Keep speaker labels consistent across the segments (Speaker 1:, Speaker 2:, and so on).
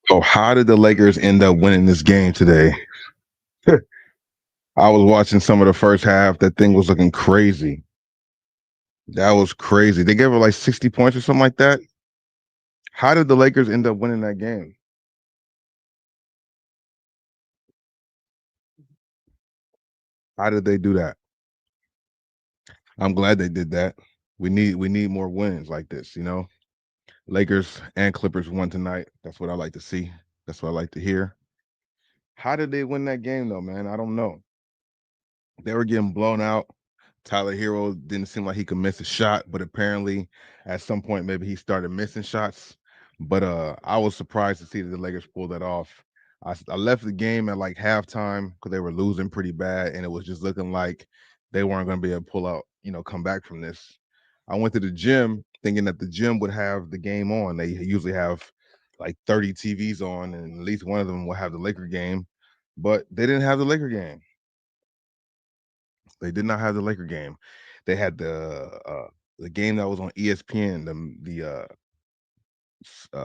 Speaker 1: So how did the Lakers end up winning this game today? I was watching some of the first half. That thing was looking crazy. That was crazy. They gave her like 60 points or something like that. How did the Lakers end up winning that game? How did they do that? I'm glad they did that. We need more wins like this, you know. Lakers and Clippers won tonight. That's what I like to see. That's what I like to hear. How did they win that game though, man? I don't know. They were getting blown out. Tyler Hero didn't seem like he could miss a shot, but apparently at some point maybe he started missing shots. But I was surprised to see that the Lakers pulled that off. I left the game at like halftime because they were losing pretty bad, and it was just looking like they weren't going to be able to pull out, come back from this. I went to the gym thinking that the gym would have the game on. They usually have like 30 TVs on, and at least one of them will have the Laker game, but they didn't have the Laker game. They did not have the Laker game. They had the game that was on ESPN, the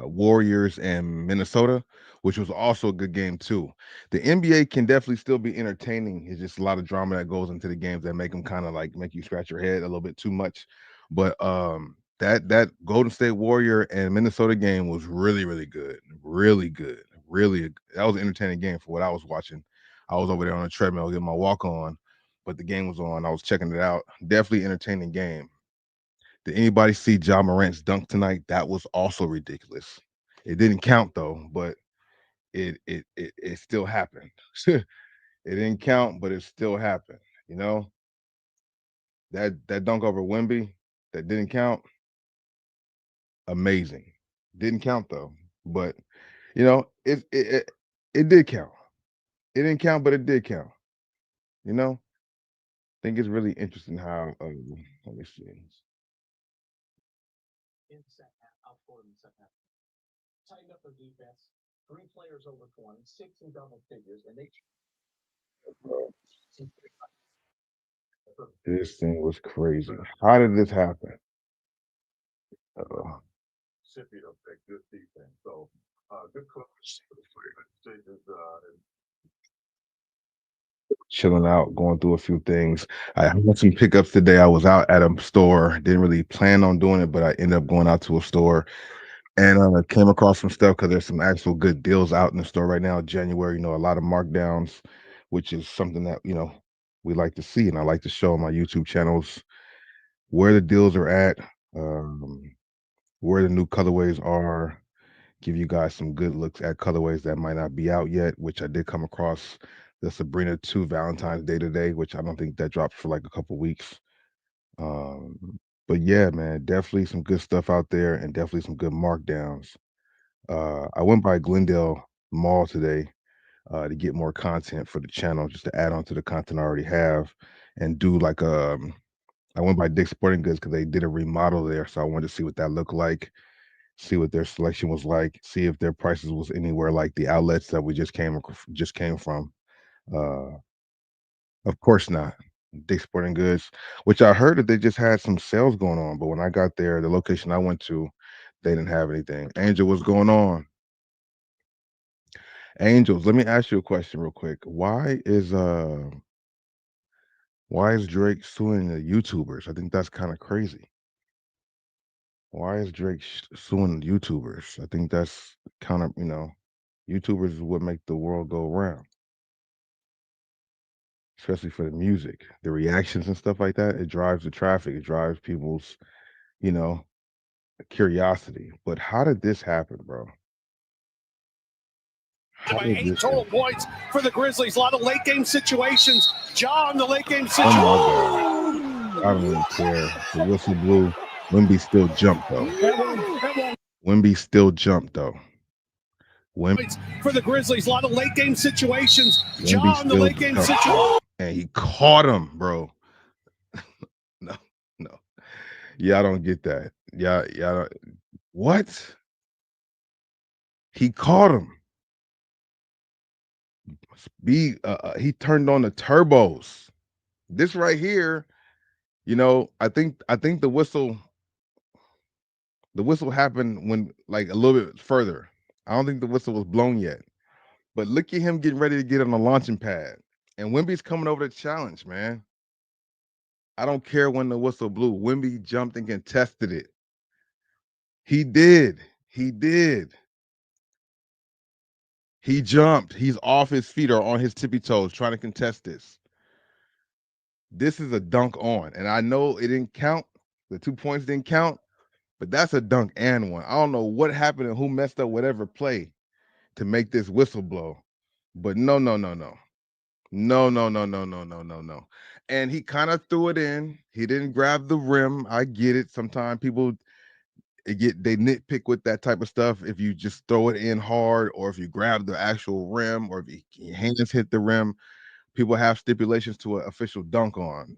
Speaker 1: Warriors and Minnesota, which was also a good game too. The NBA can definitely still be entertaining. It's just a lot of drama that goes into the games that make them kind of like make you scratch your head a little bit too much. But that Golden State Warrior and Minnesota game was really really good, really good, really. That was an entertaining game for what I was watching. I was over there on a treadmill getting my walk on, but the game was on. I was checking it out. Definitely entertaining game. Did anybody see Ja Morant's dunk tonight? That was also ridiculous. It didn't count though, but it still happened. It didn't count, but it still happened. You know that dunk over Wemby that didn't count. Amazing. Didn't count though, but it did count. It didn't count, but it did count. You know, I think it's really interesting how. Let me see. This thing was crazy. How did this happen? Uh, Chilling out, going through a few things. I had some pickups today. I was out at a store. Didn't really plan on doing it, but I ended up going out to a store and came across some stuff because there's some actual good deals out in the store right now. January, a lot of markdowns, which is something that we like to see, and I like to show on my YouTube channels where the deals are at, um, where the new colorways are, give you guys some good looks at colorways that might not be out yet, which I did come across the Sabrina 2 Valentine's Day today, which I don't think that drops for like a couple weeks. But yeah, man, definitely some good stuff out there and definitely some good markdowns. I went by Glendale Mall today to get more content for the channel, just to add on to the content I already have and do like I went by Dick's Sporting Goods because they did a remodel there, so I wanted to see what that looked like, see what their selection was like, see if their prices was anywhere like the outlets that we just came from. Uh, of course not. Dick's Sporting Goods, which I heard that they just had some sales going on, but when I got there, the location I went to, they didn't have anything. Angel, what's going on? Angels, let me ask you a question real quick. Why is Drake suing the YouTubers? I think that's kind of crazy. Why is Drake suing YouTubers? I think that's kind of, YouTubers is what make the world go around, especially for the music, the reactions and stuff like that. It drives the traffic. It drives people's, you know, curiosity. But how did this happen, bro? How
Speaker 2: By
Speaker 1: did
Speaker 2: 8
Speaker 1: this
Speaker 2: total
Speaker 1: happen?
Speaker 2: points for the Grizzlies. A lot of late game situations. Ja in the late game
Speaker 1: Oh
Speaker 2: situation.
Speaker 1: my God. I don't even care. The whistle blew. Wimby still jumped though. Wimby still jumped though.
Speaker 2: Points for the Grizzlies. A lot of late game situations.
Speaker 1: Wimby
Speaker 2: Ja in the
Speaker 1: still
Speaker 2: late game
Speaker 1: jumped
Speaker 2: situation.
Speaker 1: though. And he caught him, bro. No, no. Yeah, I don't get that. Yeah. What? He caught him. He turned on the turbos. This right here, I think the whistle. The whistle happened when like a little bit further. I don't think the whistle was blown yet. But look at him getting ready to get on the launching pad. And Wimby's coming over to challenge, man. I don't care when the whistle blew. Wimby jumped and contested it. He did. He did. He jumped. He's off his feet or on his tippy toes trying to contest this. This is a dunk on. And I know it didn't count. The 2 points didn't count, but that's a dunk and one. I don't know what happened and who messed up whatever play to make this whistle blow. But no, no, no, no. No, no, no, no, no, no, no, no. And he kind of threw it in. He didn't grab the rim. I get it. Sometimes people they nitpick with that type of stuff. If you just throw it in hard, or if you grab the actual rim, or if your hands hit the rim, people have stipulations to an official dunk on.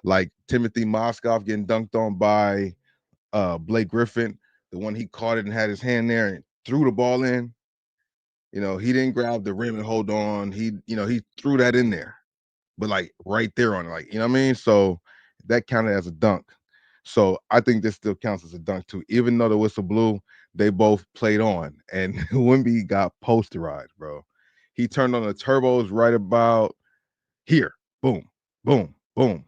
Speaker 1: Like Timothy Moskoff getting dunked on by Blake Griffin, the one he caught it and had his hand there and threw the ball in. He didn't grab the rim and hold on. He threw that in there, but like right there on it, like, you know what I mean? So that counted as a dunk. So I think this still counts as a dunk too. Even though the whistle blew, they both played on. And Wimby got posterized, bro. He turned on the turbos right about here. Boom, boom, boom,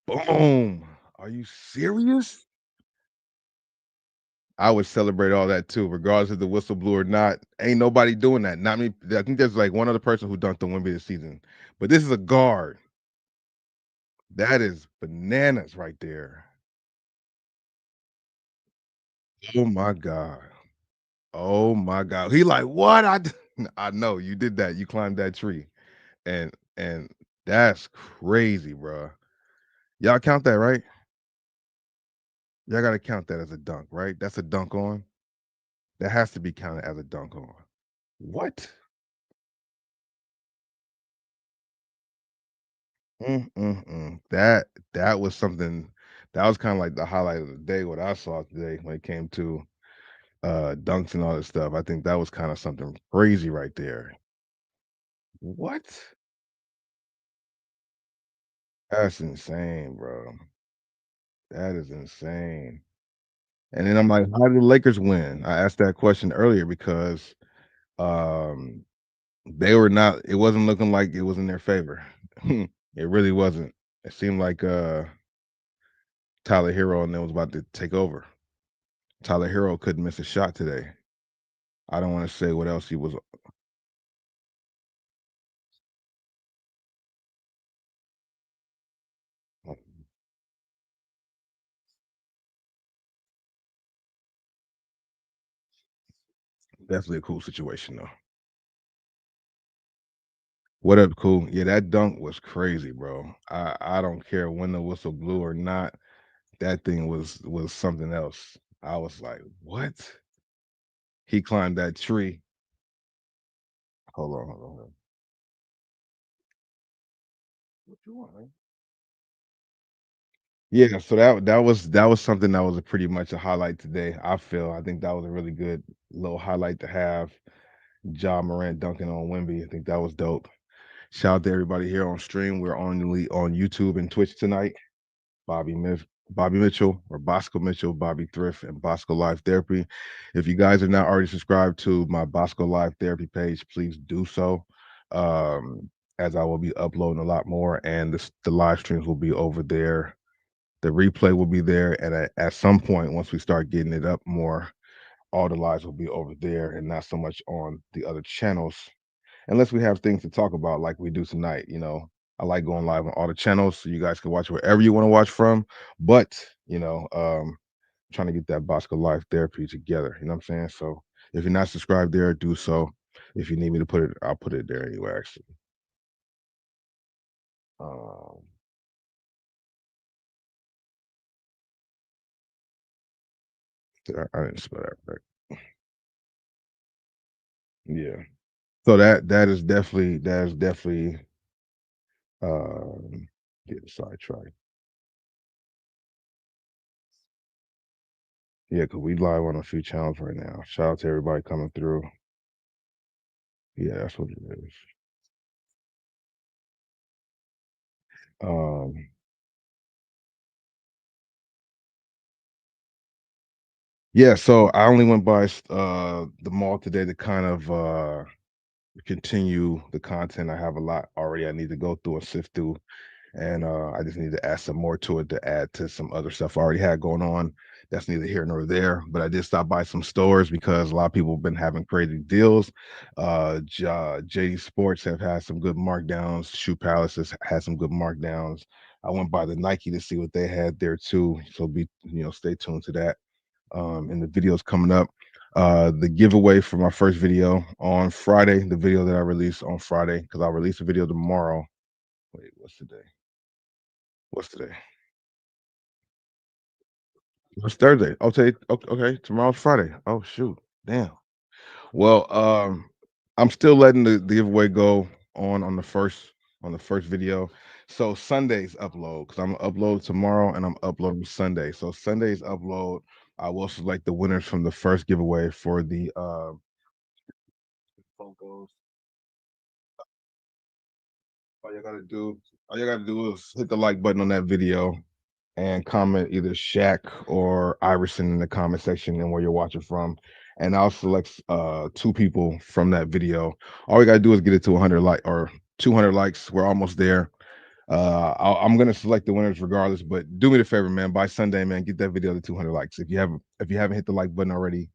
Speaker 1: boom. Are you serious? I would celebrate all that too, regardless if the whistle blew or not. Ain't nobody doing that. Not me. I think there's like one other person who dunked on Wimby this season, but this is a guard. That is bananas right there. Oh my god. Oh my god. He like, what? I know you did that. You climbed that tree, and that's crazy, bro. Y'all count that, right? Y'all got to count that as a dunk, right? That's a dunk on. That has to be counted as a dunk on. What? That was something that was kind of like the highlight of the day. What I saw today when it came to dunks and all this stuff. I think that was kind of something crazy right there. What? That's insane, bro. That is insane. And then I'm like, how did the Lakers win? I asked that question earlier because um they were not it wasn't looking like it was in their favor. It really wasn't. It seemed like Tyler Hero and them was about to take over. Tyler Hero couldn't miss a shot today. I don't want to say what else he was. Definitely a cool situation though. What up, cool? Yeah, that dunk was crazy, bro. I don't care when the whistle blew or not. That thing was something else. I was like, what? He climbed that tree. Hold on, hold on. Hold on. What you want, man? Yeah, so that was something that was a pretty much a highlight today. I feel. I think that was a really good little highlight to have. Ja Morant dunking on Wimby. I think that was dope. Shout out to everybody here on stream. We're only on YouTube and Twitch tonight. Bobby Mitchell or Bosco Mitchell, Bobby Thrift, and Bosco Life Therapy. If you guys are not already subscribed to my Bosco Life Therapy page, please do so. Um, as I will be uploading a lot more, and the live streams will be over there. The replay will be there, and at some point, once we start getting it up more, all the lives will be over there, and not so much on the other channels unless we have things to talk about like we do tonight. I like going live on all the channels so you guys can watch wherever you want to watch from. But trying to get that Bosco Life Therapy together. You know what I'm saying? So if you're not subscribed there, do so. If you need me to put it, I'll put it there anyway. Actually, um, I didn't spell that right. Yeah. So that is definitely get sidetracked. Yeah, because we live on a few channels right now. Shout out to everybody coming through. Yeah, that's what it is. Um, Yeah, so I only went by the mall today to kind of continue the content. I have a lot already I need to go through and sift through, and I just need to add some more to it to add to some other stuff I already had going on. That's neither here nor there. But I did stop by some stores because a lot of people have been having crazy deals. JD Sports have had some good markdowns. Shoe Palace has had some good markdowns. I went by the Nike to see what they had there too. So be stay tuned to that. And the videos coming up. The giveaway for my first video on Friday, the video that I released on Friday, because I'll release a video tomorrow. Wait, what's today? What's today? It's Thursday. Okay, okay. Tomorrow's Friday. Oh shoot. Damn. Well, I'm still letting the giveaway go on the first video. So Sunday's upload, because I'm gonna upload tomorrow and I'm uploading Sunday. So Sunday's upload, I will select the winners from the first giveaway for the Funkos. All you gotta do, all you gotta do is hit the like button on that video and comment either Shaq or Iverson in the comment section and where you're watching from. And I'll select two people from that video. All we gotta do is get it to 100 like or 200 likes. We're almost there. I'm gonna select the winners regardless, but do me the favor, man. By Sunday, man, get that video to 200 likes. If you haven't hit the like button already,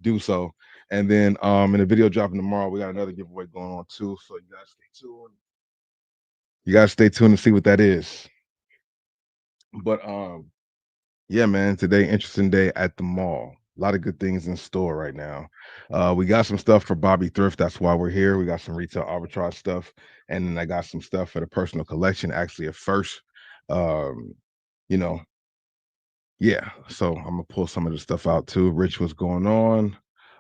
Speaker 1: do so. And then in the video dropping tomorrow, we got another giveaway going on too. So you guys stay tuned. You guys stay tuned to see what that is. But yeah, man. Today, interesting day at the mall. A lot of good things in store right now. We got some stuff for Bobby Thrift. That's why we're here. We got some retail arbitrage stuff, and then I got some stuff for the personal collection. Actually, at first, um, you know, yeah. So I'm gonna pull some of the stuff out too. Rich, what's going on?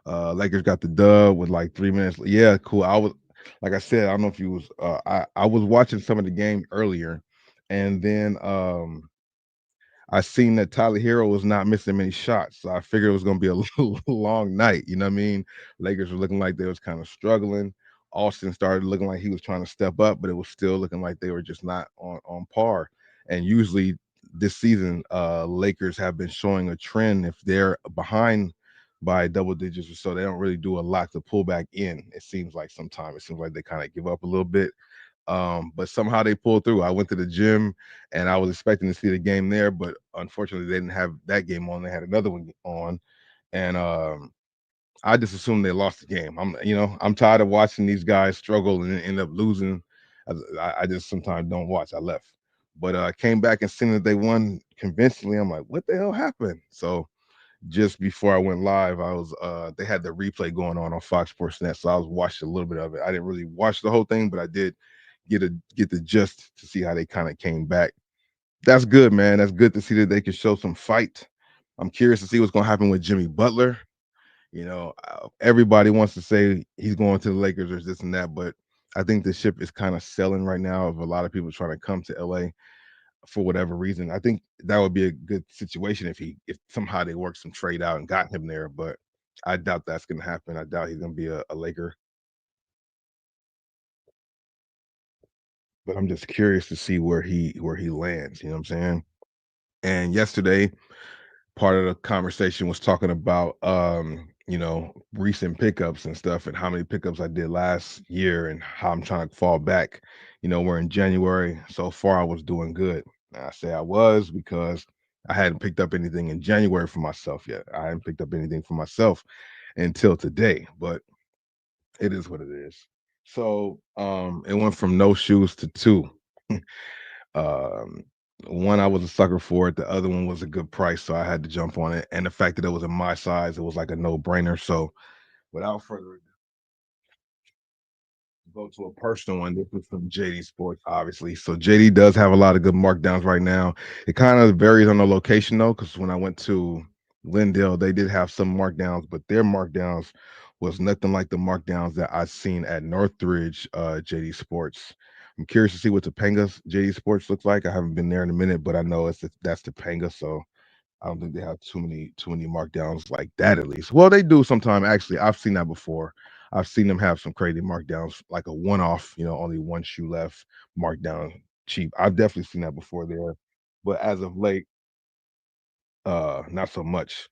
Speaker 1: Lakers got the dub with like 3 minutes. Yeah, cool. Like I said, I don't know if you was. I was watching some of the game earlier, and then I seen that Tyler Hero was not missing many shots, so I figured it was gonna be a long night. You know what I mean? Lakers were looking like they was kind of struggling. Austin started looking like he was trying to step up, but it was still looking like they were just not on par. And usually this season, Lakers have been showing a trend. If they're behind by double digits or so, they don't really do a lot to pull back in. It seems like sometimes it seems like they kind of give up a little bit, but somehow they pulled through. I went to the gym and I was expecting to see the game there, but unfortunately they didn't have that game on. They had another one on, and I just assumed they lost the game. I'm tired of watching these guys struggle and end up losing. I just sometimes don't watch. I left, but came back and seen that they won convincingly. I'm like, what the hell happened? So just before I went live, I was they had the replay going on Fox Sports Net, so I was watching a little bit of it. I didn't really watch the whole thing, but I did get the gist to see how they kind of came back. That's good, man. That's good to see that they can show some fight. I'm curious to see what's going to happen with Jimmy Butler. Everybody wants to say he's going to the Lakers or this and that, but I think the ship is kind of selling right now of a lot of people trying to come to LA for whatever reason. I think that would be a good situation if somehow they worked some trade out and got him there, but I doubt that's gonna happen. I doubt he's gonna be a Laker. But I'm just curious to see where he lands, you know what I'm saying? And yesterday, part of the conversation was talking about recent pickups and stuff and how many pickups I did last year and how I'm trying to fall back. We're in January. So far I was doing good. And I say I was because I hadn't picked up anything in January for myself yet. I hadn't picked up anything for myself until today, but it is what it is. So it went from no shoes to two. Um, One I was a sucker for it, the other one was a good price, so I had to jump on it. And the fact that it was in my size, it was like a no-brainer. So without further go to a personal one. This is from JD Sports, obviously. So JD does have a lot of good markdowns right now. It kind of varies on the location though, because when I went to Glendale, they did have some markdowns, but their markdowns was nothing like the markdowns that I've seen at Northridge JD Sports. I'm curious to see what Topanga's JD Sports looks like. I haven't been there in a minute, but I know that's Topanga, so I don't think they have too many markdowns like that at least. Well, they do sometimes actually. I've seen that before. I've seen them have some crazy markdowns, like a one-off, only one shoe left, markdown cheap. I've definitely seen that before there. But as of late, not so much.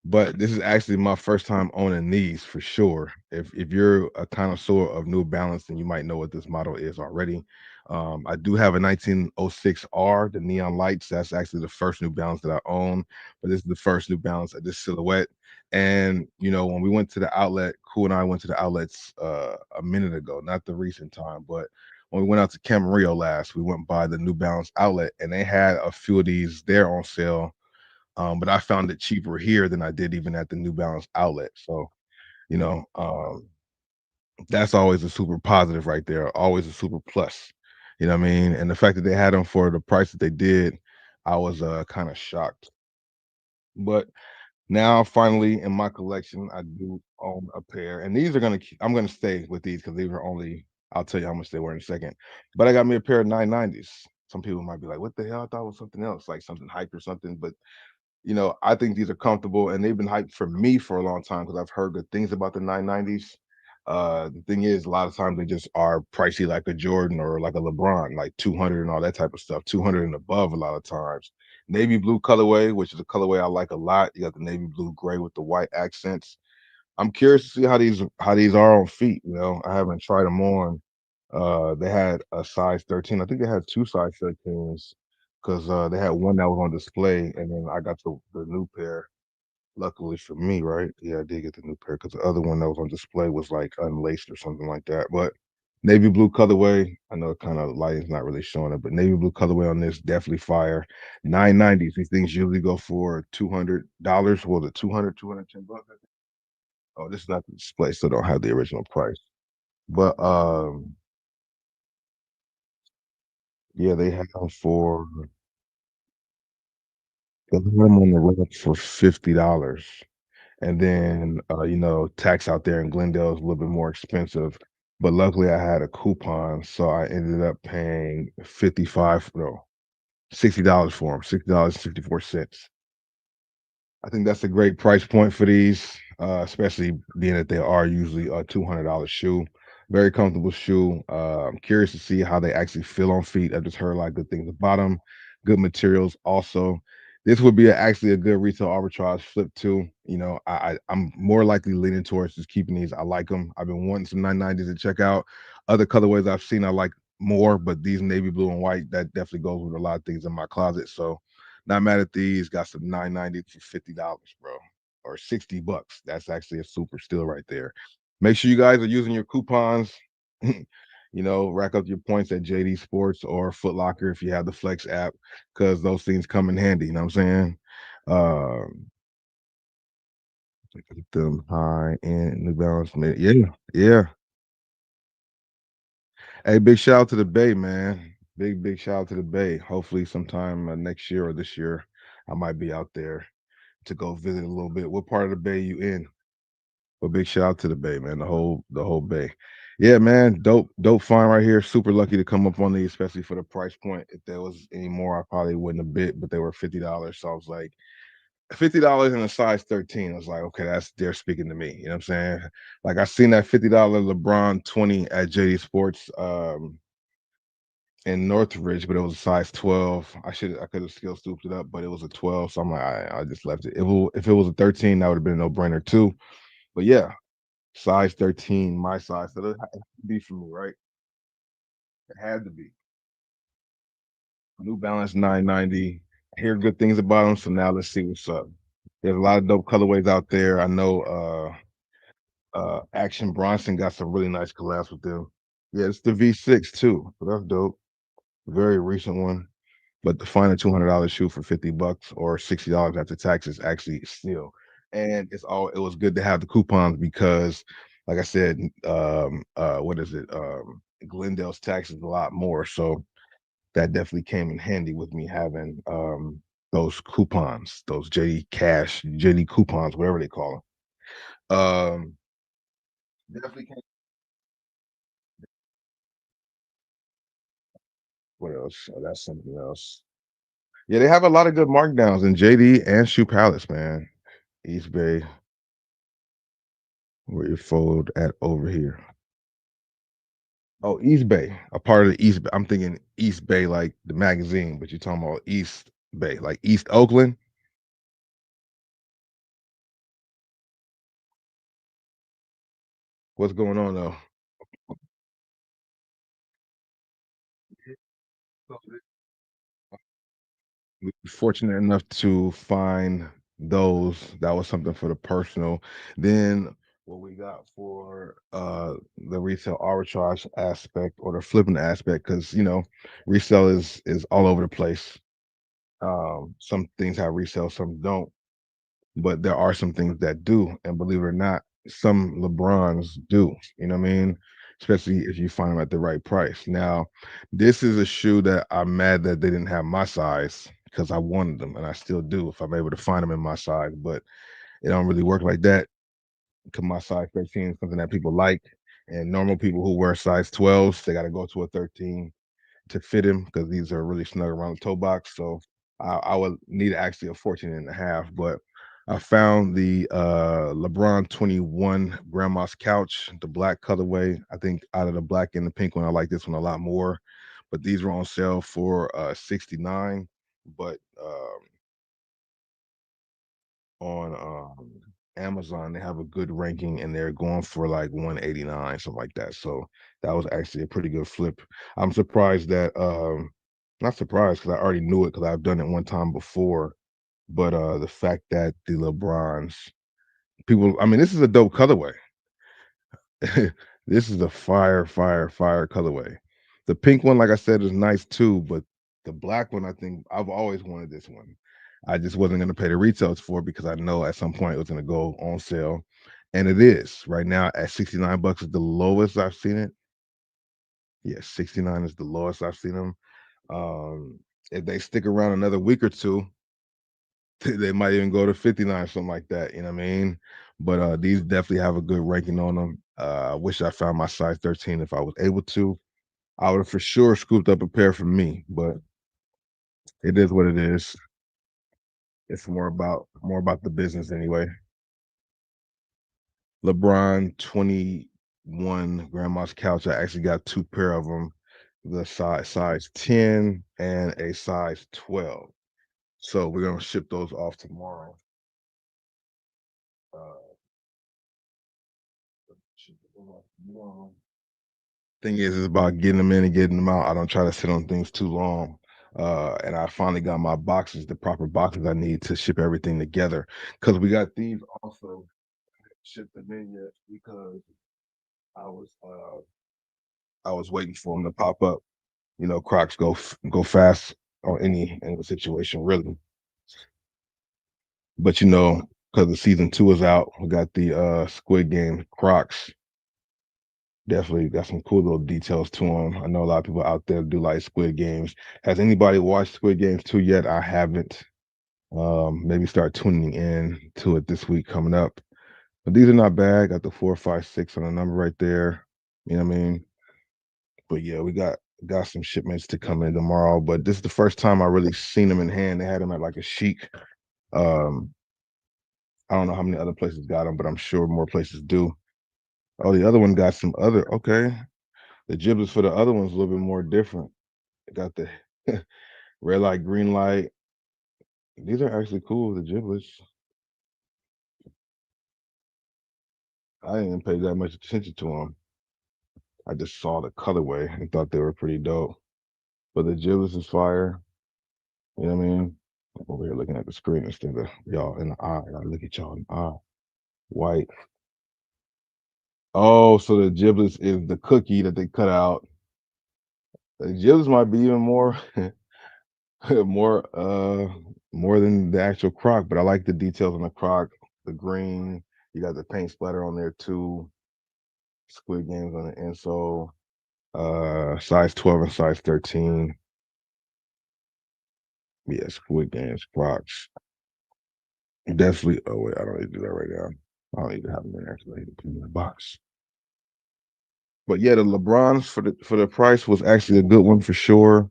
Speaker 1: But this is actually my first time owning these for sure. If you're a connoisseur of New Balance, then you might know what this model is already. I do have a 1906R, the neon lights. That's actually the first New Balance that I own, but this is the first New Balance of this silhouette. And when we went to the outlet, Cool and I went to the outlets a minute ago, not the recent time, but when we went out to Camarillo last, we went by the New Balance outlet, and they had a few of these there on sale, but I found it cheaper here than I did even at the New Balance outlet. So, you know, um, that's always a super positive right there, always a super plus. You know what I mean? And the fact that they had them for the price that they did, I was kind of shocked. But now finally in my collection, I do own a pair. And these are I'm gonna stay with these because these are only, I'll tell you how much they were in a second. But I got me a pair of 990s. Some people might be like, what the hell? I thought it was something else, like something hype or something. But I think these are comfortable and they've been hyped for me for a long time because I've heard good things about the 990s. The thing is, a lot of times they just are pricey like a Jordan or like a LeBron, like 200 and all that type of stuff, 200 and above a lot of times. Navy blue colorway, which is a colorway I like a lot. You got the navy blue gray with the white accents. I'm curious to see how these are on feet. I haven't tried them on. They had a size 13. I think they had two size 13s because they had one that was on display, and then I got the new pair. Luckily for me, right? Yeah, I did get the new pair because the other one that was on display was like unlaced or something like that. But navy blue colorway. I know it kind of light is not really showing it, but navy blue colorway on this definitely fire. 990s. These things usually go for $200. Was it 210 bucks? Oh, this is not the display, so don't have the original price. But yeah, they have them for they have them on the rack for $50. And then tax out there in Glendale is a little bit more expensive. But luckily I had a coupon, so I ended up paying 55, no, $60 for them, $60.64. I think that's a great price point for these, especially being that they are usually a $200 shoe. Very comfortable shoe. I'm curious to see how they actually feel on feet. I just heard a lot of good things about them. Good materials also. This would be actually a good retail arbitrage flip too. I'm more likely leaning towards just keeping these. I like them. I've been wanting some 990s to check out. Other colorways I've seen I like more, but these navy blue and white, that definitely goes with a lot of things in my closet. So not mad at these. Got some 990 for $50, bro, or $60. That's actually a super steal right there. Make sure you guys are using your coupons. Rack up your points at JD Sports or Foot Locker if you have the Flex app, because those things come in handy. You know what I'm saying? Look at them high end New Balance. Yeah, yeah. Hey, big shout out to the Bay, man. Big shout out to the Bay. Hopefully, sometime next year or this year, I might be out there to go visit a little bit. What part of the Bay you in? Well, big shout out to the Bay, man. The whole Bay. Yeah, man. Dope find right here. Super lucky to come up on these, especially for the price point. If there was any more, I probably wouldn't have bid, but they were $50. So I was like, $50 in a size 13. I was like, okay, they're speaking to me. You know what I'm saying? Like I seen that $50 LeBron 20 at JD Sports in Northridge, but it was a size 12. I could have still scooped it up, but it was a 12. So I'm like, I just left it. If it was a 13, that would have been a no-brainer too. But yeah, size 13, my size. So it had to be for me, right? It had to be. New Balance 990. I hear good things about them. So now let's see what's up. There's a lot of dope colorways out there. I know Action Bronson got some really nice collabs with them. Yeah, it's the V6 too. So that's dope. Very recent one. But to find a $200 shoe for $50 or $60 after taxes actually steal. And it was good to have the coupons because, like I said, what is it? Glendale's tax is a lot more. So that definitely came in handy with me having those coupons, those JD Cash, JD coupons, whatever they call them. Definitely came. What else? Oh, that's something else. Yeah, they have a lot of good markdowns in JD and Shoe Palace, man. East Bay, where you fold at over here. Oh, East Bay, a part of the East Bay. I'm thinking East Bay like the magazine, but you're talking about East Bay, like East Oakland. What's going on though? We were fortunate enough to find those. That was something for the personal. Then what we got for the resale arbitrage aspect or the flipping aspect, because resale is all over the place. Some things have resale, some don't. But there are some things that do, and believe it or not, some LeBrons do. You know what I mean? Especially if you find them at the right price. Now, this is a shoe that I'm mad that they didn't have my size because I wanted them, and I still do if I'm able to find them in my size. But it don't really work like that because my size 13 is something that people like, and normal people who wear size 12s, they got to go to a 13 to fit him because these are really snug around the toe box. So I would need actually a 14 and a half. But I found the LeBron 21 Grandma's Couch, the black colorway. I think out of the black and the pink one, I like this one a lot more. But these were on sale for 69. But on Amazon, they have a good ranking and they're going for like 189, something like that. So that was actually a pretty good flip. I'm surprised that not surprised because I already knew it because I've done it one time before. But the fact that the LeBrons people, I mean, this is a dope colorway. This is a fire colorway. The pink one, like I said, is nice too, but the black one, I think I've always wanted this one. I just wasn't gonna pay the retails for it because I know at some point it was gonna go on sale. And it is right now at 69 bucks is the lowest I've seen it. Yeah, 69 is the lowest I've seen them. If they stick around another week or two, they might even go to 59, something like that. You know what I mean? But these definitely have a good ranking on them. I wish I found my size 13 if I was able to. I would have for sure scooped up a pair for me, but it is what it is. It's more about the business anyway. LeBron 21 Grandma's Couch. I actually got two pair of them, the size 10 and a size 12. So we're gonna ship those off tomorrow. Uh, ship them off tomorrow. Thing is about getting them in and getting them out. I don't try to sit on things too long. And I finally got my boxes, the proper boxes I need to ship everything together. Because we got these also shipped them in yet because I was uh I was waiting for them to pop up. Crocs go fast on any situation really. But because the season two is out, we got the Squid Game Crocs. Definitely got some cool little details to them. I know a lot of people out there do like Squid Games. Has anybody watched Squid Games 2 yet? I haven't. Maybe start tuning in to it this week coming up. But these are not bad. Got the 456 on the number right there. You know what I mean? But yeah, we got some shipments to come in tomorrow. But this is the first time I really seen them in hand. They had them at like a chic. Um, I don't know how many other places got them, but I'm sure more places do. Oh, the other one got some other. Okay, the giblets for the other one's a little bit more different. It got the red light, green light. These are actually cool, the giblets. I didn't pay that much attention to them. I just saw the colorway and thought they were pretty dope. But the giblets is fire. You know what I mean? I'm over here looking at the screen instead of y'all in the eye. I look at y'all in the eye. White. Oh, so the giblets is the cookie that they cut out. The giblets might be even more more more than the actual croc, but I like the details on the croc, the green. You got the paint splatter on there too. Squid Games on the insole. Size 12 and size 13. Yeah, Squid Games, Crocs. Definitely. Oh wait, I don't need to do that right now. I don't need to have them in there because I need to put them in the box. But yeah, the LeBrons for the price was actually a good one for sure.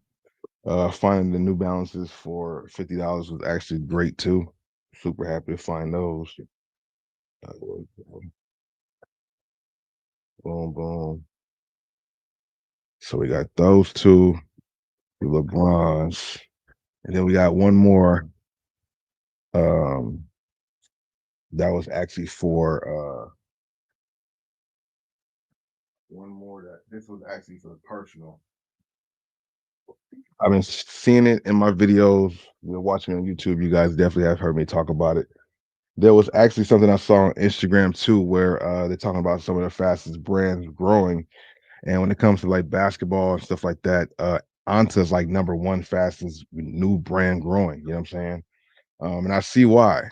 Speaker 1: Finding the New Balances for $50 was actually great too. Super happy to find those. Boom, boom. So we got those two, the LeBrons, and then we got one more. Um, that was actually for One more that this was actually for personal. I've been seeing it in my videos. You're watching on YouTube. You guys definitely have heard me talk about it. There was actually something I saw on Instagram too, where they're talking about some of the fastest brands growing. And when it comes to like basketball and stuff like that, Anta's like number one fastest new brand growing. You know what I'm saying? And I see why.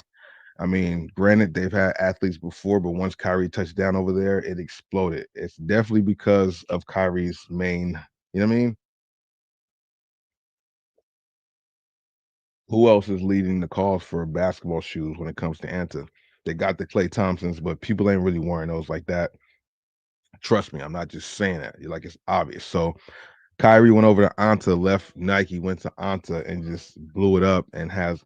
Speaker 1: I mean, granted, they've had athletes before, but once Kyrie touched down over there, it exploded. It's definitely because of Kyrie's main, you know what I mean? Who else is leading the cause for basketball shoes when it comes to Anta? They got the Clay Thompsons, but people ain't really wearing those like that. Trust me, I'm not just saying that. Like it's obvious. So Kyrie went over to Anta, left Nike, went to Anta, and just blew it up and has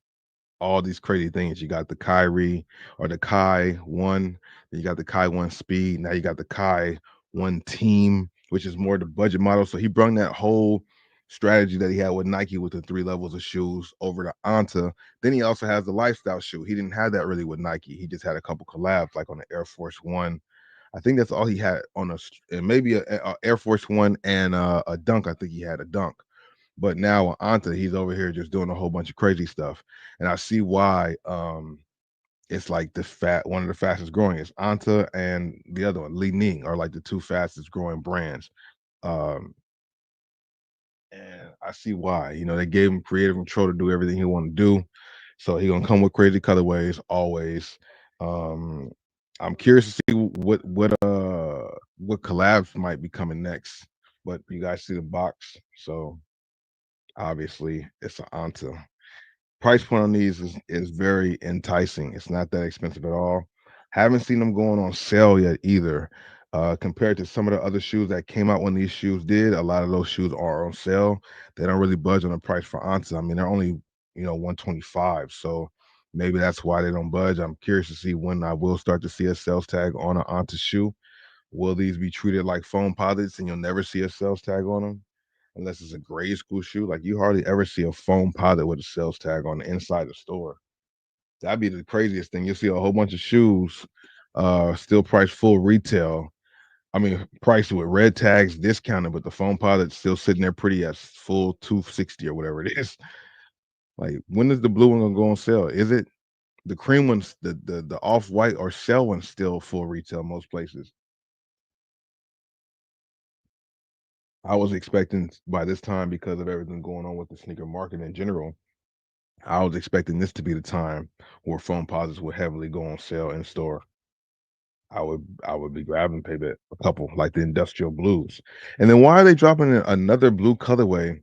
Speaker 1: all these crazy things. You got the Kyrie or the Kai one, then you got the Kai one speed. Now you got the Kai one team, which is more the budget model. So he brought that whole strategy that he had with Nike with the three levels of shoes over to Anta. Then he also has the lifestyle shoe. He didn't have that really with Nike. He just had a couple collabs like on the Air Force One. I think that's all he had on a and maybe a Air Force One and a dunk. I think he had a dunk. But now with Anta, he's over here just doing a whole bunch of crazy stuff. And I see why it's like the fat one of the fastest growing is Anta and the other one, Li Ning, are like the two fastest growing brands. Um, and I see why. You know, they gave him creative control to do everything he want to do. So he gonna come with crazy colorways always. Um, I'm curious to see what collabs might be coming next. But you guys see the box, so obviously it's an Anta. Price point on these is very enticing. It's not that expensive at all. Haven't seen them going on sale yet either. Compared to some of the other shoes that came out when these shoes did, a lot of those shoes are on sale. They don't really budge on the price for Anta. I mean, they're only 125. So maybe that's why they don't budge. I'm curious to see when I will start to see a sales tag on an Anta shoe. Will these be treated like foam posits and you'll never see a sales tag on them? Unless it's a grade school shoe. Like you hardly ever see a foam pilot with a sales tag on the inside the store. That'd be the craziest thing. You'll see a whole bunch of shoes, still priced full retail. I mean, priced with red tags discounted, but the foam pilot's still sitting there pretty at full 260 or whatever it is. Like, when is the blue one gonna go on sale? Is it the cream ones, the off white or shell ones still full retail most places? I was expecting by this time because of everything going on with the sneaker market in general. I was expecting this to be the time where phone posits would heavily go on sale in store. I would be grabbing maybe a couple like the industrial blues. And then why are they dropping another blue colorway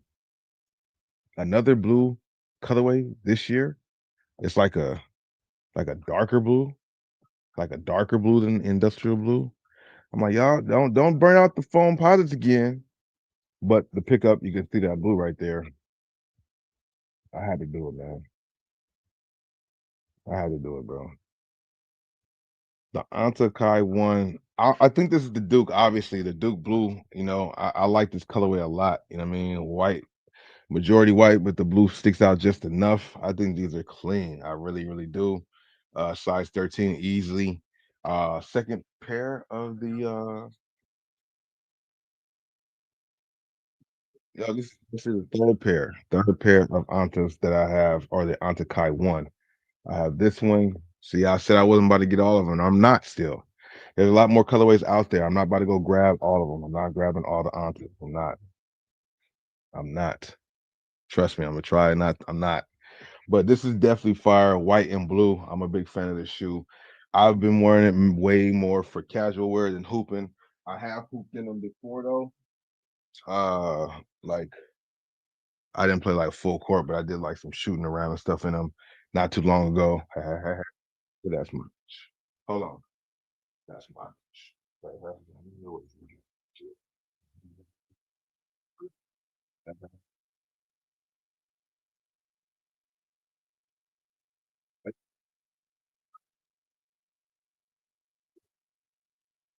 Speaker 1: this year? It's like a darker blue, like a darker blue than industrial blue. I'm like, y'all don't burn out the foam posits again. But the pickup, you can see that blue right there. I had to do it, man. I had to do it, bro. The Anta Kai one. I think this is the Duke. Obviously, the Duke blue. I like this colorway a lot. You know what I mean? White, majority white, but the blue sticks out just enough. I think these are clean. I really, really do. Size 13 easily. Second pair of the this is the third pair. Third pair of Antas that I have are the Anta Kai one. I have this one. See, I said I wasn't about to get all of them. I'm not still. There's a lot more colorways out there. I'm not about to go grab all of them. I'm not grabbing all the Antas. I'm not. I'm not. Trust me, I'm gonna try. Not. I'm not. But this is definitely fire, white and blue. I'm a big fan of this shoe. I've been wearing it way more for casual wear than hooping. I have hooped in them before though. Like I didn't play like full court, but I did like some shooting around and stuff in them not too long ago. That's much. Hold on. That's much.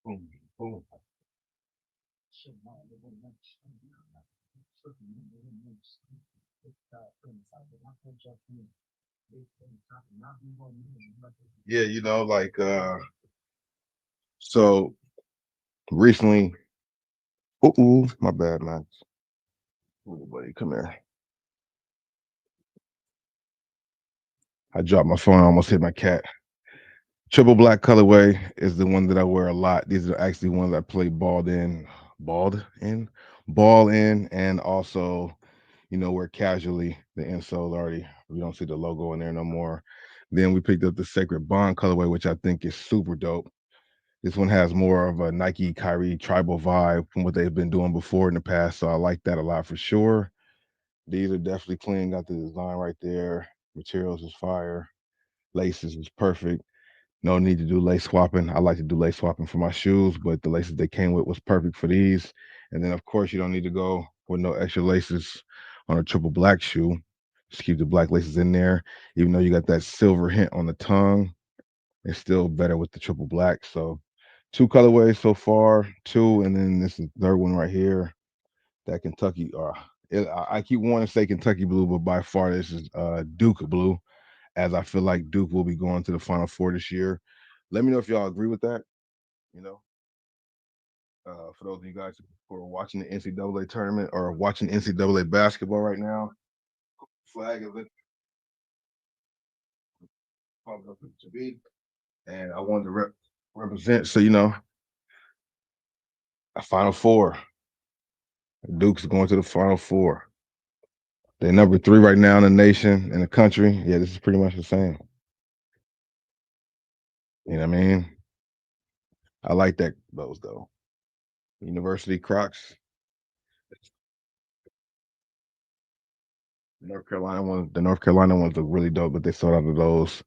Speaker 1: Boom, boom. Yeah, like so recently. Ooh, my bad, man. Ooh, buddy, come here. I dropped my phone. I almost hit my cat. Triple black colorway is the one that I wear a lot. These are actually ones I play balled in, ball in, and also, wear casually. The insole already, we don't see the logo in there no more. Then we picked up the Sacred Bond colorway, which I think is super dope. This one has more of a Nike Kyrie tribal vibe from what they've been doing before in the past. So I like that a lot for sure. These are definitely clean. Got the design right there. Materials is fire. Laces is perfect. No need to do lace swapping. I like to do lace swapping for my shoes, but the laces they came with was perfect for these. And then of course you don't need to go with no extra laces on a triple black shoe. Just keep the black laces in there. Even though you got that silver hint on the tongue, it's still better with the triple black. So two colorways so far, two, and then this is the third one right here. That Kentucky, I keep wanting to say Kentucky blue, but by far this is Duke blue, as I feel like Duke will be going to the Final Four this year. Let me know if y'all agree with that. You know, for those of you guys who are watching the NCAA tournament or watching NCAA basketball right now, flag is it to be, and I wanted to represent. So a Final Four. Duke's going to the Final Four. They're number three right now in the nation, in the country. Yeah, this is pretty much the same. You know what I mean? I like that those though. University Crocs, the North Carolina ones look really dope, but they sold out of those.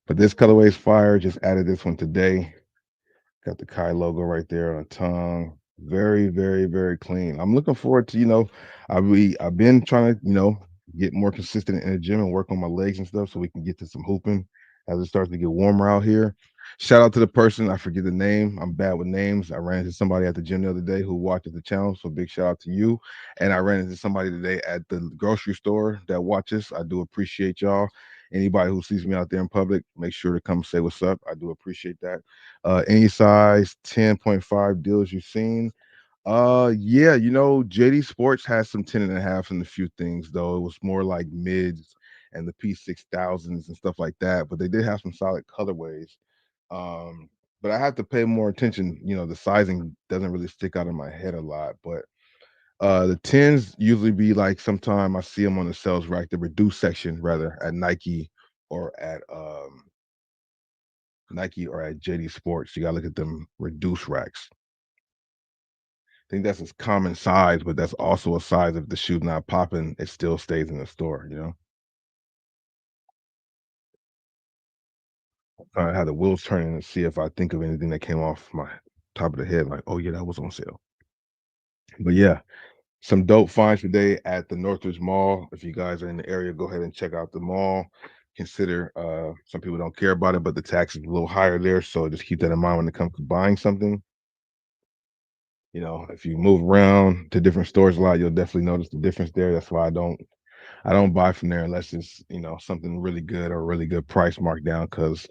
Speaker 1: But this colorway is fire. Just added this one today. Got the Kai logo right there on the tongue. Very, very, very clean. I'm looking forward to, I've been trying to, get more consistent in the gym and work on my legs and stuff so we can get to some hooping as it starts to get warmer out here. Shout out to the person, I forget the name. I'm bad with names. I ran into somebody at the gym the other day who watches the channel. So big shout out to you. And I ran into somebody today at the grocery store that watches. I do appreciate y'all. Anybody who sees me out there in public, make sure to come say what's up. I do appreciate that. Any size 10.5 deals you've seen. Yeah, JD Sports has some 10 and a half and a few things, though. It was more like mids and the P6000s and stuff like that, but they did have some solid colorways. But I have to pay more attention. The sizing doesn't really stick out in my head a lot, but the 10s usually be like sometime I see them on the sales rack, the reduced section rather at Nike or at JD Sports. You gotta look at them reduced racks. I think that's its common size, but that's also a size if the shoe's not popping, it still stays in the store. I had the wheels turning to see if I think of anything that came off my top of the head, like, oh yeah, that was on sale. But yeah, some dope finds today at the Northridge Mall. If you guys are in the area, go ahead and check out the mall. Consider some people don't care about it, but the tax is a little higher there. So just keep that in mind when it comes to buying something. If you move around to different stores a lot, you'll definitely notice the difference there. That's why I don't buy from there unless it's something really good or really good price markdown because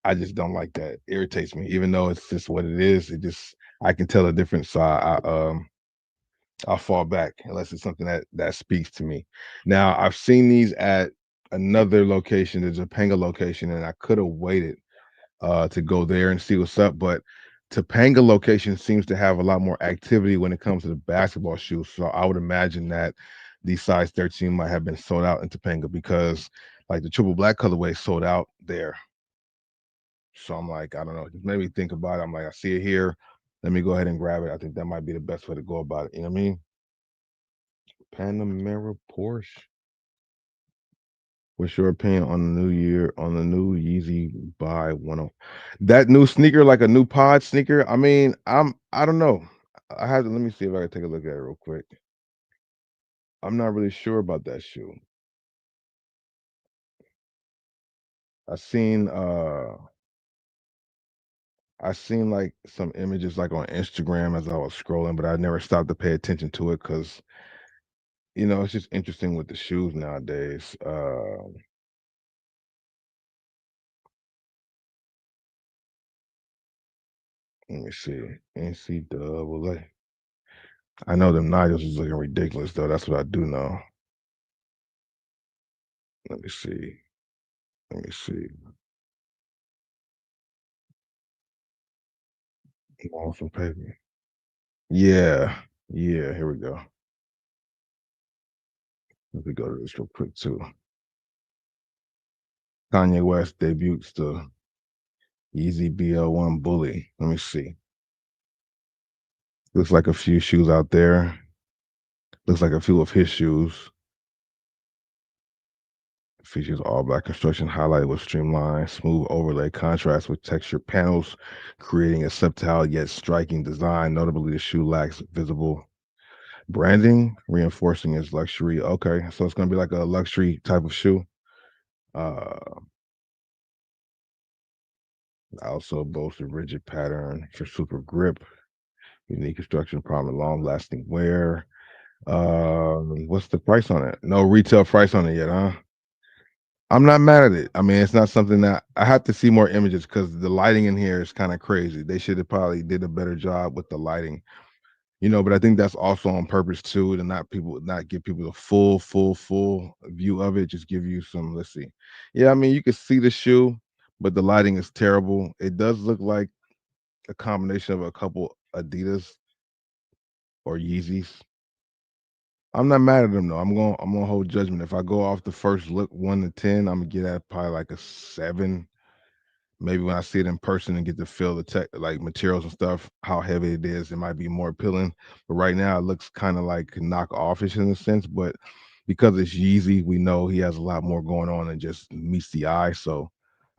Speaker 1: I just don't like that. It irritates me, even though it's just what it is. It just I can tell the difference, so I'll fall back unless it's something that speaks to me. Now I've seen these at another location, the Topanga location, and I could have waited to go there and see what's up. But Topanga location seems to have a lot more activity when it comes to the basketball shoes. So I would imagine that the size 13 might have been sold out in Topanga because like the triple black colorway sold out there. So I'm like, I don't know. Just made me think about it. I'm like, I see it here. Let me go ahead and grab it. I think that might be the best way to go about it. You know what I mean? Panamera Porsche. What's your opinion on the new Yeezy buy 10? That new sneaker, like a new pod sneaker? I mean, I don't know. I have to let me see if I can take a look at it real quick. I'm not really sure about that shoe. I seen I seen like some images like on Instagram as I was scrolling, but I never stopped to pay attention to it because it's just interesting with the shoes nowadays. Let me see. NCAA. I know them Nigels is looking ridiculous though. That's what I do know. Let me see. Let me see. On some paper. Yeah. Yeah. Here we go. Let me go to this real quick too. Kanye West debuts the Yeezy BL1 Bully. Let me see. Looks like a few shoes out there. Looks like a few of his shoes. Features all black construction highlighted with streamlined, smooth overlay contrast with textured panels, creating a subtle yet striking design. Notably, the shoe lacks visible branding, reinforcing its luxury. Okay, so it's gonna be like a luxury type of shoe. Uh, also boasts a rigid pattern for super grip, unique construction, prominent, long-lasting wear. What's the price on it? No retail price on it yet, huh? I'm not mad at it. I mean, it's not something that I have to see more images because the lighting in here is kind of crazy. They should have probably did a better job with the lighting, but I think that's also on purpose too, to not give people the full view of it. Just give you some. Let's see. Yeah, I mean, you can see the shoe, but the lighting is terrible. It does look like a combination of a couple Adidas or Yeezys. I'm not mad at them though. I'm gonna hold judgment. If I go off the first look, 1 to 10, I'm gonna get at probably like a 7. Maybe when I see it in person and get to feel the tech, like materials and stuff, how heavy it is, it might be more appealing. But right now, it looks kind of like knockoffish in a sense. But because it's Yeezy, we know he has a lot more going on than just meets the eye. So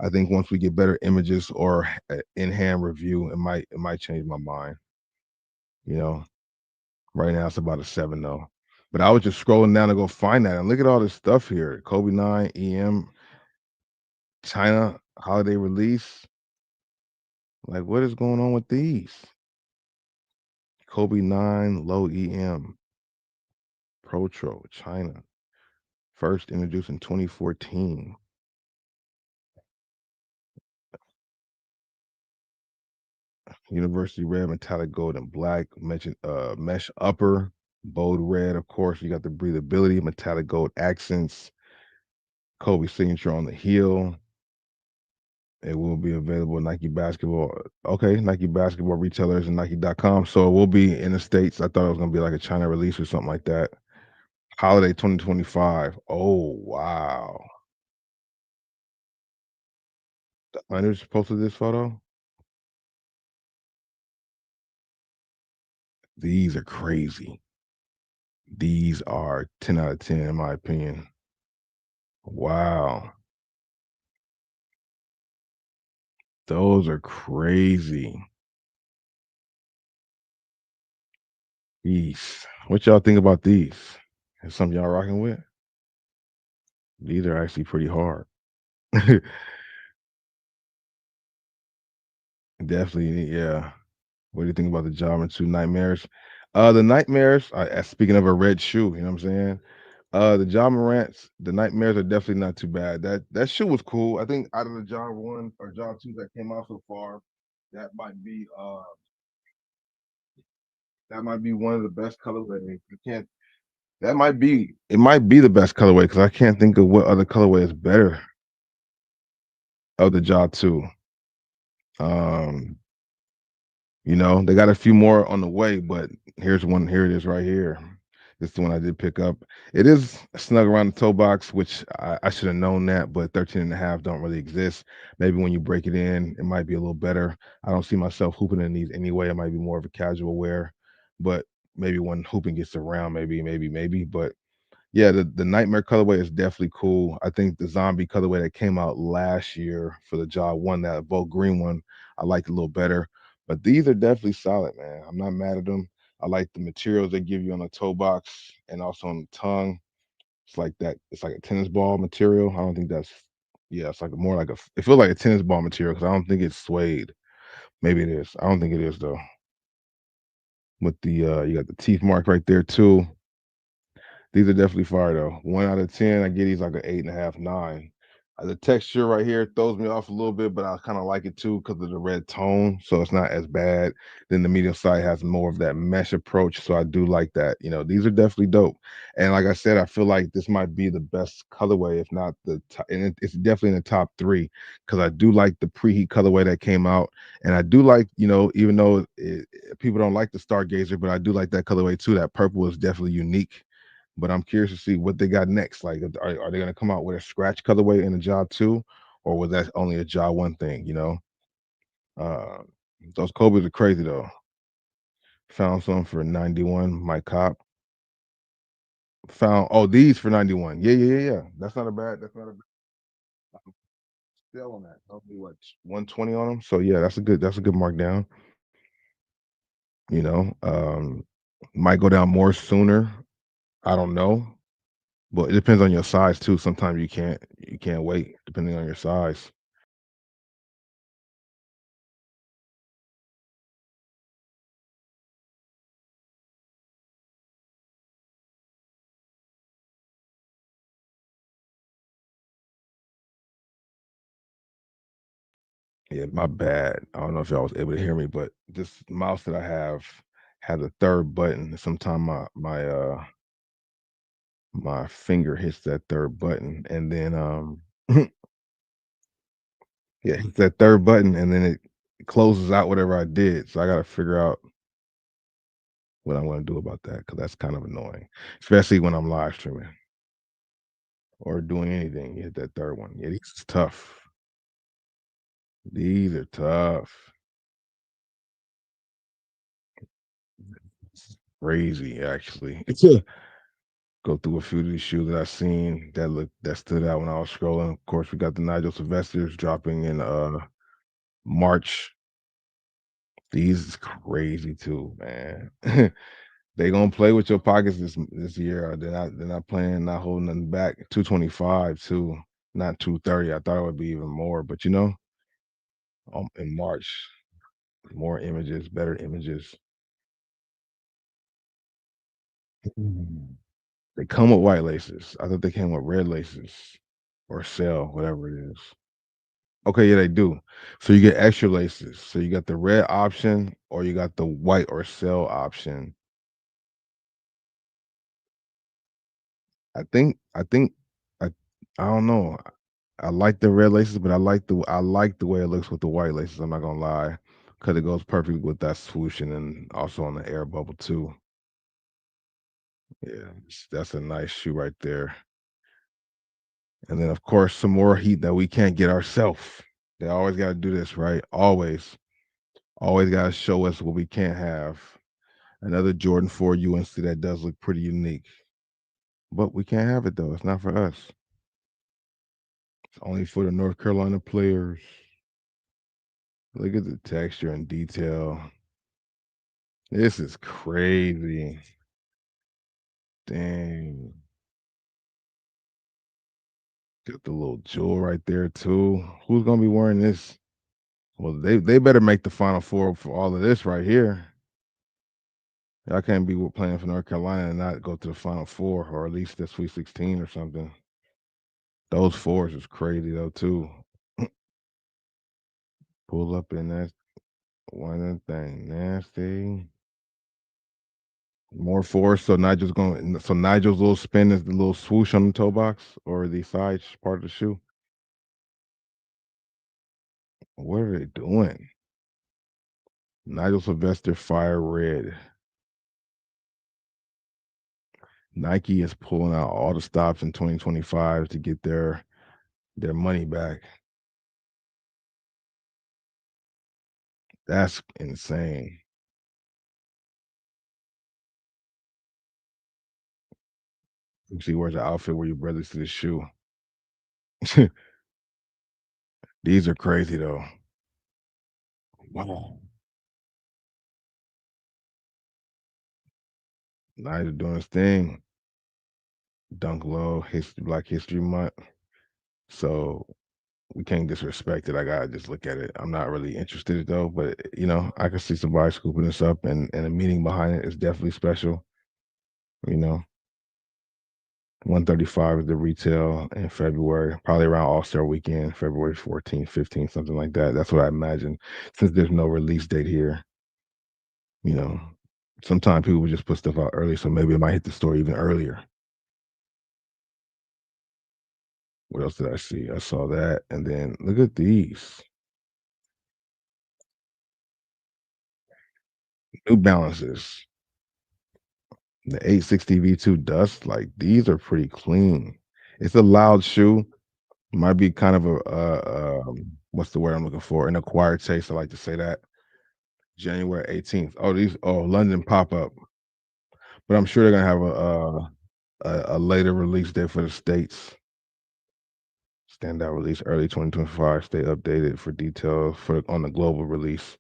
Speaker 1: I think once we get better images or in hand review, it might change my mind. You know, right now it's about a 7 though. But I was just scrolling down to go find that and look at all this stuff here. Kobe 9, EM, China holiday release. Like, what is going on with these? Kobe 9 Low EM Protro China. First introduced in 2014. University red, metallic gold, and black. Mentioned mesh upper, bold red, of course. You got the breathability, metallic gold accents, Kobe signature on the heel. It will be available at Nike basketball. Okay, Nike basketball retailers and Nike.com. So it will be in the States. I thought it was gonna be like a China release or something like that. Holiday 2025. Oh wow. The Hunters posted this photo. These are crazy. These are 10 out of 10 in my opinion. Wow. Those are crazy. These. What y'all think about these? Is something y'all rocking with? These are actually pretty hard. Definitely, yeah. What do you think about the Java 2 Nightmares? The Nightmares, speaking of a red shoe, you know what I'm saying? The John Morant's, the Nightmares are definitely not too bad. That shoe was cool. I think out of the John 1 or John 2 that came out so far, that might be uh that might be one of the best colorways. You can't it might be the best colorway because I can't think of what other colorway is better of the Jaw 2. Um they got a few more on the way, but here's one. Here it is right here. This is the one I did pick up. It is snug around the toe box, which I should have known that, but 13 and a half don't really exist. Maybe when you break it in, it might be a little better. I don't see myself hooping in these anyway. It might be more of a casual wear, but maybe when hooping gets around, maybe. But yeah, the nightmare colorway is definitely cool. I think the zombie colorway that came out last year for the Jaw one, that both green one, I liked a little better. But these are definitely solid, man. I'm not mad at them. I like the materials they give you on the toe box and also on the tongue. It's like that. It's like a tennis ball material. I don't think that's. Yeah, it's like more like a. It feels like a tennis ball material because I don't think it's suede. Maybe it is. I don't think it is though. With the you got the teeth mark right there too. These are definitely fire though. 1 out of 10, I get these like an 8.5, 9. The texture right here throws me off a little bit, but I kind of like it too because of the red tone, so it's not as bad. Then the medium side has more of that mesh approach, so I do like that. These are definitely dope. And like I said, I feel like this might be the best colorway, if not the top, and it's definitely in the top three because I do like the preheat colorway that came out, and I do like, even though people don't like the Stargazer, but I do like that colorway too. That purple is definitely unique, but I'm curious to see what they got next. Like, are they going to come out with a scratch colorway in a job two, or was that only a job one thing? Uh, those Kobe's are crazy though. Found some for 91. My cop found these for 91. Yeah, yeah, yeah, yeah. That's not a bad. That's not a bad sale on that. Only what 120 on them. So yeah, that's a good markdown. You know, might go down more sooner. I don't know, but it depends on your size too. Sometimes you can't wait depending on your size. Yeah, my bad. I don't know if y'all was able to hear me, but this mouse that I have has a third button. Sometimes my finger hits that third button, and then yeah, hits that third button, and then it closes out whatever I did. So I got to figure out what I'm going to do about that because that's kind of annoying, especially when I'm live streaming or doing anything. You hit that third one. Yeah, these is tough. These are tough. Crazy, actually. Go through a few of these shoes that I seen that stood out when I was scrolling. Of course, we got the Nigel Sylvesters dropping in March. These is crazy too, man. They gonna play with your pockets this year. They're not playing, not holding nothing back. 225 too, not 230. I thought it would be even more, but in March, more images, better images. Mm. They come with white laces. I thought they came with red laces or cell, whatever it is. Okay, yeah, they do. So you get extra laces. So you got the red option or you got the white or cell option. I think I I don't know. I like the red laces, but I like the way it looks with the white laces. I'm not gonna lie, because it goes perfect with that swoosh and then also on the air bubble too. Yeah, that's a nice shoe right there. And then of course some more heat that we can't get ourselves. They always got to do this, right? Always got to show us what we can't have. Another Jordan 4 UNC that does look pretty unique. But we can't have it though. It's not for us. It's only for the North Carolina players. Look at the texture and detail. This is crazy. Dang. Got the little jewel right there too. Who's gonna be wearing this? Well, they better make the final four for all of this right here. I can't be playing for North Carolina and not go to the final four or at least the Sweet 16 or something. Those fours is crazy though too. Pull up in that one thing nasty. More force, so Nigel's little spin is the little swoosh on the toe box or the side part of the shoe. What are they doing? Nigel Sylvester Fire Red. Nike is pulling out all the stops in 2025 to get their money back. That's insane. See, where's the outfit where your brother see the shoe? These are crazy though. Wow. Nigel doing his thing. Dunk low, Black History Month. So we can't disrespect it. I gotta just look at it. I'm not really interested though, but I can see somebody scooping this up and a meaning behind it is definitely special, you know. 135 is the retail in February, probably around All-Star weekend, February 14th, 15th, something like that. That's what I imagine. Since there's no release date here, you know, sometimes people would just put stuff out early, so maybe it might hit the store even earlier. What else did I see? I saw that, and then look at these New Balances, the 860 V2 Dust. Like these are pretty clean. It's a loud shoe. Might be kind of a what's the word I'm looking for? An acquired taste. I like to say that. January 18th. Oh, these London pop up, but I'm sure they're gonna have a later release date for the states. Standout release early 2025. Stay updated for details for on the global release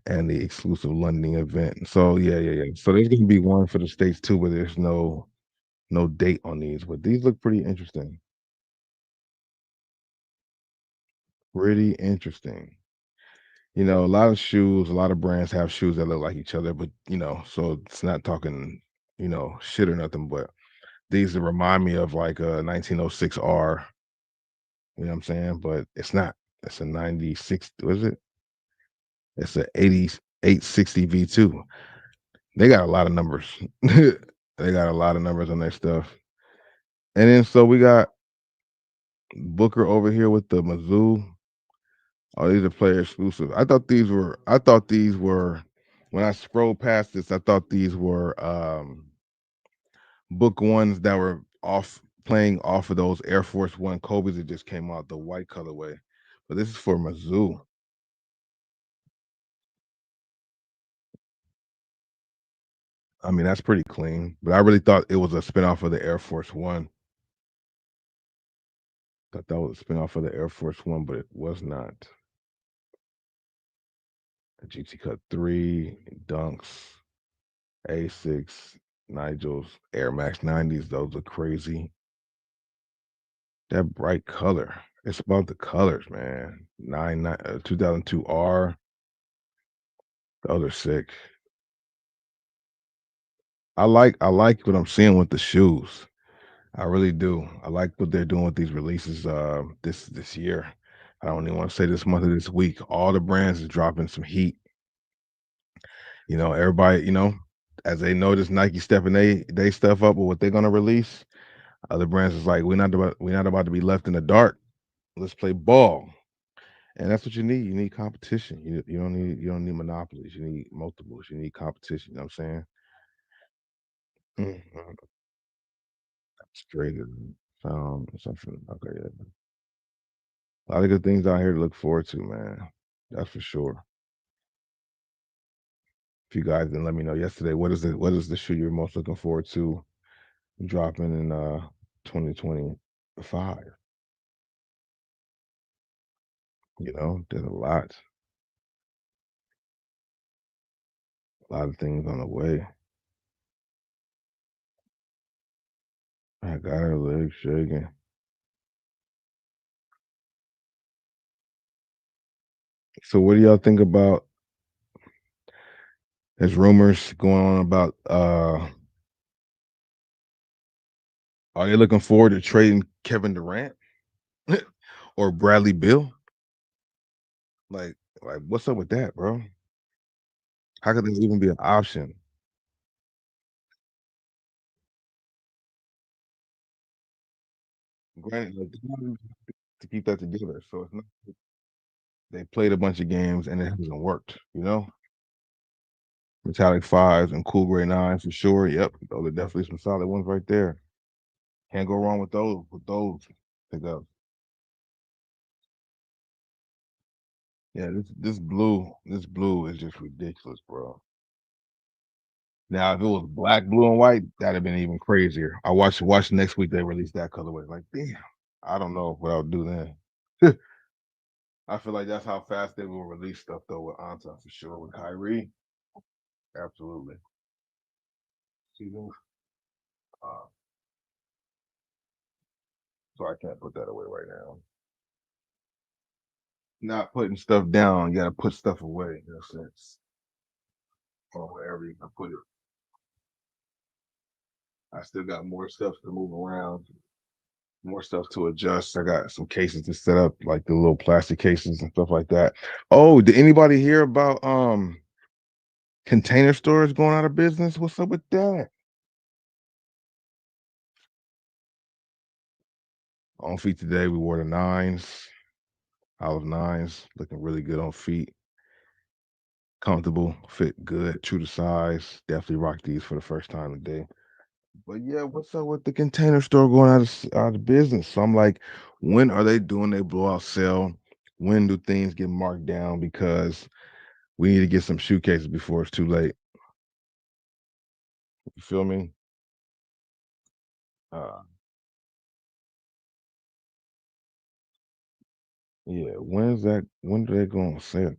Speaker 1: and the exclusive London event. So yeah. So there's gonna be one for the states too, but there's no date on these. But these look pretty interesting. Pretty interesting. A lot of shoes, a lot of brands have shoes that look like each other, but so it's not talking, shit or nothing, but these remind me of like a 1906R, you know what I'm saying? But it's not. It's a 96, was it? It's a 8860 V2. They got a lot of numbers. They got a lot of numbers on their stuff. And then so we got Booker over here with the Mizzou. Oh, these are player exclusive. I thought these were when I scrolled past this, I thought these were book ones that were off playing off of those Air Force One Kobe's that just came out, the white colorway. But this is for Mizzou. I mean, that's pretty clean. But I really thought it was a spinoff of the Air Force One. Thought that was a spinoff of the Air Force One, but it was not. A GT Cut 3, Dunks, A6, Nigel's, Air Max 90s. Those are crazy. That bright color. It's about the colors, man. 2002 R. Those are sick. I like what I'm seeing with the shoes. I really do. I like what they're doing with these releases this year. I don't even want to say this month or this week. All the brands is dropping some heat. Everybody, as they notice Nike stepping they stuff up with what they're gonna release, other brands is like, we're not about to be left in the dark. Let's play ball. And that's what you need. You need competition. You don't need monopolies. You need multiples. You need competition. You know what I'm saying? Mhm. Straight something. Okay, yeah. A lot of good things out here to look forward to, man. That's for sure. If you guys didn't let me know yesterday, what is the shoe you're most looking forward to dropping in 2025? There's a lot of things on the way. I got her legs shaking. So what do y'all think about there's rumors going on about are they looking forward to trading Kevin Durant or Bradley Bill? Like what's up with that, bro? How could this even be an option? Granted, like, they wanted to keep that together, so it's not they played a bunch of games and it hasn't worked. Metallic fives and Cool Gray nines for sure. Yep, those are definitely some solid ones right there. Can't go wrong with those. Pickups. Yeah, this blue is just ridiculous, bro. Now, if it was black, blue, and white, that'd have been even crazier. I watch next week they release that colorway. Like, damn, I don't know what I'll do then. I feel like that's how fast they will release stuff though with Anta for sure. With Kyrie, absolutely. See them? Uh, so I can't put that away right now. Not putting stuff down, you gotta put stuff away in a sense. Or wherever you can put it. I still got more stuff to move around, more stuff to adjust. I got some cases to set up, like the little plastic cases and stuff like that. Oh, did anybody hear about container stores going out of business? What's up with that? On feet today, we wore the nines, olive nines, looking really good on feet. Comfortable, fit good, true to size. Definitely rock these for the first time today. But yeah, what's up with the container store going out of business? So I'm like, when are they doing their blowout sale? When do things get marked down? Because we need to get some shoe cases before it's too late. You feel me? Uh, yeah. When's that? When do they go on sale?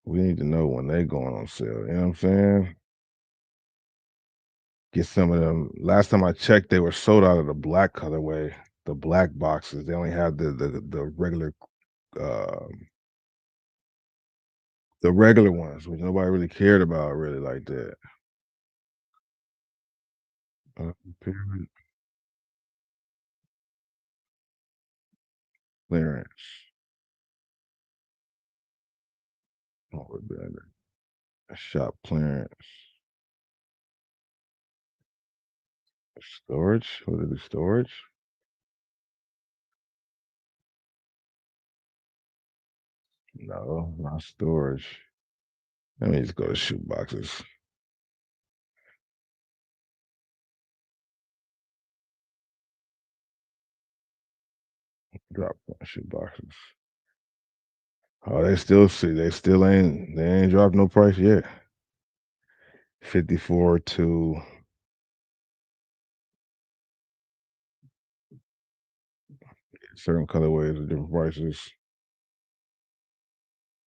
Speaker 1: We need to know when they going on sale. You know what I'm saying? Get some of them. Last time I checked, they were sold out of the black colorway, the black boxes. They only had the regular uh the regular ones, which nobody really cared about really like that. Period. Clearance. Oh, we're better. Shop clearance. Storage. What is it? Storage? No, not storage. Let me just go to shoe boxes. Drop shoe boxes. Oh, they still see. They ain't dropped no price yet. 54 to certain colorways at different prices.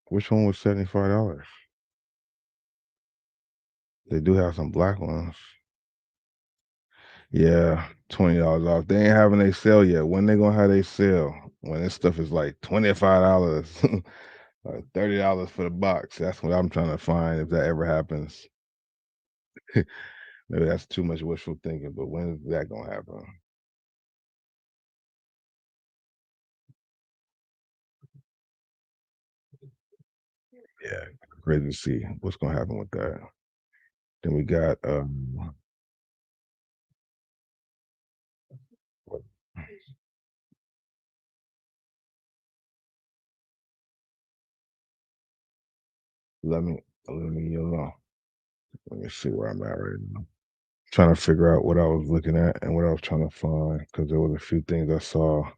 Speaker 1: Which one was $75? They do have some black ones. Yeah, $20 off. They ain't having a sale yet. When they gonna have a sale? When this stuff is like $25, like $30 for the box. That's what I'm trying to find if that ever happens. Maybe that's too much wishful thinking, but when is that gonna happen? Yeah, crazy to see what's gonna happen with that. Then we got what- let me alone. Let me see where I'm at right now. Trying to figure out what I was looking at and what I was trying to find because there was a few things I saw.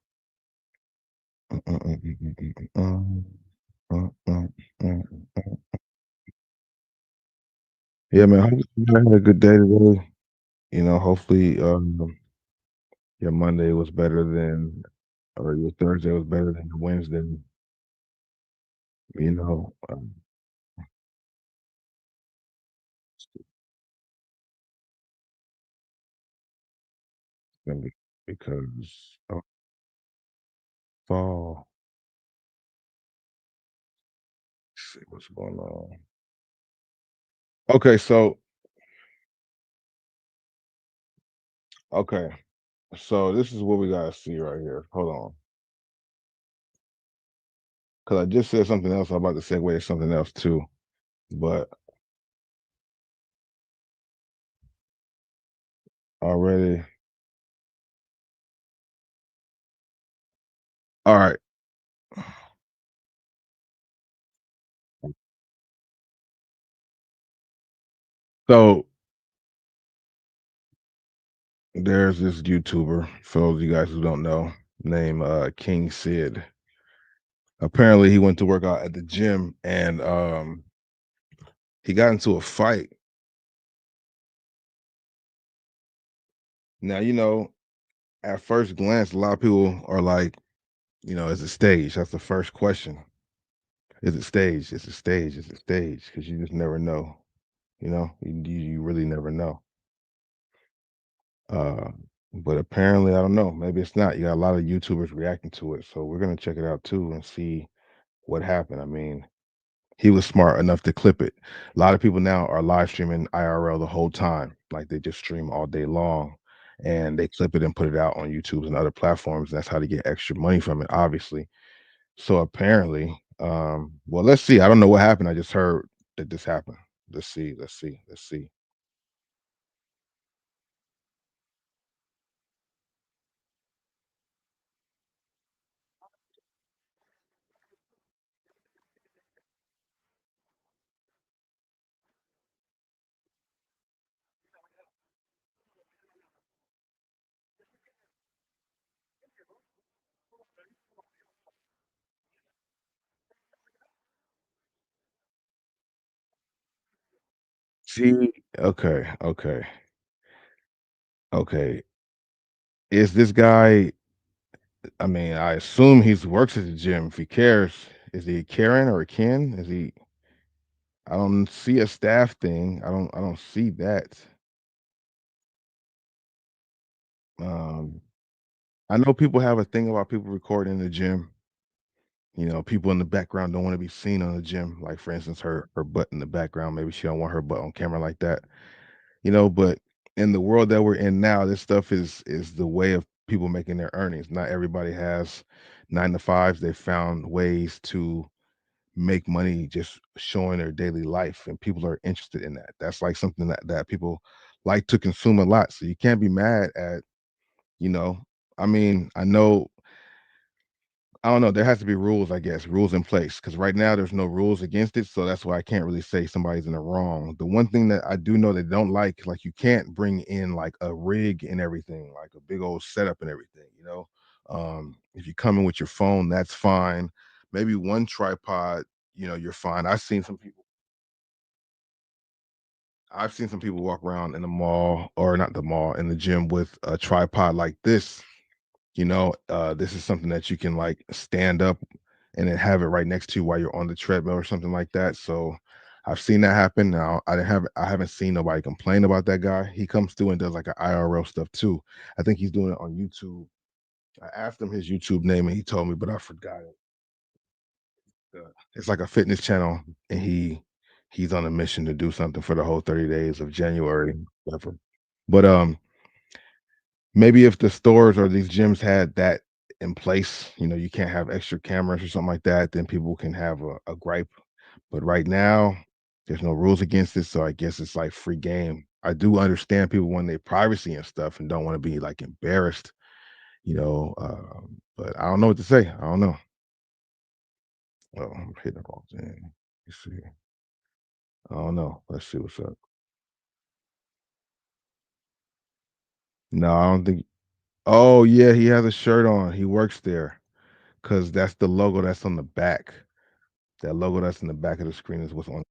Speaker 1: Mm, mm, mm, mm, mm, mm, mm, mm, mm, mm. Yeah, man. Hopefully you had a good day today. Hopefully your Monday was better than, or your Thursday was better than your Wednesday. You know, gonna be- because of fall. Let's see what's going on. Okay, okay, so this is what we gotta see right here. Hold on, because I just said something else. I'm about to segue to something else too, but already. All right. So there's this YouTuber, for those of you guys who don't know, named King Sid. Apparently, he went to work out at the gym and he got into a fight. Now, at first glance, a lot of people are like, is it stage? That's the first question. Is it stage? Is it stage? Is it stage? Because you just never know. You really never know. Uh, but apparently, I don't know. Maybe it's not. You got a lot of YouTubers reacting to it, so we're gonna check it out too and see what happened. I mean, he was smart enough to clip it. A lot of people now are live streaming IRL the whole time, like they just stream all day long, and they clip it and put it out on YouTube and other platforms. That's how they get extra money from it, obviously. So apparently, well, let's see. I don't know what happened. I just heard that this happened. Let's see. Let's see. Let's see. See, okay, okay, okay. Is this guy? I mean, I assume he works at the gym. If he cares, is he Karen or a Ken? Is he? I don't see a staff thing. I don't see that. Um, I know people have a thing about people recording in the gym. You know, people in the background don't want to be seen on the gym. Like for instance, her butt in the background. Maybe she don't want her butt on camera like that. You know, but in the world that we're in now, this stuff is the way of people making their earnings. Not everybody has 9 to 5s. They found ways to make money just showing their daily life, and people are interested in that. That's like something that people like to consume a lot. So you can't be mad at, you know, I mean, I don't know, there has to be rules, I guess, rules in place, because right now there's no rules against it, so that's why I can't really say somebody's in the wrong. The one thing that I do know they don't like you can't bring in like a rig and everything, like a big old setup and everything, you know. If you come in with your phone, that's fine. Maybe one tripod, you know, you're fine. I've seen some people walk around in the mall, or not the mall, in the gym with a tripod like this. You know, this is something that you can like stand up and then have it right next to you while you're on the treadmill or something like that. So I've seen that happen. Now I haven't seen nobody complain about that guy. He comes through and does like an IRL stuff too. I think he's doing it on YouTube. I asked him his YouTube name and he told me, but I forgot it. It's like a fitness channel, and he's on a mission to do something for the whole 30 days of January. Whatever. But maybe if the stores or these gyms had that in place, you know, you can't have extra cameras or something like that, then people can have a gripe. But right now, there's no rules against it, so I guess it's like free game. I do understand people want their privacy and stuff and don't want to be like embarrassed, you know. But I don't know what to say. I don't know. Oh, I'm hitting the wrong thing. Let's see. I don't know. Let's see what's up. No, I don't think. Oh yeah, he has a shirt on. He works there because that's the logo that's on the back. That logo that's in the back of the screen is what's on it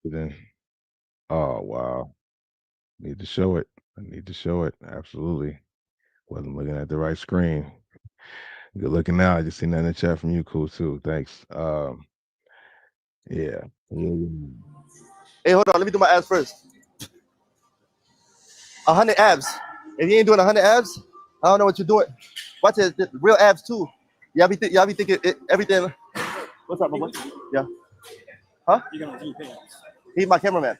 Speaker 1: then. Oh wow. Need to show it. I need to show it. Absolutely. Wasn't looking at the right screen. Good looking now. I just seen that in the chat from you. Cool too. Thanks. Yeah. Yeah, yeah.
Speaker 3: Hey, hold on. Let me do my abs first. 100 abs. If you ain't doing 100 abs, I don't know what you're doing. Watch it. Real abs too. Y'all be thinking everything. What's up, my boy? Yeah. Huh? He's my cameraman.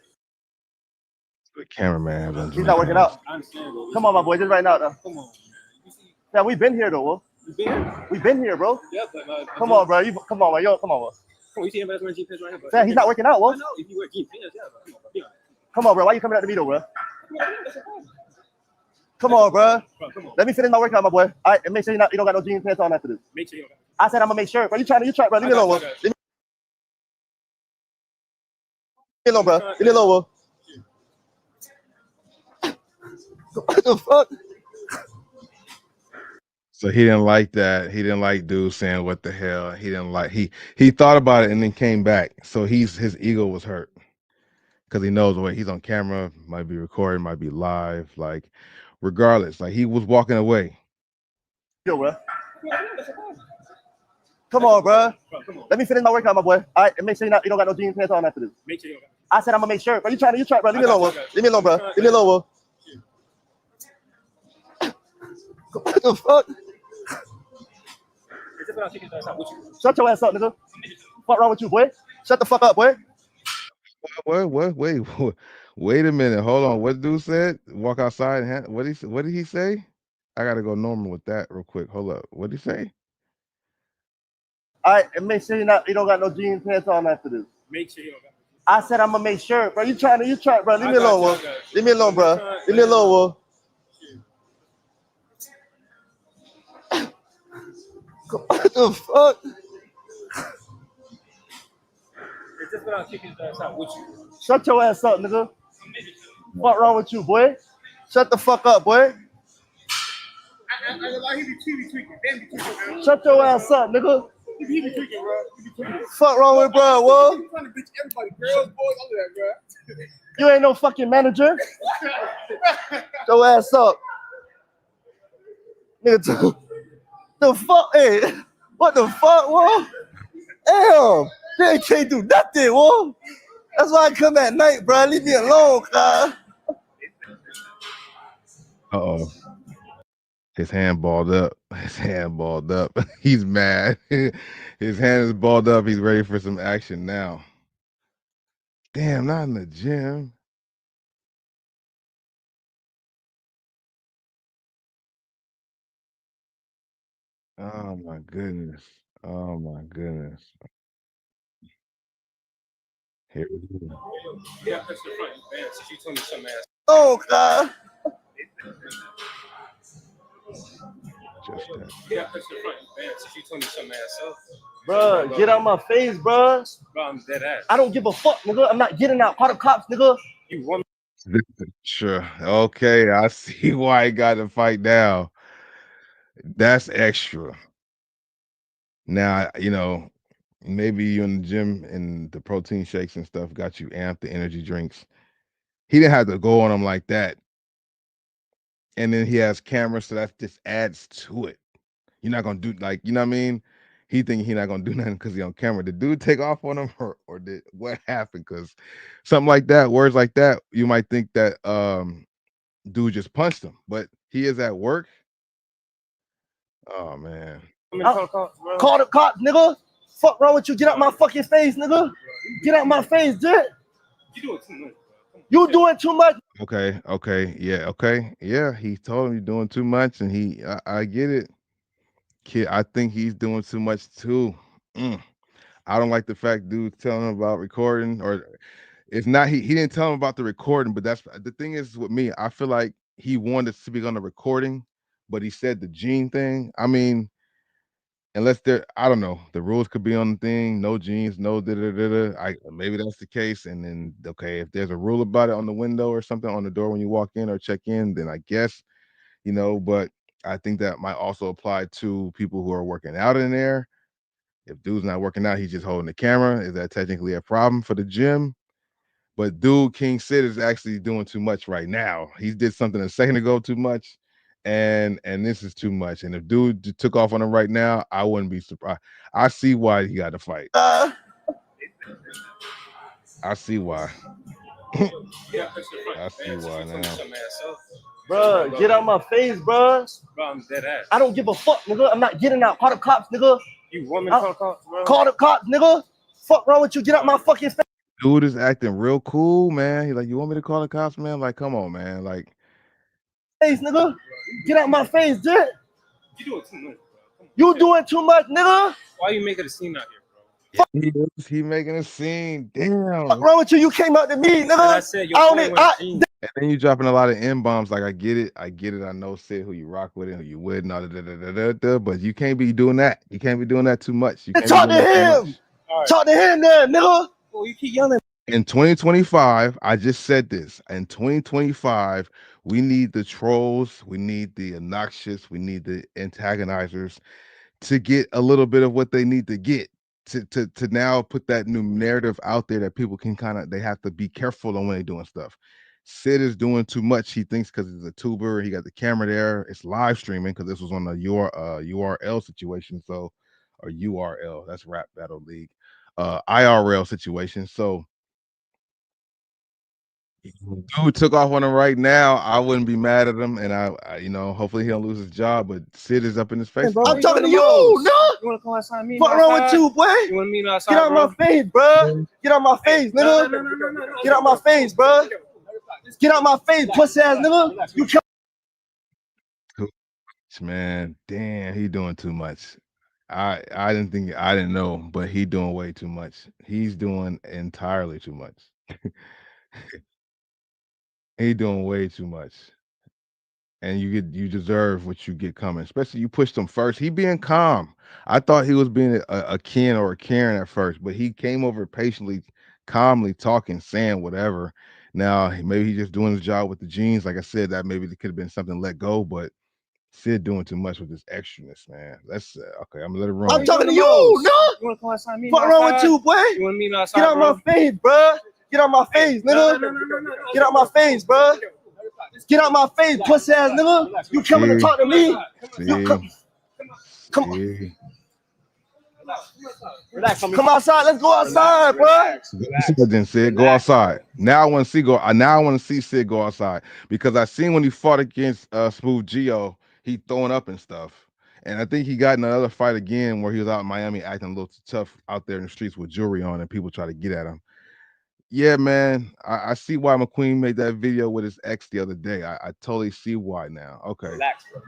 Speaker 1: The cameraman has on
Speaker 3: He's not working
Speaker 1: Jamaican.
Speaker 3: out. Come on, my boy. Just right now. Come on. Yeah, we've been here though, bro. We've been here, bro. Yeah, but come on, bro. Come on, man. Yo, come on, bro. Sam, he's not working out, bro. Come on, bro. Why you coming at the middle, bro? Come on, bro. Let me finish my workout, my boy. All right, and make sure you don't got no jeans pants on after this. Make sure you don't. I said I'm gonna make sure, bro. You try, bro. Leave me alone, bro. Leave me alone, bro. Leave me alone, bro. What the fuck?
Speaker 1: So he didn't like that. He didn't like dude saying what the hell. He didn't like he thought about it and then came back. So his ego was hurt because he knows the way he's on camera, might be recorded, might be live. Like regardless, like he was walking away.
Speaker 3: Yo, bro. Come on, bro. Let me finish my workout, my boy. All right, and make sure you don't got no jeans pants on after this. Make sure you don't. I said I'm gonna make sure, bro. You try, bro. Leave me alone, bro. Leave me alone, bro. Leave me alone, bro. What the fuck? Shut your ass up, nigga. What wrong with you, boy? Shut the fuck up, boy.
Speaker 1: What? Wait a minute. Hold on. What dude said? Walk outside and what did he say? I gotta go normal with that real quick. Hold up. What did he say?
Speaker 3: All right, and make sure you don't got no jeans pants on after this. Make sure you don't got. I said I'm gonna make sure, bro. You try, bro. Leave me alone, bro. Leave me alone, bro. Leave me alone, bro. What the fuck? It's just without kicking his ass out with you. Shut your ass up, nigga. What wrong with you, boy? Shut the fuck up, boy. Shut your ass up, nigga. He be tweaking, bro. Fuck wrong with bro, whoa? You trying to bitch everybody, girls, boys, all of that, bro. You ain't no fucking manager. Your ass up. Nigga, the fuck, hey, what the fuck, whoa? Damn, they can't do nothing, whoa. That's why I come at night, bro. Leave me alone, cuz.
Speaker 1: Uh-oh. His hand balled up. He's mad. His hand is balled up. He's ready for some action now. Damn, not in the gym. Oh my goodness. Oh my goodness. Here we go.
Speaker 3: Yeah, that's the front. Man, since you told me some ass. Oh, God.
Speaker 1: Just that.
Speaker 3: Yeah, that's the front. Man, since you told me some ass up. Bro, get out my face, bro. Bro, I'm dead ass. I don't give a fuck, nigga. I'm not getting out. Call the cops, nigga. You want me?
Speaker 1: Sure. Okay, I see why he got to fight now. That's extra. Now, maybe you in the gym and the protein shakes and stuff got you amped, the energy drinks. He didn't have to go on him like that. And then he has cameras, so that just adds to it. You're not gonna do like, you know what I mean? He think he not gonna do nothing because he on camera. Did dude take off on him or did what happened? Because something like that, words like that, you might think that dude just punched him, but he is at work. Oh man.
Speaker 3: Call the cops, nigga. Fuck wrong with you? Get out my fucking face, nigga. Get out my face, dude. You doing too much. You doing too much.
Speaker 1: Okay. Yeah, he told him you're doing too much, and I get it. Kid, I think he's doing too much too. I don't like the fact dude telling him about recording, or it's not he didn't tell him about the recording, but that's the thing is with me, I feel like he wanted to speak on the recording, but he said the gene thing. I mean, unless I don't know, the rules could be on the thing, no jeans, no da da da da. Maybe that's the case, and then okay, if there's a rule about it on the window or something on the door when you walk in or check in, then I guess but I think that might also apply to people who are working out in there. If dude's not working out, he's just holding the camera. Is that technically a problem for the gym? But dude, King Sid is actually doing too much right now. He did something a second ago too much, and this is too much. And if dude took off on him right now, I wouldn't be surprised. I see why he got to fight. I see why. I see why now.
Speaker 3: Bro, get out my face, bro. Bro, I'm dead ass. I don't give a fuck, nigga. I'm not getting out. Call the cops, nigga. You want me to call the cops, bro? Call the cops, nigga. Fuck wrong with you? Get out my fucking face.
Speaker 1: Dude is acting real cool, man. He's like, you want me to call the cops, man? Like, come on, man. Like,
Speaker 3: face, nigga. Get out my face, dude. You doing too much, bro. You doing too much, nigga. Why you making a scene out here,
Speaker 1: bro? He making a scene. Damn.
Speaker 3: What's wrong with you? You came out to me, nigga. And I said,
Speaker 1: and then you dropping a lot of N-bombs. Like, I get it. I know, Sid, who you rock with and who you with and all that. But you can't be doing that. You can't be doing that too much. You can't
Speaker 3: talk to him. Right. Talk to him there, nigga. Oh, you keep yelling.
Speaker 1: In 2025, I just said this. In 2025, we need the trolls, we need the obnoxious, we need the antagonizers to get a little bit of what they need to get to now put that new narrative out there that people can kind of they have to be careful on when they're doing stuff. Sid is doing too much. He thinks because he's a tuber, he got the camera there. It's live streaming because this was on the URL situation. So, or URL, that's Rap Battle League, IRL situation. So dude took off on him right now. I wouldn't be mad at him, and hopefully he'll lose his job. But Sid is up in his face.
Speaker 3: I'm talking to you, no.
Speaker 4: You wanna come outside me?
Speaker 3: What's wrong with you, boy?
Speaker 4: You wanna meet me outside?
Speaker 3: Get out my face, bro. Get out my face, nigga. Get out my face, bro. Get out my face, pussy ass nigga. You
Speaker 1: Man, damn, he doing too much. I didn't know, but he doing way too much. He's doing entirely too much. He doing way too much. And you deserve what you get coming. Especially you pushed him first. He being calm. I thought he was being a Ken or a Karen at first, but he came over patiently, calmly talking, saying whatever. Now maybe he's just doing his job with the jeans. Like I said, that maybe it could have been something let go, but Sid doing too much with this extraness, man. That's okay. I'm gonna let it run.
Speaker 3: I'm talking to you, no.
Speaker 4: You wanna come outside me?
Speaker 3: What's wrong with you, boy?
Speaker 4: You wanna meet me outside?
Speaker 3: Get out my face, bro. Get out my face, nigga. Get out my face, bro. Get out my face, pussy ass nigga. You coming to talk to me? Come on. Come outside. Let's go outside, bro.
Speaker 1: Then Sid, go outside. Now I want to see Now I want to see Sid go outside because I seen when he fought against Smooth Geo, he throwing up and stuff. And I think he got in another fight again where he was out in Miami acting a little too tough out there in the streets with jewelry on, and people try to get at him. Yeah, man. I see why McQueen made that video with his ex the other day. I totally see why now. Okay.
Speaker 4: Relax, bro.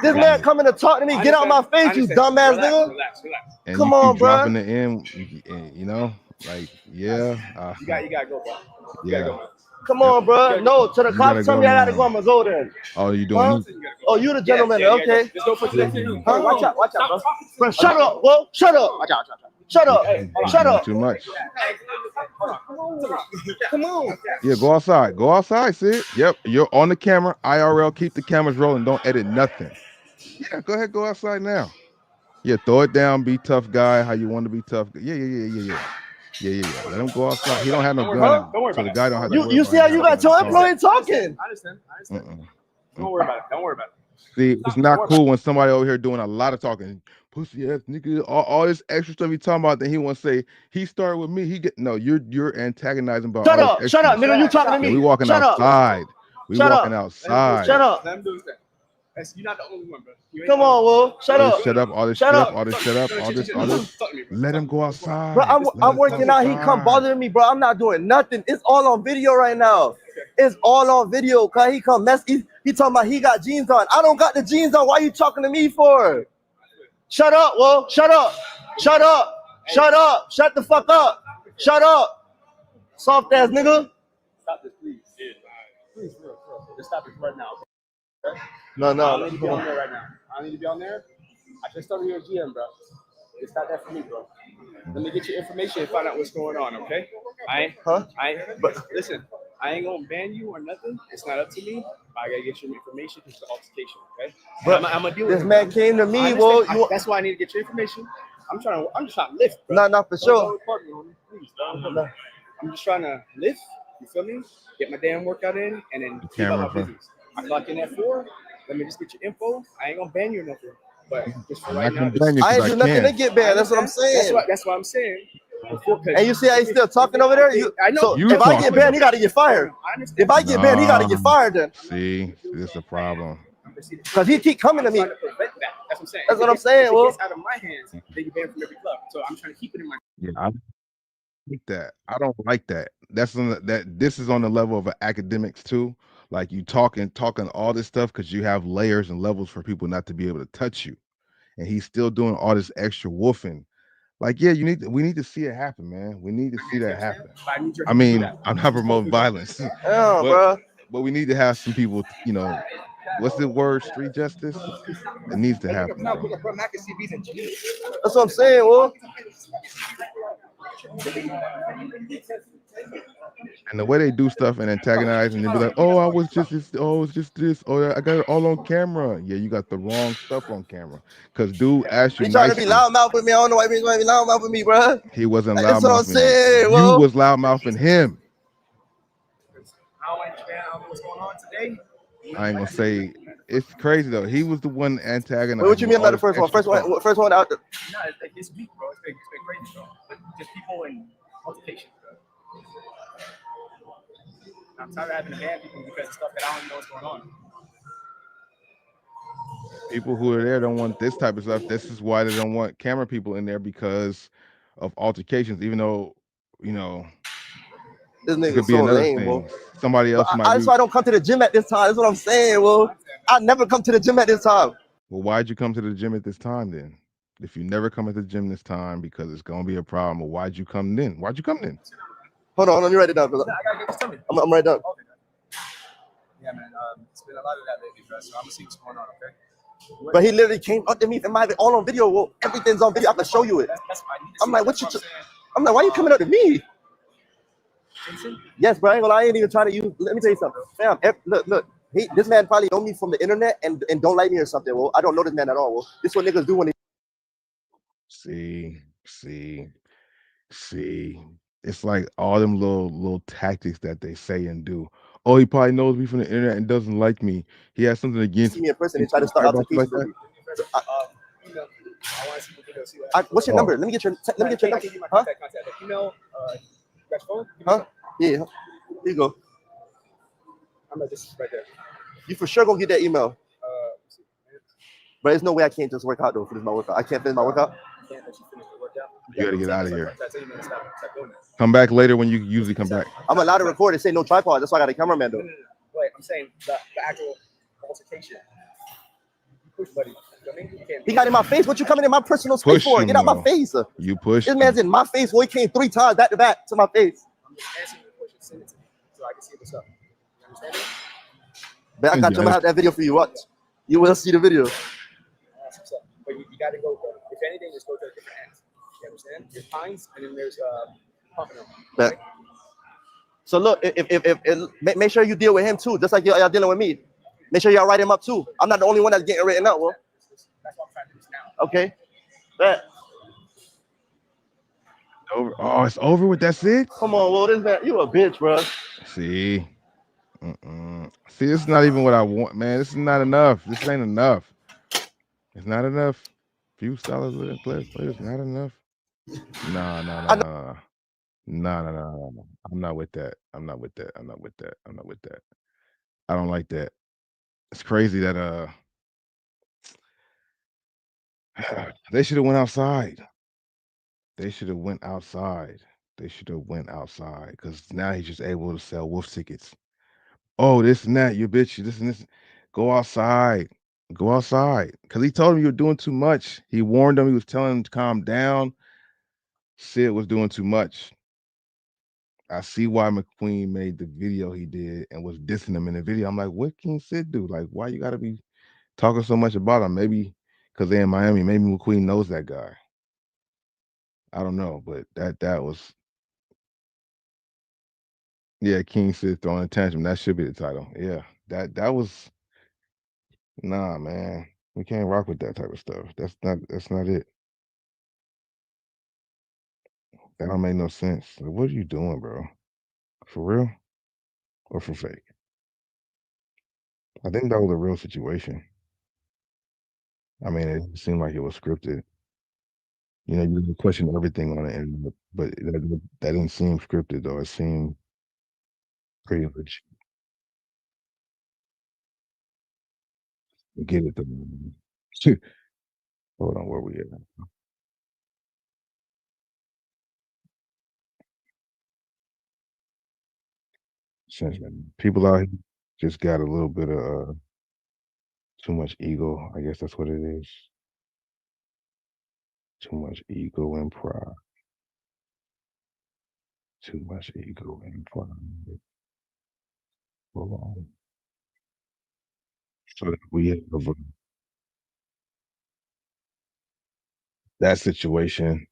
Speaker 3: This man coming to talk to me. Get out my face, you dumbass nigga.
Speaker 4: Relax.
Speaker 1: And
Speaker 3: come
Speaker 1: you
Speaker 3: on,
Speaker 1: keep
Speaker 3: bro.
Speaker 1: dropping the end, you know, like yeah.
Speaker 4: You gotta go, bro.
Speaker 1: Yeah.
Speaker 3: Come on, bro. No, to the cops tell me I gotta go. I'm gonna go then.
Speaker 1: Oh, you doing?
Speaker 3: Oh, you the gentleman?
Speaker 4: Yeah,
Speaker 3: okay.
Speaker 4: Just go for today.
Speaker 3: Huh? Watch out, bro. Shut up, whoa. Shut up. Shut up. Shut up.
Speaker 1: Too much.
Speaker 3: Come on.
Speaker 1: Yeah, go outside. Go outside, Sid. Yep, you're on the camera. IRL, keep the cameras rolling. Don't edit nothing. Yeah, go ahead. Go outside now. Yeah, throw it down. Be tough guy. How you want to be tough. Yeah. Let him go outside. He don't have no gun.
Speaker 4: Don't worry
Speaker 1: so
Speaker 4: about
Speaker 1: the guy don't have to
Speaker 3: You see how you got your employee talking?
Speaker 4: I understand. Don't worry about it.
Speaker 1: See, it's not cool when somebody over here doing a lot of talking. Pussy ass nigga, all this extra stuff he talking about. Then he want to say he started with me. You're antagonizing about.
Speaker 3: Shut up, nigga. You talking to me?
Speaker 1: Yeah, we walking outside. Outside.
Speaker 3: Shut up.
Speaker 4: You're not the only one, bro.
Speaker 3: Come on, Will. Shut up.
Speaker 1: Shut up. All this. Shut up. All this. Let him go outside.
Speaker 3: Bro, I'm working out. He come bothering me, bro. I'm not doing nothing. It's all on video right now. It's all on video. Cause he come mess. He talking about he got jeans on. I don't got the jeans on. Why you talking to me for? Shut up, Will. Shut up. Shut up. Shut up. Shut the fuck up. Shut up. Soft ass nigga.
Speaker 4: Stop this, please. Please, bro. Just stop this right now. Okay?
Speaker 3: No.
Speaker 4: I don't need to be on there right now. I don't need to be on there. I just started your GM, bro. It's not that for me, bro. Let me get your information and find out what's going on, okay? But listen, I ain't gonna ban you or nothing. It's not up to me. I gotta get your information. It's the altercation, okay?
Speaker 3: But
Speaker 4: I'm gonna deal with
Speaker 3: this man came to me, well,
Speaker 4: that's why I need to get your information. I'm just trying to lift, bro.
Speaker 3: Not for sure.
Speaker 4: Please, I'm just trying to lift. You feel me? Get my damn workout in, and then keep up my business. I clock in at 4. Let me just get your info. I ain't gonna ban you or nothing. But just for right now,
Speaker 3: I ain't do nothing to get banned. That's what I'm saying.
Speaker 4: That's what I'm saying.
Speaker 3: And you see how he's still talking over there?
Speaker 4: I know.
Speaker 3: So if I get banned, he gotta get fired. If I get banned, he gotta get fired then.
Speaker 1: See, this is a problem.
Speaker 3: Because he keep coming to me.
Speaker 4: That's what I'm saying.
Speaker 3: That's what I'm saying. Well,
Speaker 4: it's out of my hands. They get banned from every club. So I'm trying to keep it in my.
Speaker 1: Yeah, I like that. I don't like that. This is on the level of academics too. Like you talking all this stuff because you have layers and levels for people not to be able to touch you, and he's still doing all this extra woofing. Like, yeah, we need to see it happen, man. We need to see that happen. I mean, I'm not promoting violence, but we need to have some people, what's the word? Street justice. It needs to happen.
Speaker 3: That's what I'm saying, well.
Speaker 1: And the way they do stuff and antagonize and then be like, "Oh, I was just this. Oh, it's just this. Oh, I got it all on camera." Yeah, you got the wrong stuff on camera. Cause dude asked you
Speaker 3: He trying to be
Speaker 1: nicely.
Speaker 3: loudmouth with me. I don't know why he's trying to be loudmouth with me, bro.
Speaker 1: He wasn't
Speaker 3: That's what I'm
Speaker 1: loudmouthing him.
Speaker 3: saying.
Speaker 1: You
Speaker 3: Well,
Speaker 1: was loudmouthing him.
Speaker 4: I don't know what's going on today.
Speaker 1: I ain't gonna say it's crazy though. He was the one antagonizing.
Speaker 3: wait, what you mean
Speaker 1: all
Speaker 3: about the
Speaker 1: this
Speaker 3: first one?
Speaker 1: extra
Speaker 3: First one,
Speaker 1: stuff.
Speaker 3: first one out.
Speaker 4: No, it's like this week, bro. It's been crazy, bro. But just people in altercations, bro. I'm tired of having to ban people because of stuff that I don't even know what's going on.
Speaker 1: People who are there don't want this type of stuff. This is why they don't want camera people in there because of altercations. Even though you know
Speaker 3: This
Speaker 1: it
Speaker 3: nigga
Speaker 1: could be
Speaker 3: so
Speaker 1: another
Speaker 3: lame, bro.
Speaker 1: thing. Somebody
Speaker 3: But
Speaker 1: else might
Speaker 3: that's
Speaker 1: be.
Speaker 3: why I don't come to the gym at this time. That's what I'm saying. Well, I never come to the gym at this time.
Speaker 1: Well, why'd you come to the gym at this time then? If you never come at the gym this time because it's gonna be a problem, well, why'd you come then? Why'd you come then?
Speaker 3: Hold on, you write it down, brother.
Speaker 4: I gotta get this to me.
Speaker 3: I'm right down.
Speaker 4: Okay. Yeah, man. It's been a lot of that lately, bro. So I'm gonna see what's going on, okay?
Speaker 3: But he literally came up to me and might all on video. Well, everything's on video. I can show you it. I'm like, what you? I'm like, why you coming up to me?
Speaker 4: Jason?
Speaker 3: Yes, bro. I ain't gonna lie, I ain't even trying to use. Let me tell you something, fam. Look. This man probably know me from the internet and don't like me or something. Well, I don't know this man at all. Well, this is what niggas do when they.
Speaker 1: See. It's like all them little tactics that they say and do. Oh, he probably knows me from the internet and doesn't like me. He has something against
Speaker 3: See me in person and try to
Speaker 1: Sorry
Speaker 3: start
Speaker 1: about shit like
Speaker 3: altercations with
Speaker 1: that.
Speaker 3: me.
Speaker 4: I want to see the video. See what
Speaker 3: What's your
Speaker 1: Oh.
Speaker 3: number? Let me get your
Speaker 4: I
Speaker 3: number.
Speaker 4: can give you my
Speaker 3: Huh?
Speaker 4: contact. Like, you know, you got your phone?
Speaker 3: Huh? Yeah. Here you go.
Speaker 4: I'm like, this is right there.
Speaker 3: You for sure gonna get that email.
Speaker 4: Let's see.
Speaker 3: But there's no way I can't just work out though. Finish my workout. I can't finish my workout.
Speaker 4: You can't let you finish the workout.
Speaker 1: You gotta get out of here.
Speaker 4: Stop doing that.
Speaker 1: Come back later when you usually come back.
Speaker 3: I'm allowed to record. It say no tripod. That's why I got a cameraman though.
Speaker 4: No. Wait, I'm saying the actual altercation. You push, buddy. You know what I mean? You can't.
Speaker 3: He got in my face. What you coming in my personal space
Speaker 1: Push
Speaker 3: for?
Speaker 1: him,
Speaker 3: Get out my
Speaker 1: though.
Speaker 3: face.
Speaker 1: You pushed
Speaker 3: This
Speaker 1: him.
Speaker 3: man's in my face. Boy, he came 3 times back to back to my face.
Speaker 4: I'm just answering the question. Send it to me so I can see what's up. You understand me?
Speaker 3: But I got to have that video for you. Watch. You will see the video.
Speaker 4: That's what's up. But you got to go. If anything, just go to a different ends. You understand? There's Pines and then there's Pompano.
Speaker 3: But, so look, if make sure you deal with him too, just like y'all dealing with me. Make sure y'all write him up too. I'm not the only one that's getting written up. Well,
Speaker 4: That's what I'm trying to do this now.
Speaker 3: okay. Bet.
Speaker 1: Over. Oh, it's over with. That's it.
Speaker 3: Come on, Will. This man, you a bitch, bro.
Speaker 1: See, see, this is not even what I want, man. This is not enough. This ain't enough. It's not enough. Few solid players, not enough. Nah. I'm not with that. I'm not with that. I don't like that. It's crazy that they should have went outside. They should have went outside because now he's just able to sell wolf tickets. Oh, this and that, you bitch, this and this. Go outside. Because he told him you were doing too much. He warned him, he was telling him to calm down. Sid was doing too much. I see why McQueen made the video he did and was dissing him in the video. I'm like, what can Sid do? Like, why you gotta be talking so much about him? Maybe because they're in Miami, maybe McQueen knows that guy. I don't know, but that was King Sid throwing a tantrum. That should be the title. Yeah. That was nah, man. We can't rock with that type of stuff. That's not it. That don't make no sense. Like, what are you doing, bro? For real? Or for fake? I think that was a real situation. I mean, it seemed like it was scripted. You know, you can question everything on the internet, but that didn't seem scripted though. It seemed pretty legit. Get it though. Hold on, where we at? Since people out here just got a little bit of too much ego. I guess that's what it is. Too much ego and pride. Too much ego and pride. Hold on. So we have that situation.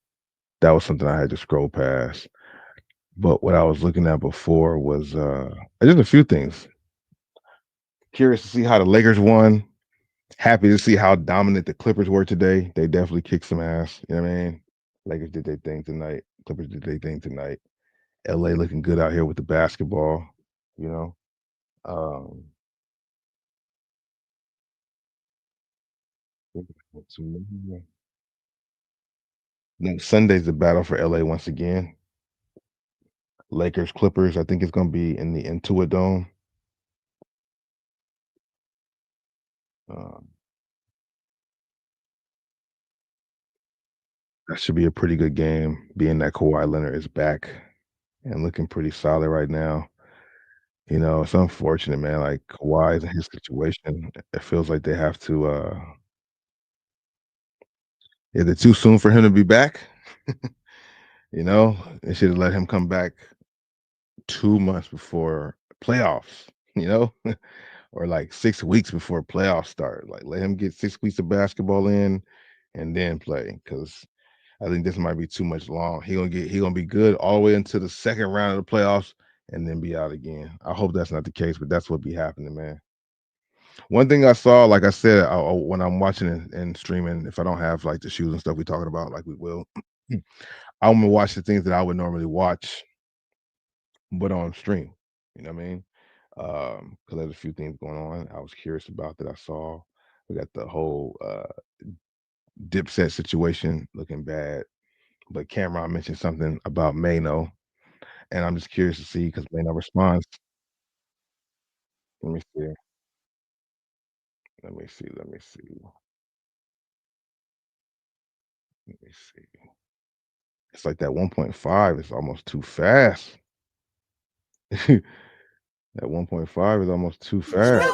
Speaker 1: That was something I had to scroll past. But what I was looking at before was just a few things. Curious to see how the Lakers won. Happy to see how dominant the Clippers were today. They definitely kicked some ass. You know what I mean? Lakers did their thing tonight. Clippers did their thing tonight. LA looking good out here with the basketball. You know. Um, Next Sunday's the battle for LA once again. Lakers Clippers. I think it's going to be in the Intuit Dome. Um, that should be a pretty good game, being that Kawhi Leonard is back and looking pretty solid right now. You know, it's unfortunate, man. Like Kawhi's in his situation, it feels like they have to. Is it too soon for him to be back? You know, they should have let him come back 2 months before playoffs. You know, or like 6 weeks before playoffs start. Like let him get 6 weeks of basketball in, and then play. Because I think this might be too much long. He gonna be good all the way into the second round of the playoffs, and then be out again. I hope that's not the case, but that's what be happening, man. One thing I saw, like I said, when I'm watching and streaming, if I don't have like the shoes and stuff we talking about, like we will, I'm gonna watch the things that I would normally watch, but on stream. You know what I mean? Because there's a few things going on. I was curious about that. I saw we got the whole Dipset situation looking bad, but Cameron mentioned something about Mano, and I'm just curious to see because Mano responds. Let me see. Let me see. Let me see. Let me see. It's like that 1.5 is almost too fast. That 1.5 is almost too fast.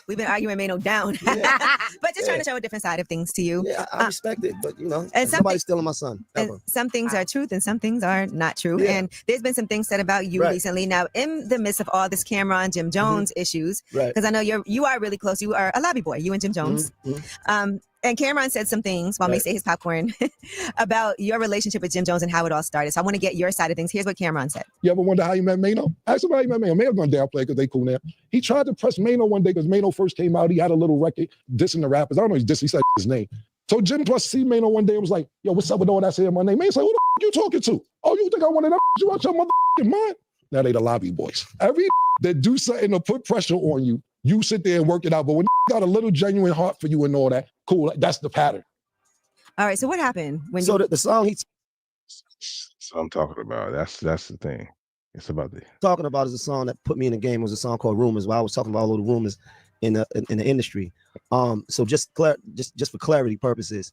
Speaker 5: We've been arguing Mano down, but just trying to show a different side of things to you.
Speaker 6: Yeah, I respect it, but you know,
Speaker 5: and
Speaker 6: nobody's stealing my son.
Speaker 5: And some things are truth and some things are not true.
Speaker 6: Yeah.
Speaker 5: And there's been some things said about you recently. Now, in the midst of all this Cameron, Jim Jones issues, because I know you are really close. You are a lobby boy, you and Jim Jones. And Cameron said some things while me say his popcorn about your relationship with Jim Jones and how it all started. So I want to get your side of things. Here's what Cameron said.
Speaker 7: You ever wonder how you met Mano? Ask him how you met Mano. Mano's gonna downplay because they cool now. He tried to press Mano one day because Mano first came out. He had a little record dissing the rappers. I don't know, he said his name. So Jim plus see Mano one day and was like, yo, what's up with all that saying my name? Mano's like, who the you talking to? Oh, you think I wanted that? You out your motherfucking mind? Now they the lobby boys. Every that do something to put pressure on you, you sit there and work it out. But when got a little genuine heart for you and all that, cool, that's the pattern.
Speaker 5: All right, so what happened when
Speaker 6: the song he's
Speaker 1: I'm talking about? That's the thing. It's about the
Speaker 6: talking about is a song that put me in the game. It was a song called Rumors, where I was talking about all the rumors in the industry. So just for clarity purposes,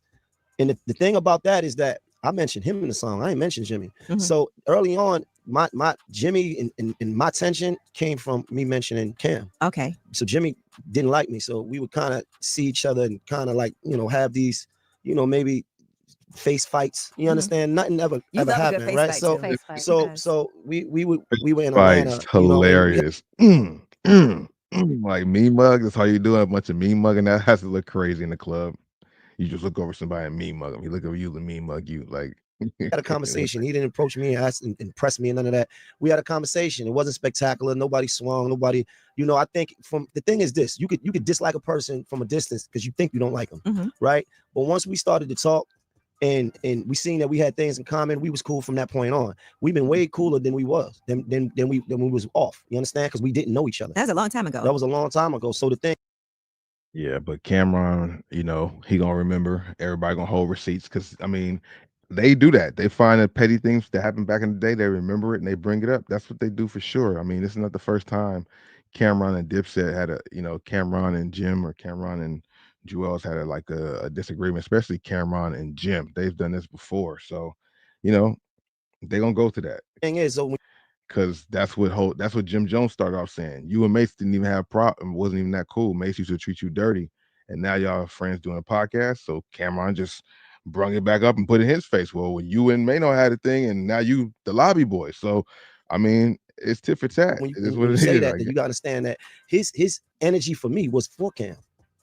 Speaker 6: and the thing about that is that I mentioned him in the song. I ain't mentioned Jimmy. So early on, my Jimmy and my tension came from me mentioning Cam.
Speaker 5: Okay.
Speaker 6: So Jimmy didn't like me, so we would kind of see each other and kind of like have these maybe face fights. You understand? Nothing ever happened, right? So we were in Atlanta.
Speaker 1: Hilarious. Like meme mug. That's how you do a bunch of meme mugging. That has to look crazy in the club. You just look over somebody and meme mug them. He look over you and meme mug you. Like
Speaker 6: had a conversation. He didn't approach me and press me and none of that. We had a conversation. It wasn't spectacular. Nobody swung. Nobody. I think from the thing is this: you could dislike a person from a distance because you think you don't like them, right? But once we started to talk, and we seen that we had things in common, we was cool from that point on. We've been way cooler than we was than we was off. You understand? Because we didn't know each other.
Speaker 5: That was a long time ago.
Speaker 6: That was a long time ago. So the thing.
Speaker 1: Yeah, but Cameron, he gonna remember. Everybody gonna hold receipts because they do that. They find the petty things that happened back in the day. They remember it and they bring it up. That's what they do for sure. This is not the first time Cameron and Dipset had Cameron and Jim or Cameron and Jewels had a disagreement, especially Cameron and Jim. They've done this before, so they gonna go to that.
Speaker 6: Thing is, so
Speaker 1: because that's what Jim Jones started off saying. You and Mace didn't even have problem, wasn't even that cool. Mace used to treat you dirty, and now y'all are friends doing a podcast. So Cameron just brung it back up and put it in his face. Well, when you and Mano had a thing, and now you the lobby boy. So it's tit for tat.
Speaker 6: When you say that, then you gotta understand that his energy for me was for Cam.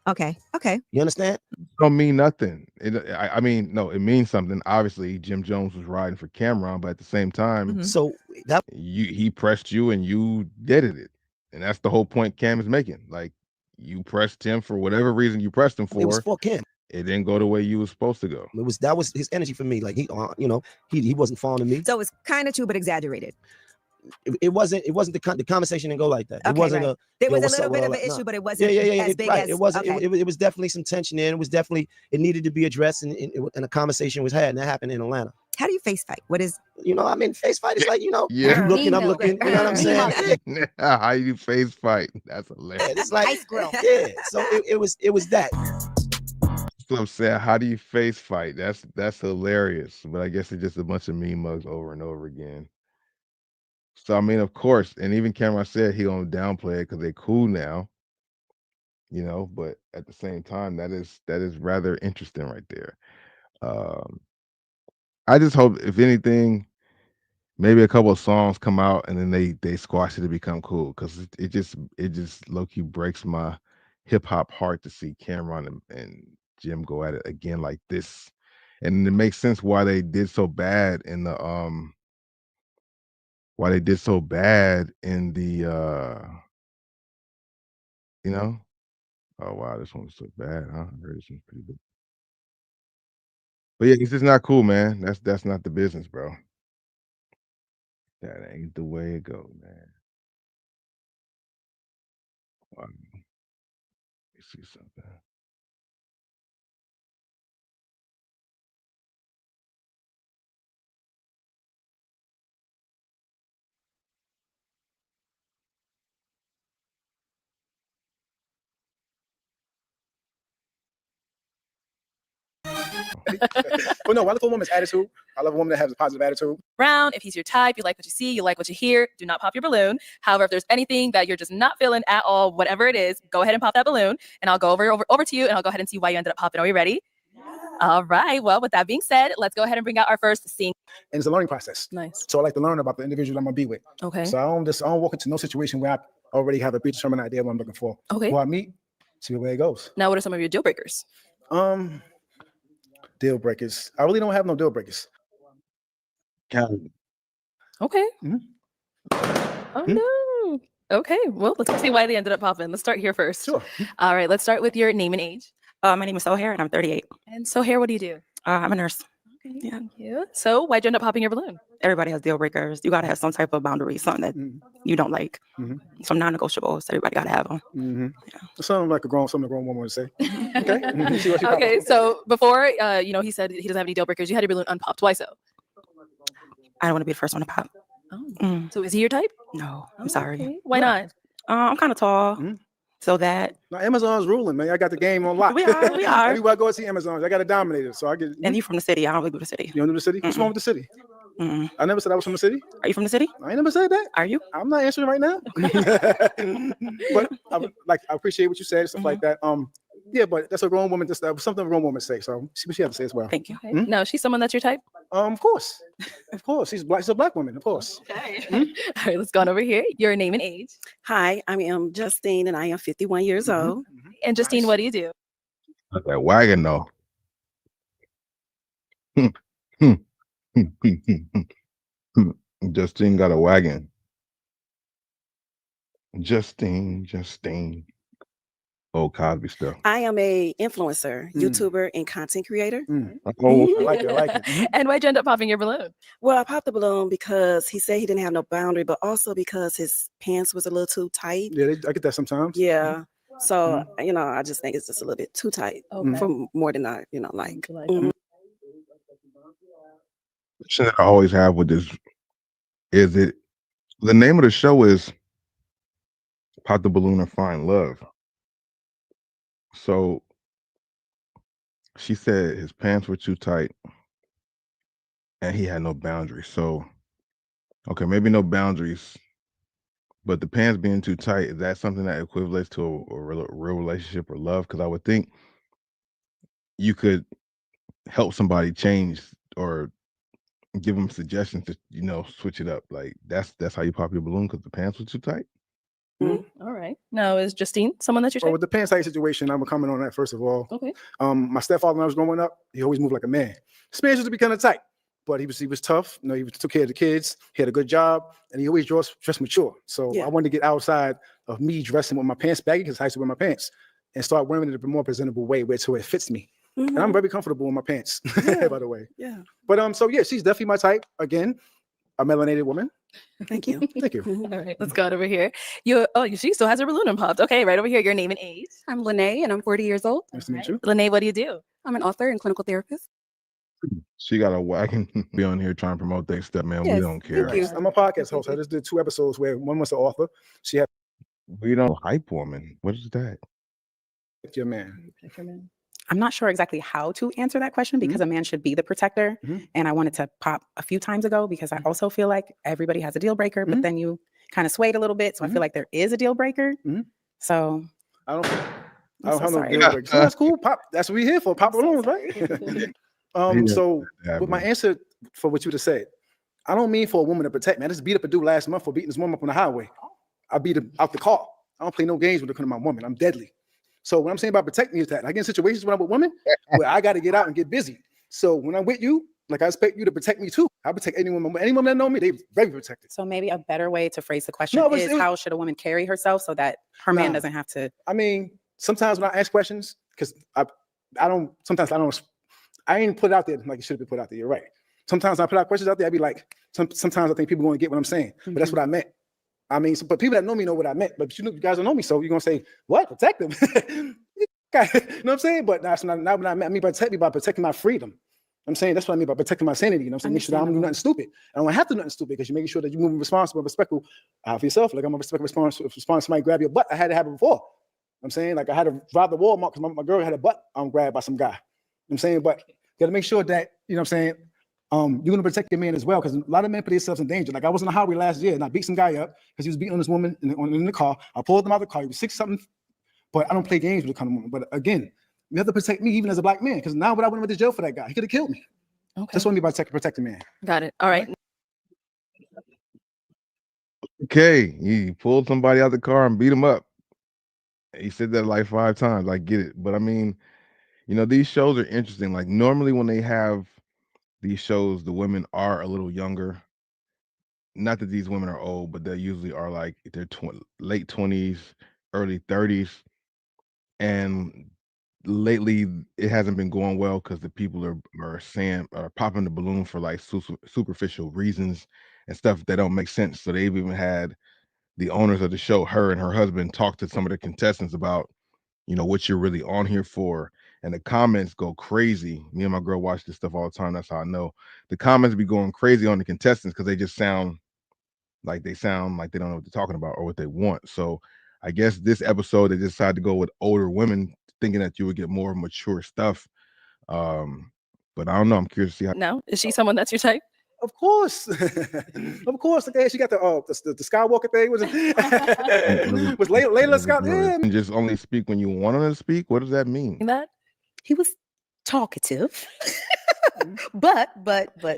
Speaker 5: Okay.
Speaker 6: You understand?
Speaker 1: Don't mean nothing. I mean, no, it means something. Obviously, Jim Jones was riding for Cameron, but at the same time,
Speaker 6: So that
Speaker 1: he pressed you and you deaded it, and that's the whole point Cam is making. Like, you pressed him for whatever reason you pressed him for.
Speaker 6: it was for Cam.
Speaker 1: It didn't go the way you was supposed to go.
Speaker 6: That was his energy for me. Like he wasn't fond of me.
Speaker 5: So it was kind of true, but exaggerated.
Speaker 6: It wasn't the conversation didn't go like that.
Speaker 5: Okay,
Speaker 6: it wasn't
Speaker 5: right. There was a little bit of an issue, but it wasn't as big as
Speaker 6: it wasn't. It was definitely some tension in. It was definitely it needed to be addressed, and a conversation was had, and that happened in Atlanta.
Speaker 5: How do you face fight? What is
Speaker 6: I mean, face fight is like
Speaker 1: Yeah.
Speaker 6: you looking, I'm looking. You know what I'm saying?
Speaker 1: How you face fight? That's hilarious.
Speaker 6: It's like
Speaker 5: ice grill.
Speaker 6: Yeah. So it was that.
Speaker 1: Flip said, "How do you face fight?" That's hilarious. But I guess it's just a bunch of meme mugs over and over again. So I mean, of course, and even Cameron said he gonna downplay it because they cool now. But at the same time, that is rather interesting right there. I just hope, if anything, maybe a couple of songs come out and then they squash it to become cool, because it just low key breaks my hip hop heart to see Cameron and Jim go at it again like this, and it makes sense why they did so bad in the oh wow, this one was so bad, huh? I heard this one's pretty good. But yeah, it's just not cool, man. That's not the business, bro. That ain't the way it go, man. Let me see something.
Speaker 4: But no, I love a woman's attitude. I love a woman that has a positive attitude.
Speaker 8: Around, if he's your type, you like what you see, you like what you hear, do not pop your balloon. However, if there's anything that you're just not feeling at all, whatever it is, go ahead and pop that balloon, and I'll go over to you, and I'll go ahead and see why you ended up popping. Are you ready? All right. Well, with that being said, let's go ahead and bring out our first scene.
Speaker 4: And it's a learning process.
Speaker 8: Nice.
Speaker 4: So I like to learn about the individual I'm gonna be with.
Speaker 8: Okay.
Speaker 4: So I don't walk into no situation where I already have a predetermined idea of what I'm looking for.
Speaker 8: Okay.
Speaker 4: Who I meet, see where it goes.
Speaker 8: Now, what are some of your deal breakers?
Speaker 4: Deal breakers. I really don't have no deal breakers.
Speaker 8: Okay. Oh no. Okay. Well, let's see why they ended up popping. Let's start here first.
Speaker 4: Sure.
Speaker 8: All right. Let's start with your name and age.
Speaker 9: My name is Sohair, and I'm 38.
Speaker 8: And Sohair, what do you do?
Speaker 9: I'm a nurse.
Speaker 8: Okay. Yeah. Thank you. So, why'd you end up popping your balloon?
Speaker 9: Everybody has deal breakers. You got to have some type of boundary, something that you don't like. Some non-negotiables. Everybody got to have them.
Speaker 4: Yeah. Something a grown woman would say. Okay. See what she
Speaker 8: Okay. So before, he said he doesn't have any deal breakers. You had your balloon unpopped. Why so?
Speaker 9: I don't want to be the first one to pop.
Speaker 8: Oh. So is he your type?
Speaker 9: No, I'm sorry.
Speaker 8: Okay. Why not?
Speaker 9: I'm kind of tall. So that
Speaker 4: now Amazon's ruling, man. I got the game on lock.
Speaker 9: we are.
Speaker 4: Everywhere I go, I see Amazon. I got to dominate it. So I get.
Speaker 9: And you from the city? I don't live in the city.
Speaker 4: You don't do the city? What's wrong with the city? I never said I was from the city.
Speaker 9: Are you from the city?
Speaker 4: I ain't never said that.
Speaker 9: Are you?
Speaker 4: I'm not answering right now. But I appreciate what you said, stuff like that. Yeah, but that's a grown woman. That was something a grown woman say. So see what she has to say as well.
Speaker 9: Thank you.
Speaker 8: Okay. Now, she's someone that's your type?
Speaker 4: Of course. Of course. She's black. She's a black woman, of course.
Speaker 8: Okay. All right, let's go on over here. Your name and age.
Speaker 10: Hi, I am Justine, and I am 51 years old.
Speaker 8: And Justine, what do you do?
Speaker 1: That wagon though. Justine got a wagon. Justine. Old Cosby stuff.
Speaker 10: I am a influencer, YouTuber, and content creator.
Speaker 1: Oh,
Speaker 4: I like it.
Speaker 8: And why'd you end up popping your balloon?
Speaker 10: Well, I popped the balloon because he said he didn't have no boundary, but also because his pants was a little too tight.
Speaker 4: Yeah, I get that sometimes.
Speaker 10: Yeah. So, I just think it's just a little bit too tight for more than I, like.
Speaker 1: The question that I always have with this is the name of the show is Pop the Balloon and Find Love. So she said his pants were too tight and he had no boundaries. So, okay, maybe no boundaries, but the pants being too tight, is that something that equates to a real relationship or love? Because I would think you could help somebody change or give them suggestions to, switch it up. Like that's how you pop your balloon, because the pants were too tight.
Speaker 8: All right. Now, is Justine someone that you're
Speaker 11: Well, with the pants tight situation, I'm coming on that first of all.
Speaker 8: Okay.
Speaker 11: My stepfather, when I was growing up, he always moved like a man. His pants used to be kind of tight, but he was tough. You know, he took care of the kids. He had a good job, and he always dressed mature. So I wanted to get outside of me dressing with my pants baggy because I used to wear my pants, and start wearing it in a more presentable way, so it fits me. And I'm very comfortable in my pants, by the way.
Speaker 10: Yeah.
Speaker 11: But so yeah, she's definitely my type. Again, a melanated woman.
Speaker 10: Thank you.
Speaker 11: Thank you.
Speaker 8: All right, let's go over here. She still has her balloon unpopped. Okay, right over here. Your name and age.
Speaker 12: I'm Lene, and I'm 40 years old.
Speaker 11: Nice to meet you.
Speaker 8: Lene, what do you do?
Speaker 12: I'm an author and clinical therapist.
Speaker 1: She got a wagon. Be on here trying to promote things stuff, man.
Speaker 12: Yes,
Speaker 1: We don't care.
Speaker 12: thank you.
Speaker 11: I'm a podcast host. I just did 2 episodes where one was the author. She had
Speaker 1: We don't hype woman. What is that?
Speaker 11: your man.
Speaker 9: I'm not sure exactly how to answer that question because a man should be the protector. And I wanted to pop a few times ago because I also feel like everybody has a deal breaker, but then you kind of swayed a little bit. So I feel like there is a deal breaker. So
Speaker 11: I don't
Speaker 9: I'm so
Speaker 11: have no
Speaker 9: sorry.
Speaker 11: deal breakers. So that's cool. Pop. That's what we're here for. Pop balloons, right? So with my answer for what you just said, I don't mean for a woman to protect me. I just beat up a dude last month for beating this woman up on the highway. I beat him out the car. I don't play no games when it comes to my woman. I'm deadly. So what I'm saying about protecting you is that I get in situations when I'm with women where I got to get out and get busy. So when I'm with you, like I expect you to protect me too. I protect any woman that know me, they very protected.
Speaker 9: So maybe a better way to phrase the question is how should a woman carry herself so that her man doesn't have to?
Speaker 11: I mean, sometimes when I ask questions, because I ain't put it out there like it should have been put out there. You're right. Sometimes I put out questions out there, I'd be like, sometimes I think people are going to get what I'm saying, but that's what I meant. I mean, but people that know me know what I meant, but you guys don't know me, so you're going to say, what? Protect them. You know what I'm saying? But that's not what I meant. I mean, protect me by protecting my freedom. I'm saying that's what I mean by protecting my sanity. You know what I'm saying? Make sure that I don't do nothing stupid. I don't have to do nothing stupid because you're making sure that you're moving responsible and respectful for yourself. Like I'm a respectful response. If somebody grab your butt, I had to have it before. I'm saying like I had to drive the Walmart because my girl had a butt grabbed by some guy. I'm saying, but you got to make sure that, you know what I'm saying, you're going to protect your man as well because a lot of men put themselves in danger. Like I was on the highway last year and I beat some guy up because he was beating on this woman in the car. I pulled him out of the car. He was 6-something, but I don't play games with the kind of woman. But again, you have to protect me even as a black man because now when I went to jail for that guy, he could have killed me.
Speaker 8: Okay.
Speaker 11: That's what I mean by protect the man.
Speaker 8: Got it. All right.
Speaker 1: Okay, he pulled somebody out of the car and beat him up. He said that like 5 times. I get it. But I mean, you know, these shows are interesting. Like normally when they have these shows, the women are a little younger. Not that these women are old, but they usually are like their late 20s, early 30s. And lately it hasn't been going well because the people are popping the balloon for like superficial reasons and stuff that don't make sense. So they've even had the owners of the show, her and her husband, talk to some of the contestants about, you know, what you're really on here for. And the comments go crazy. Me and my girl watch this stuff all the time. That's how I know. The comments be going crazy on the contestants because they just sound like they don't know what they're talking about or what they want. So I guess this episode they decided to go with older women, thinking that you would get more mature stuff. But I don't know. I'm curious to see how.
Speaker 8: No, is she someone that's your type?
Speaker 11: Of course, of course. Okay, she got the Skywalker thing. Was it was Layla Scott? Yeah.
Speaker 1: And just only speak when you want them to speak. What does that mean?
Speaker 8: That
Speaker 13: he was talkative, but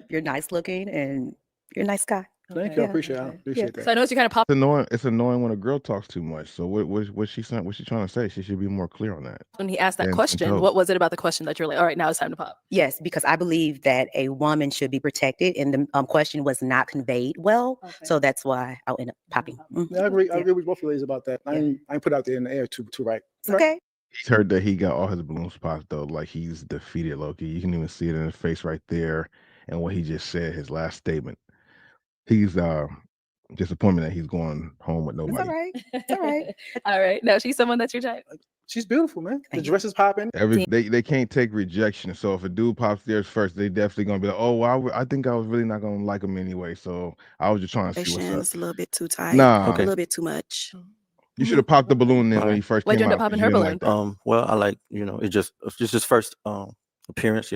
Speaker 13: you're nice looking and you're a nice guy.
Speaker 11: Thank you. I appreciate that.
Speaker 8: So I noticed you kind of popped.
Speaker 1: It's annoying when a girl talks too much. So what's she saying? What's she trying to say? She should be more clear on that.
Speaker 8: When he asked that question, what was it about the question that you're like, all right, now it's time to pop?
Speaker 13: Yes, because I believe that a woman should be protected, and the question was not conveyed well. Okay. So that's why I'll end up popping.
Speaker 11: Yeah, I agree. I agree with both ladies about that. I ain't put out there in the air too right.
Speaker 13: Okay.
Speaker 1: He's heard that he got all his balloons popped though. Like he's defeated Loki. You can even see it in his face right there, and what he just said, his last statement. He's disappointment that he's going home with nobody.
Speaker 13: It's all right. It's all right.
Speaker 8: All right. Now she's someone that's your type.
Speaker 11: She's beautiful, man. The dress is popping.
Speaker 1: They can't take rejection. So if a dude pops theirs first, they definitely gonna be like, oh, well, I think I was really not gonna like him anyway. So I was just trying to see what's up.
Speaker 10: It's a little bit too tight.
Speaker 1: Nah,
Speaker 10: a little bit too much.
Speaker 1: You should have popped the balloon then when he first came out.
Speaker 8: Why'd you end up popping her balloon?
Speaker 1: Like
Speaker 14: well, I like, it's just his first appearance,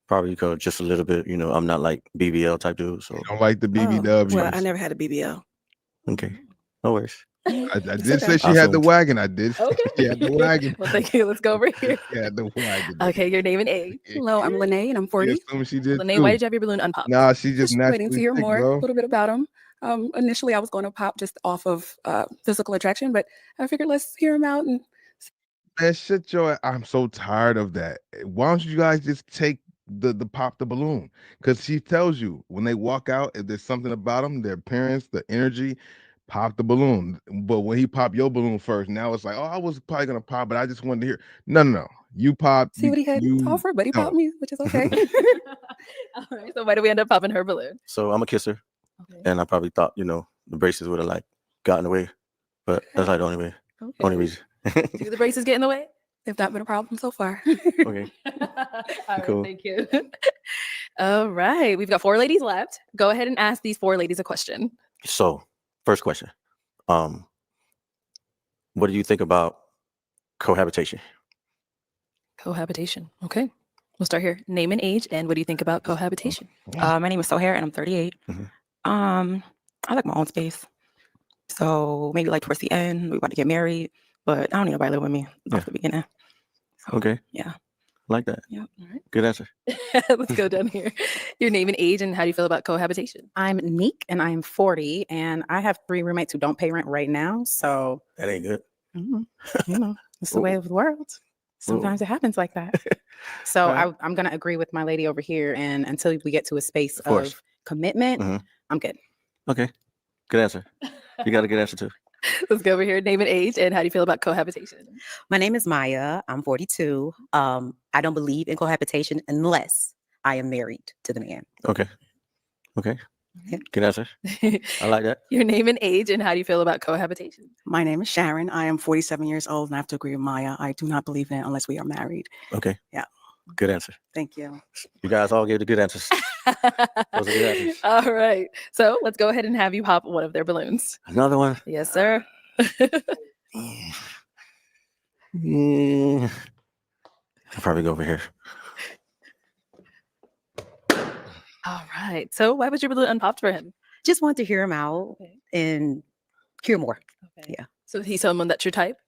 Speaker 14: Probably because just a little bit, I'm not like BBL type dude. So
Speaker 1: you don't like the BBW.
Speaker 10: Well, I never had a BBL.
Speaker 14: Okay, no worries.
Speaker 1: I did say she had the wagon. I did.
Speaker 8: Okay.
Speaker 1: She had the wagon.
Speaker 8: Well, thank you. Let's go over here.
Speaker 1: Yeah, the wagon.
Speaker 8: Okay, your name and age.
Speaker 12: Hello, I'm Lene, and I'm 40.
Speaker 1: She did
Speaker 8: Lene,
Speaker 1: too.
Speaker 8: why did you have your balloon unpopped?
Speaker 1: Nah, she just naturally
Speaker 12: waiting to hear
Speaker 1: thick,
Speaker 12: more,
Speaker 1: bro.
Speaker 12: a little bit about him. Initially, I was going to pop just off of physical attraction, but I figured let's hear him out. And
Speaker 1: Man, shut your. I'm so tired of that. Why don't you guys just take the pop the balloon? Because she tells you when they walk out, if there's something about them, their appearance, the energy, pop the balloon. But when he popped your balloon first, now it's like, oh, I was probably gonna pop, but I just wanted to hear. No, no, no. You pop.
Speaker 12: see what he had to offer, but he popped me, which is okay.
Speaker 8: All right. So why do we end up popping her balloon?
Speaker 14: So I'm a kisser, and I probably thought the braces would have like gotten away, but that's like the only way, only reason.
Speaker 8: Do the braces get in the way?
Speaker 12: They've not been a problem so far.
Speaker 14: Okay.
Speaker 8: All
Speaker 14: Cool.
Speaker 8: right, thank you. All right, we've got 4 ladies left. Go ahead and ask these 4 ladies a question.
Speaker 14: So, first question, what do you think about cohabitation?
Speaker 8: Cohabitation. Okay. We'll start here. Name and age, and what do you think about cohabitation?
Speaker 9: My name is Sohair, and I'm 38. I like my own space. So maybe like towards the end, we're about to get married, but I don't need nobody live with me off the beginning.
Speaker 14: Okay.
Speaker 9: Yeah.
Speaker 14: Like that.
Speaker 9: Yeah.
Speaker 8: All right.
Speaker 14: Good answer.
Speaker 8: Let's go down here. Your name and age, and how do you feel about cohabitation?
Speaker 9: I'm Neek, and I'm 40, and I have 3 roommates who don't pay rent right now. So,
Speaker 14: That ain't good.
Speaker 9: it's the way of the world. Sometimes it happens like that. So I'm going to agree with my lady over here. And until we get to a space of commitment, I'm good.
Speaker 14: Okay. Good answer. You got a good answer too.
Speaker 8: Let's go over here. Name and age, and how do you feel about cohabitation?
Speaker 13: My name is Maya. I'm 42. I don't believe in cohabitation unless I am married to the man.
Speaker 14: Okay. Okay. Good answer. I like that.
Speaker 8: Your name and age, and how do you feel about cohabitation?
Speaker 12: My name is Sharon. I am 47 years old, and I have to agree with Maya. I do not believe in it unless we are married.
Speaker 14: Okay.
Speaker 12: Yeah.
Speaker 14: Good answer.
Speaker 12: Thank you.
Speaker 14: You guys all gave the good answers. Those are good answers.
Speaker 8: All right. So let's go ahead and have you pop one of their balloons.
Speaker 14: Another one.
Speaker 8: Yes, sir.
Speaker 14: I'll probably go over here.
Speaker 8: All right. So why was your balloon unpopped for him?
Speaker 13: Just wanted to hear him out and hear more.
Speaker 8: Okay.
Speaker 13: Yeah.
Speaker 8: So he's someone that's your type?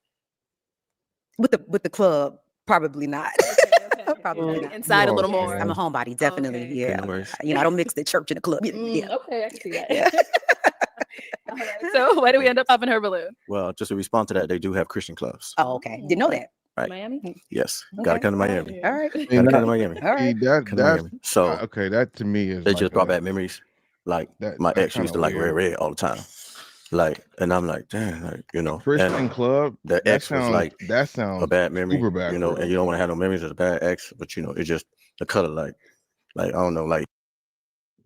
Speaker 13: With the club, probably not. Probably not.
Speaker 8: Inside a little more.
Speaker 13: I'm a homebody, definitely.
Speaker 8: Okay.
Speaker 13: Yeah.
Speaker 14: No worries.
Speaker 13: I don't mix the church and the club. Yeah.
Speaker 8: Okay, I can see that.
Speaker 13: Yeah.
Speaker 8: All right. So why do we end up popping her balloon?
Speaker 14: Well, just to respond to that, they do have Christian clubs.
Speaker 13: Oh, okay. Didn't know that.
Speaker 14: Right.
Speaker 8: Miami?
Speaker 14: Yes. Got to come to Miami.
Speaker 13: All right.
Speaker 14: Got to come to Miami.
Speaker 13: All right.
Speaker 14: Come to Miami. So
Speaker 1: okay, that to me is
Speaker 14: they
Speaker 1: like
Speaker 14: just brought back memories. Like my ex used to like red all the time. Like, and I'm like, damn, like,
Speaker 1: Christian club.
Speaker 14: The ex was like
Speaker 1: that sounds
Speaker 14: a bad memory,
Speaker 1: super bad,
Speaker 14: and you don't want to have no memories of a bad ex, but it's just the color, like I don't know, like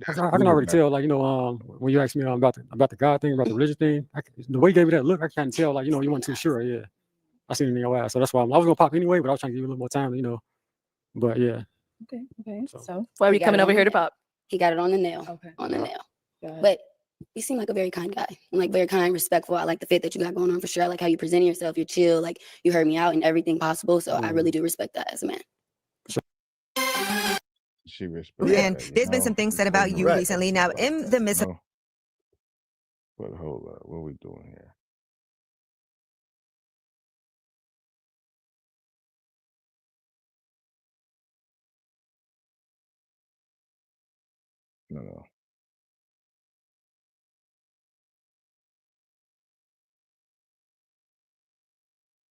Speaker 15: I can already tell, like, when you ask me about the God thing, about the religious thing, the way you gave me that look, I can tell, like, you weren't too sure. Yeah, I seen it in your eyes, so that's why I was gonna pop anyway, but I was trying to give you a little more time, But yeah.
Speaker 8: Okay. So why are we coming over here to pop?
Speaker 16: He got it on the nail.
Speaker 8: Okay.
Speaker 16: On the nail. But you seem like a very kind guy. I'm like very kind, respectful. I like the fit that you got going on for sure. I like how you present yourself. You're chill. Like you heard me out and everything possible. So I really do respect that as a man.
Speaker 1: She respects.
Speaker 5: And there's been some things said about you recently. Now, in the midst of
Speaker 1: But hold up, what are we doing here? No.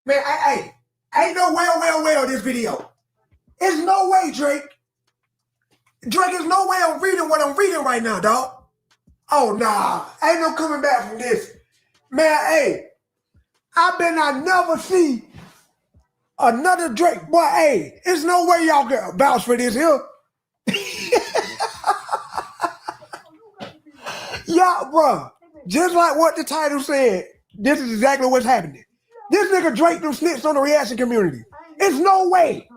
Speaker 17: Man, ain't no way on this video. There's no way, Drake. Drake, there's no way I'm reading what I'm reading right now, dog. Oh, nah. Ain't no coming back from this. Man, I bet I never see another Drake. Boy, there's no way y'all can vouch for this here. Y'all, bro, just like what the title said, this is exactly what's happening. This nigga Drake them snitched on the reaction community. It's no way.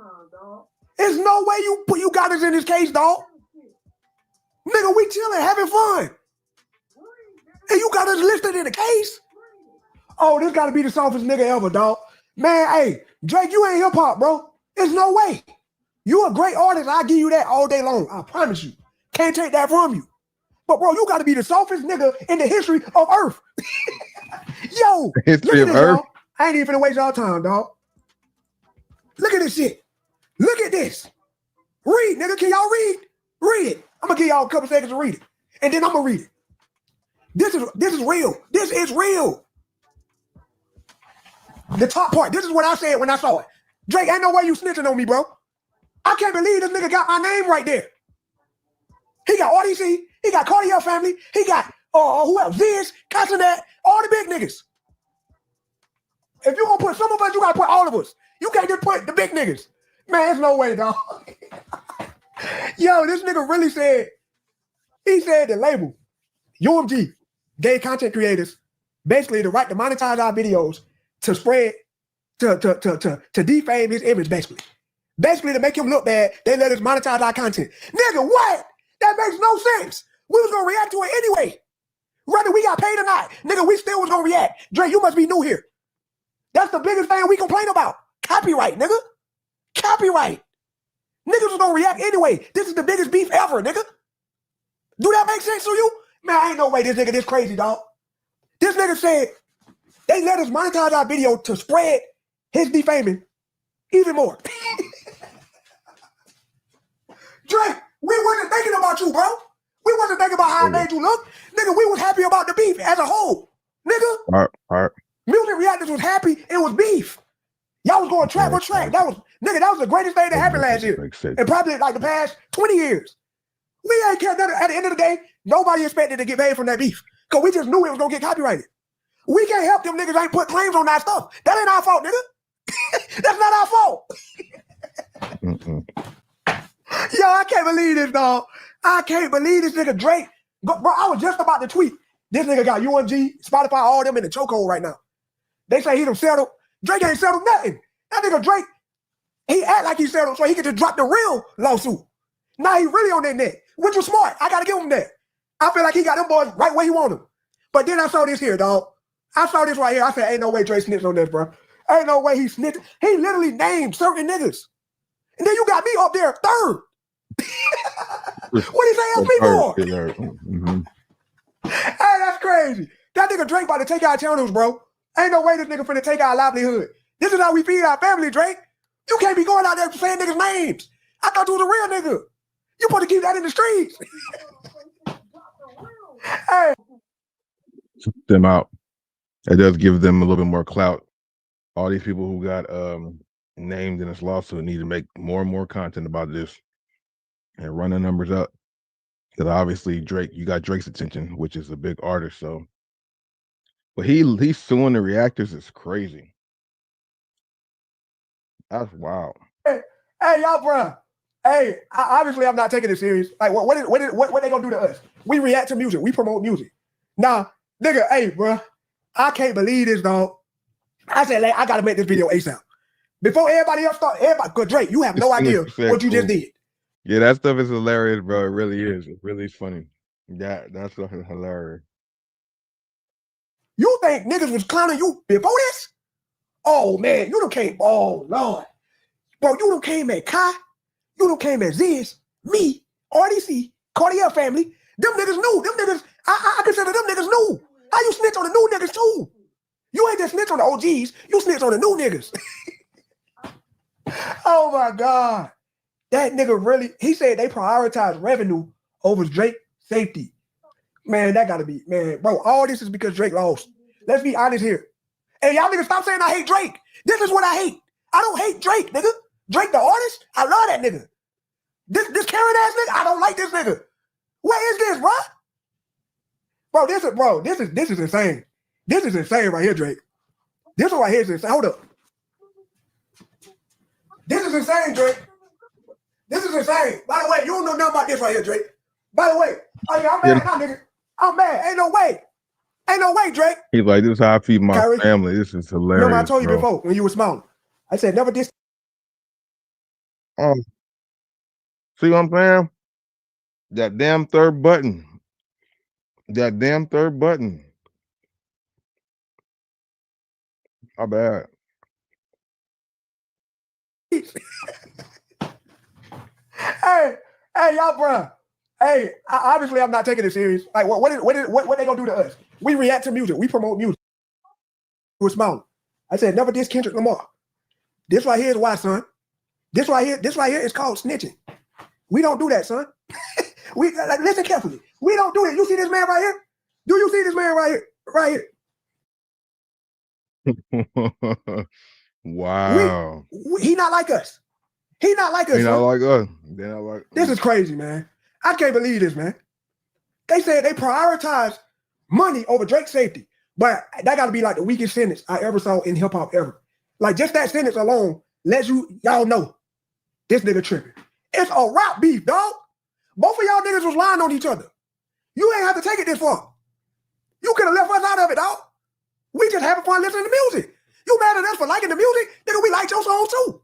Speaker 17: There's no way you got us in this case, dog. Nigga, we chilling, having fun. And you got us listed in the case? Oh, this gotta be the softest nigga ever, dog. Man, Drake, you ain't hip hop, bro. There's no way. You a great artist. I'll give you that all day long. I promise you. Can't take that from you. But bro, you gotta be the softest nigga in the history of Earth. Yo,
Speaker 1: history of Earth.
Speaker 17: Y'all. I ain't even finna waste y'all time, dog. Look at this shit. Look at this. Read, nigga. Can y'all read? Read it. I'm gonna give y'all a couple seconds to read it. And then I'm gonna read it. This is real. This is real. The top part. This is what I said when I saw it. Drake, ain't no way you snitching on me, bro. I can't believe this nigga got my name right there. He got RDC. He got Cartier family. He got who else? Ziz, Castanet, all the big niggas. If you gonna put some of us, you gotta put all of us. You can't just put the big niggas. Man, there's no way, dog. Yo, this nigga really said, he said the label, UMG, gay content creators, basically the right to monetize our videos to spread, to defame his image, basically. Basically, to make him look bad, they let us monetize our content. Nigga, what? That makes no sense. We was gonna react to it anyway. Whether we got paid or not, nigga, we still was gonna react. Drake, you must be new here. That's the biggest thing we complain about. Copyright, nigga. Copyright. Niggas was gonna react anyway. This is the biggest beef ever, nigga. Do that make sense to you? Man, ain't no way this nigga this crazy, dog. This nigga said they let us monetize our video to spread his defaming even more. Drake, we wasn't thinking about you, bro. We wasn't thinking about how I made you look. Nigga, we was happy about the beef as a whole. Nigga.
Speaker 1: All right.
Speaker 17: Music reactors was happy. It was beef. Y'all was going track for track. That was the greatest thing that happened last year. And probably like the past 20 years. We ain't cared nothing. At the end of the day, nobody expected to get paid from that beef. Because we just knew it was going to get copyrighted. We can't help them niggas ain't put claims on that stuff. That ain't our fault, nigga. That's not our fault. Yo, I can't believe this, dog. I can't believe this nigga Drake. Bro, I was just about to tweet. This nigga got UMG, Spotify, all them in the chokehold right now. They say he done settled. Drake ain't settled nothing. That nigga Drake, he act like he settled so he could just drop the real lawsuit. Now he really on that neck, which was smart. I gotta give him that. I feel like he got them boys right where he want them. But then I saw this here, dog. I saw this right here. I said, ain't no way Drake snitched on this, bro. Ain't no way he snitched. He literally named certain niggas. And then you got me up there third. What he say else me for? Hey, that's crazy. That nigga Drake about to take our channels, bro. Ain't no way this nigga finna take our livelihood. This is how we feed our family, Drake. You can't be going out there saying niggas' names. I thought you was a real nigga. You supposed to keep that in the streets. Hey.
Speaker 1: Them out. It does give them a little bit more clout. All these people who got named in this lawsuit need to make more and more content about this and run the numbers up. Because obviously Drake, you got Drake's attention, which is a big artist. So, but he's suing the reactors is crazy. That's wild.
Speaker 17: Hey, y'all, bro. Hey, obviously I'm not taking it serious. Like, what they gonna do to us? We react to music. We promote music. Nah, nigga, hey, bro. I can't believe this, dog. I said, like, I gotta make this video ASAP. Before everybody else start, good Drake, you have no idea what you just did.
Speaker 1: Yeah, that stuff is hilarious, bro. It really is. It really is funny. That's hilarious.
Speaker 17: You think niggas was clowning you before this? Oh, man, you done came, oh, Lord. Bro, you done came at Kai. You done came at Ziz, me, RDC, Cartier family. Them niggas knew. Them niggas, I consider them niggas knew. How you snitch on the new niggas, too? You ain't just snitch on the OGs. You snitch on the new niggas. Oh, my God. That nigga really, he said they prioritize revenue over Drake safety. Man, that gotta be, man, bro, all this is because Drake lost. Let's be honest here. Hey, y'all niggas stop saying I hate Drake. This is what I hate. I don't hate Drake, nigga. Drake the artist, I love that nigga. This Karen ass nigga, I don't like this nigga. What is this, bro? This is insane. This is insane right here, Drake. This one right here is insane. Hold up. This is insane, Drake. This is insane. By the way, you don't know nothing about this right here, Drake. By the way, oh yeah, I'm mad now, nigga. I'm mad. Ain't no way. Ain't no way, Drake.
Speaker 1: He's like, this is how I feed my family. This is hilarious.
Speaker 17: Remember I told you before when you were smiling. I said never dis.
Speaker 1: See what I'm saying? That damn third button. That damn third button. How bad?
Speaker 17: Hey, y'all, bro. Hey, obviously I'm not taking it serious. Like, what they gonna do to us? We react to music. We promote music. We're small. I said never diss Kendrick Lamar. This right here is why, son. This right here is called snitching. We don't do that, son. Listen carefully. We don't do it. You see this man right here? Do you see this man right here? Right
Speaker 1: here. Wow.
Speaker 17: He not like us. He not like us.
Speaker 1: He not like us. They not like.
Speaker 17: This is crazy, man. I can't believe this, man. They said they prioritize money over Drake's safety, but that got to be like the weakest sentence I ever saw in hip hop ever. Like just that sentence alone lets y'all know this nigga tripping. It's a rap beef, dog. Both of y'all niggas was lying on each other. You ain't have to take it this far. You could have left us out of it, dog. We just having fun listening to music. You mad at us for liking the music? Nigga, we like your song too.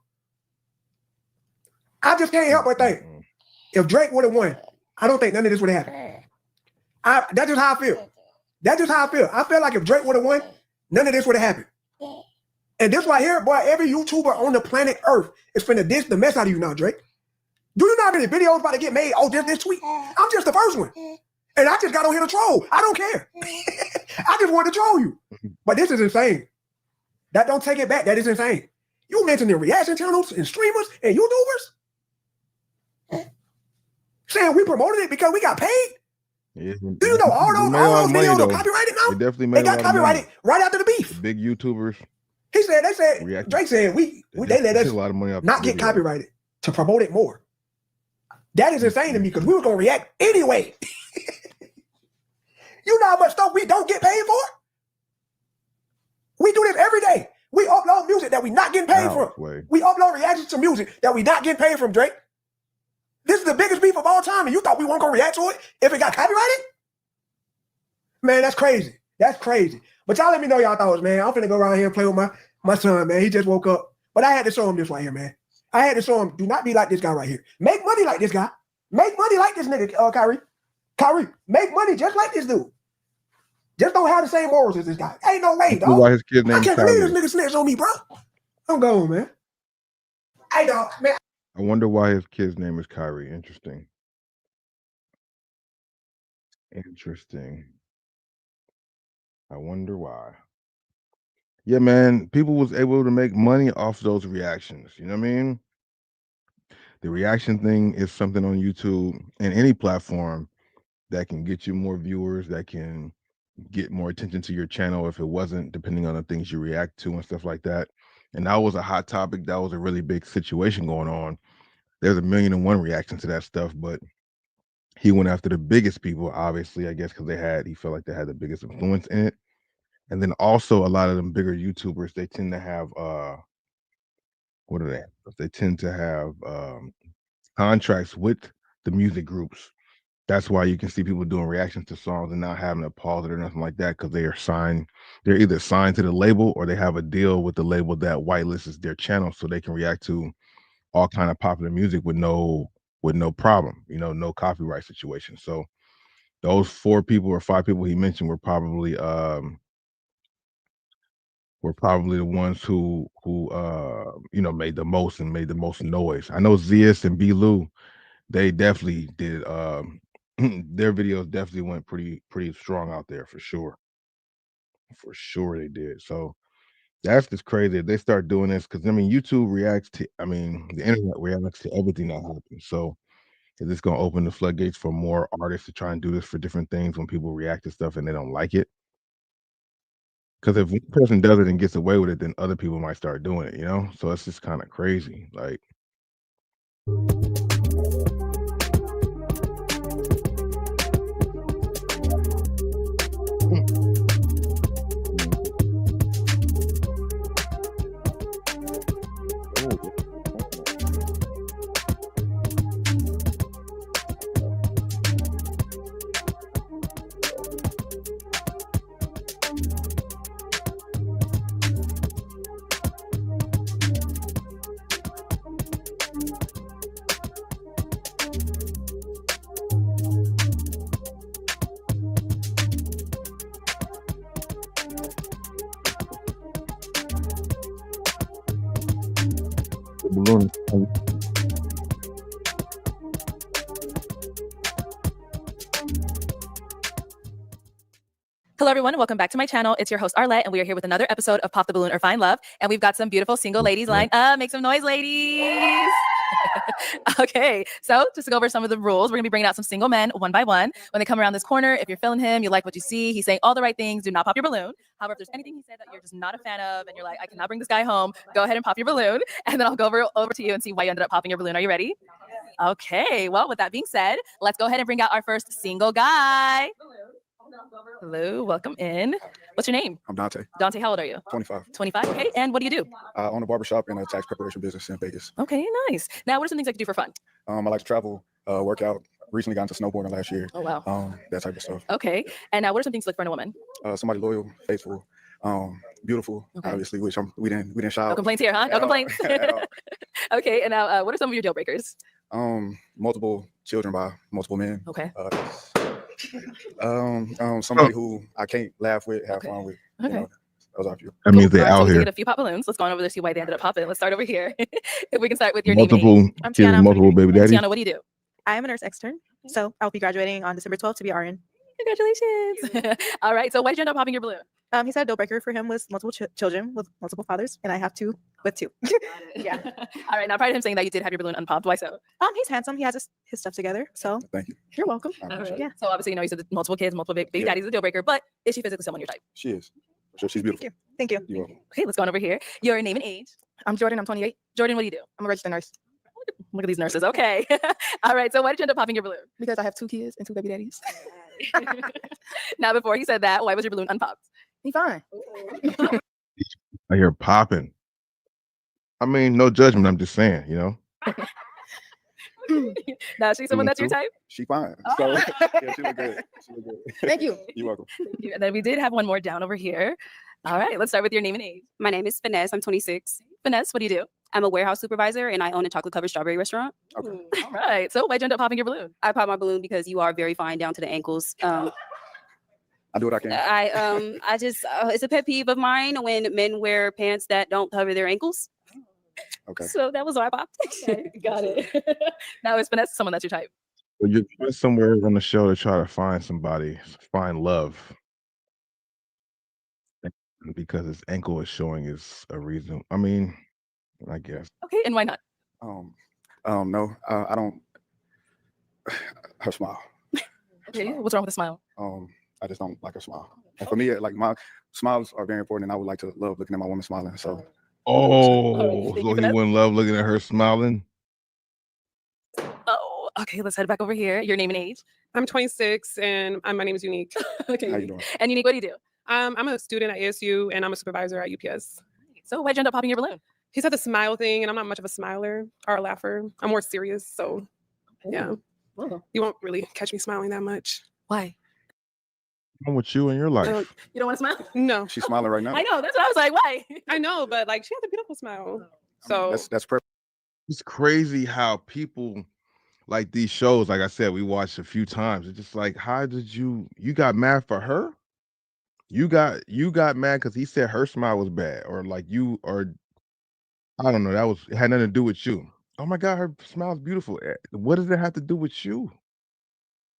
Speaker 17: I just can't help but think, if Drake would have won, I don't think none of this would have happened. That's just how I feel. That's just how I feel. I feel like if Drake would have won, none of this would have happened. And this right here, boy, every YouTuber on the planet Earth is finna diss the mess out of you now, Drake. Do you know how many videos about to get made? Oh, just this tweet? I'm just the first one. And I just got on here to troll. I don't care. I just wanted to troll you. But this is insane. That don't take it back. That is insane. You mentioning reaction channels and streamers and YouTubers? Saying we promoted it because we got paid?
Speaker 1: Yeah.
Speaker 17: Do you know all those videos are copyrighted now?
Speaker 1: They definitely made
Speaker 17: got copyrighted right after the beef.
Speaker 1: The big YouTubers.
Speaker 17: They said, Drake said they let us
Speaker 1: a lot of money off
Speaker 17: not get copyrighted to promote it more. That is insane to me because we were going to react anyway. You know how much stuff we don't get paid for? We do this every day. We upload music that we not getting paid for. We upload reactions to music that we not getting paid from, Drake. This is the biggest beef of all time, and you thought we weren't going to react to it if it got copyrighted? Man, that's crazy. That's crazy. But y'all let me know y'all thoughts, man. I'm finna go around here and play with my son, man. He just woke up. But I had to show him this right here, man. I had to show him, do not be like this guy right here. Make money like this guy. Make money like this nigga, Kyrie. Kyrie, make money just like this dude. Just don't have the same morals as this guy. Ain't no way, dog.
Speaker 1: Why his kid's name
Speaker 17: I can't
Speaker 1: Kyrie.
Speaker 17: believe this nigga snitched on me, bro. I'm going, man. Hey, dog, man.
Speaker 1: I wonder why his kid's name is Kyrie. Interesting. Interesting. I wonder why. Yeah, man. People was able to make money off those reactions. You know what I mean? The reaction thing is something on YouTube and any platform that can get you more viewers, that can get more attention to your channel if it wasn't, depending on the things you react to and stuff like that. And that was a hot topic. That was a really big situation going on. There's 1,000,001 reactions to that stuff, but he went after the biggest people, obviously, I guess, because he felt like they had the biggest influence in it. And then also a lot of them bigger YouTubers, they tend to have what are they? They tend to have contracts with the music groups. That's why you can see people doing reactions to songs and not having to pause it or nothing like that, because they are signed. They're either signed to the label or they have a deal with the label that whitelists their channel so they can react to all kind of popular music with no problem, no copyright situation. So those 4 people or 5 people he mentioned were probably the ones who made the most and made the most noise. I know Zeus and B. Lou, they definitely did. Their videos definitely went pretty strong out there for sure. For sure they did. So that's just crazy if they start doing this, because YouTube reacts to, the internet reacts to everything that happens. So is this going to open the floodgates for more artists to try and do this for different things when people react to stuff and they don't like it? Because if one person does it and gets away with it, then other people might start doing it, So it's just kind of crazy. Like, balloon.
Speaker 8: Hello, everyone, and welcome back to my channel. It's your host, Arlette, and we are here with another episode of Pop the Balloon or Find Love. And we've got some beautiful single ladies lined up. Make some noise, ladies. Okay, so just to go over some of the rules, we're gonna be bringing out some single men one by one. When they come around this corner, if you're feeling him, you like what you see, he's saying all the right things, do not pop your balloon. However, if there's anything he said that you're just not a fan of and you're like, I cannot bring this guy home, go ahead and pop your balloon. And then I'll go over to you and see why you ended up popping your balloon. Are you ready? Okay, well, with that being said, let's go ahead and bring out our first single guy. Hello, welcome in. What's your name?
Speaker 18: I'm Dante.
Speaker 8: Dante, how old are you?
Speaker 18: 25.
Speaker 8: 25, okay. And what do you do?
Speaker 18: I own a barbershop and a tax preparation business in Vegas.
Speaker 8: Okay, nice. Now, what are some things I can do for fun?
Speaker 18: I like to travel, work out. Recently got into snowboarding last year.
Speaker 8: Oh, wow.
Speaker 18: That type of stuff.
Speaker 8: Okay, and now what are some things to look for in a woman?
Speaker 18: Somebody loyal, faithful, beautiful, obviously, which we didn't shy.
Speaker 8: No complaints here, huh? No complaints. Okay, and now what are some of your deal breakers?
Speaker 18: Multiple children by multiple men.
Speaker 8: Okay.
Speaker 18: Somebody who I can't laugh with, have fun with.
Speaker 8: Okay.
Speaker 18: You know, those are a few.
Speaker 1: That means they're
Speaker 8: All right, so
Speaker 1: out
Speaker 8: we did
Speaker 1: here.
Speaker 8: get a few pop balloons. Let's go on over to see why they ended up popping. Let's start over here. If we can start with your name
Speaker 1: Multiple
Speaker 8: and age.
Speaker 1: kids, multiple baby daddies.
Speaker 8: Tiana, what do you do?
Speaker 19: I am a nurse extern, so I'll be graduating on December 12th to be RN.
Speaker 8: Congratulations. All right, so why did you end up popping your balloon?
Speaker 19: He said a deal breaker for him was multiple children with multiple fathers, and I have two with two. Yeah.
Speaker 8: All right, now prior to him saying that you did have your balloon unpopped, why so?
Speaker 19: He's handsome. He has his stuff together. So
Speaker 18: thank you.
Speaker 19: You're welcome.
Speaker 8: All right.
Speaker 19: Yeah.
Speaker 8: So obviously, you know, you said multiple kids, multiple baby daddies is a deal breaker, but is she physically someone your type?
Speaker 18: She is. For sure, she's beautiful.
Speaker 19: Thank you.
Speaker 18: You're welcome.
Speaker 8: Okay, let's go on over here. Your name and age.
Speaker 19: I'm Jordan. I'm 28.
Speaker 8: Jordan, what do you do?
Speaker 19: I'm a registered nurse.
Speaker 8: Look at these nurses. Okay. All right. So why did you end up popping your balloon?
Speaker 19: Because I have two kids and two baby daddies.
Speaker 8: Now, before he said that, why was your balloon unpopped?
Speaker 19: He fine.
Speaker 1: I hear popping. I mean, no judgment. I'm just saying, you know.
Speaker 8: Now, she's someone that's your type?
Speaker 18: She fine. So yeah, she look good. She look good.
Speaker 19: Thank you.
Speaker 18: You're welcome.
Speaker 8: Thank you. And then we did have one more down over here. All right. Let's start with your name and age.
Speaker 20: My name is Finesse. I'm 26.
Speaker 8: Finesse, what do you do?
Speaker 20: I'm a warehouse supervisor and I own a chocolate covered strawberry restaurant.
Speaker 18: Okay.
Speaker 8: All right. So why'd you end up popping your balloon?
Speaker 20: I popped my balloon because you are very fine down to the ankles.
Speaker 18: I do what I can.
Speaker 20: I just it's a pet peeve of mine when men wear pants that don't cover their ankles.
Speaker 18: Okay.
Speaker 20: So that was why I popped.
Speaker 8: Okay, got it. Now is Vanessa someone that's your type?
Speaker 1: Well, you're going somewhere on the show to try to find somebody, find love. Because his ankle is showing is a reason. I mean, I guess.
Speaker 8: Okay, and why not?
Speaker 18: No, I don't. Her smile.
Speaker 8: Okay, what's wrong with the smile?
Speaker 18: I just don't like her smile. And for me, like my smiles are very important, and I would like to love looking at my woman smiling. So.
Speaker 1: Oh, so he wouldn't love looking at her smiling.
Speaker 8: Oh, okay. Let's head back over here. Your name and age.
Speaker 21: I'm 26 and my name is Unique.
Speaker 8: Okay.
Speaker 18: How you doing?
Speaker 8: And Unique, what do you do?
Speaker 21: I'm a student at ASU and I'm a supervisor at UPS.
Speaker 8: So why'd you end up popping your balloon?
Speaker 21: He said the smile thing, and I'm not much of a smiler or a laugher. I'm more serious, so yeah.
Speaker 8: Whoa.
Speaker 21: You won't really catch me smiling that much.
Speaker 8: Why?
Speaker 1: What's wrong with you in your life?
Speaker 8: You don't want to smile?
Speaker 21: No.
Speaker 18: She's smiling right now.
Speaker 8: I know. That's what I was like. Why?
Speaker 21: I know, but like she has a beautiful smile. So
Speaker 18: that's perfect.
Speaker 1: It's crazy how people like these shows. Like I said, we watched a few times. It's just like, how did you got mad for her? You got mad because he said her smile was bad, or like you, or I don't know. It had nothing to do with you. Oh my God, her smile's beautiful. What does it have to do with you?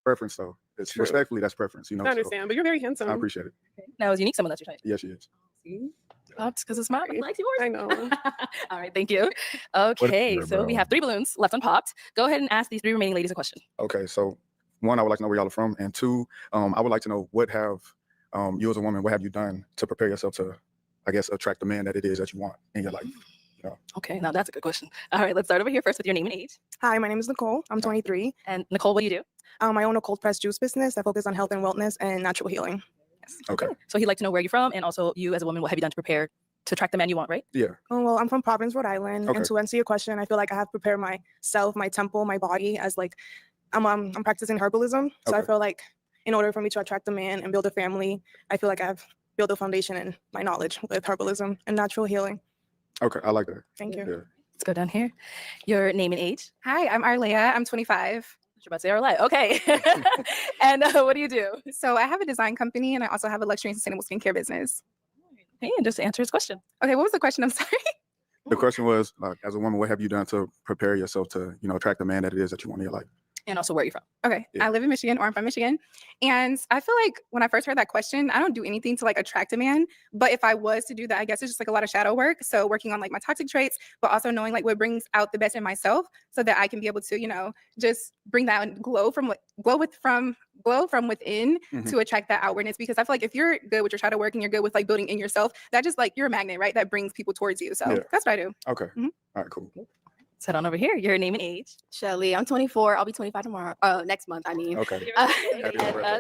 Speaker 18: Preference, though. It's
Speaker 21: True.
Speaker 18: respectfully, that's preference. You know.
Speaker 21: I understand, but you're very handsome.
Speaker 18: I appreciate it.
Speaker 8: Now, is Unique someone that's your type?
Speaker 18: Yes, she is.
Speaker 8: See? Popped because of smile. He likes yours.
Speaker 21: I know.
Speaker 8: All right, thank you. Okay,
Speaker 18: here,
Speaker 8: so we
Speaker 18: bro?
Speaker 8: have 3 balloons left unpopped. Go ahead and ask these 3 remaining ladies a question.
Speaker 18: Okay, so 1, I would like to know where y'all are from, and 2, I would like to know what have you as a woman, what have you done to prepare yourself to, I guess, attract the man that it is that you want in your life? You know?
Speaker 8: Okay, now that's a good question. All right, let's start over here first with your name and age.
Speaker 19: Hi, my name is Nicole. I'm 23.
Speaker 8: And Nicole, what do you do?
Speaker 19: I own a cold pressed juice business that focuses on health and wellness and natural healing.
Speaker 18: Okay.
Speaker 8: So he'd like to know where you're from, and also you as a woman, what have you done to prepare to attract the man you want, right?
Speaker 18: Yeah.
Speaker 19: Oh, well, I'm from Providence, Rhode Island.
Speaker 18: Okay.
Speaker 19: And to answer your question, I feel like I have prepared myself, my temple, my body as like I'm practicing herbalism. So I
Speaker 18: Okay.
Speaker 19: feel like in order for me to attract a man and build a family, I feel like I've built a foundation in my knowledge with herbalism and natural healing.
Speaker 18: Okay, I like that.
Speaker 19: Thank you.
Speaker 18: Yeah.
Speaker 8: Let's go down here. Your name and age.
Speaker 22: Hi, I'm Arlea. I'm 25.
Speaker 8: You're about to say our life. Okay. And what do you do?
Speaker 22: So I have a design company and I also have a luxury and sustainable skincare business.
Speaker 8: Okay, and just to answer his question.
Speaker 22: Okay, what was the question? I'm sorry.
Speaker 18: The question was, like, as a woman, what have you done to prepare yourself to, attract the man that it is that you want in your life?
Speaker 8: And also, where are you from?
Speaker 22: Okay.
Speaker 18: Yeah.
Speaker 22: I live in Michigan, or I'm from Michigan. And I feel like when I first heard that question, I don't do anything to like attract a man. But if I was to do that, I guess it's just like a lot of shadow work. So working on like my toxic traits, but also knowing like what brings out the best in myself so that I can be able to, you know, just bring that and glow from within to attract that outwardness. Because I feel like if you're good with your shadow work and you're good with like building in yourself, that just like you're a magnet, right? That brings people towards you. So
Speaker 18: Yeah.
Speaker 22: that's what I do.
Speaker 18: Okay. All right, cool.
Speaker 8: Let's head on over here. Your name and age.
Speaker 2: Shelly, I'm 24. I'll be 25 tomorrow. Next month, I mean.
Speaker 18: Okay.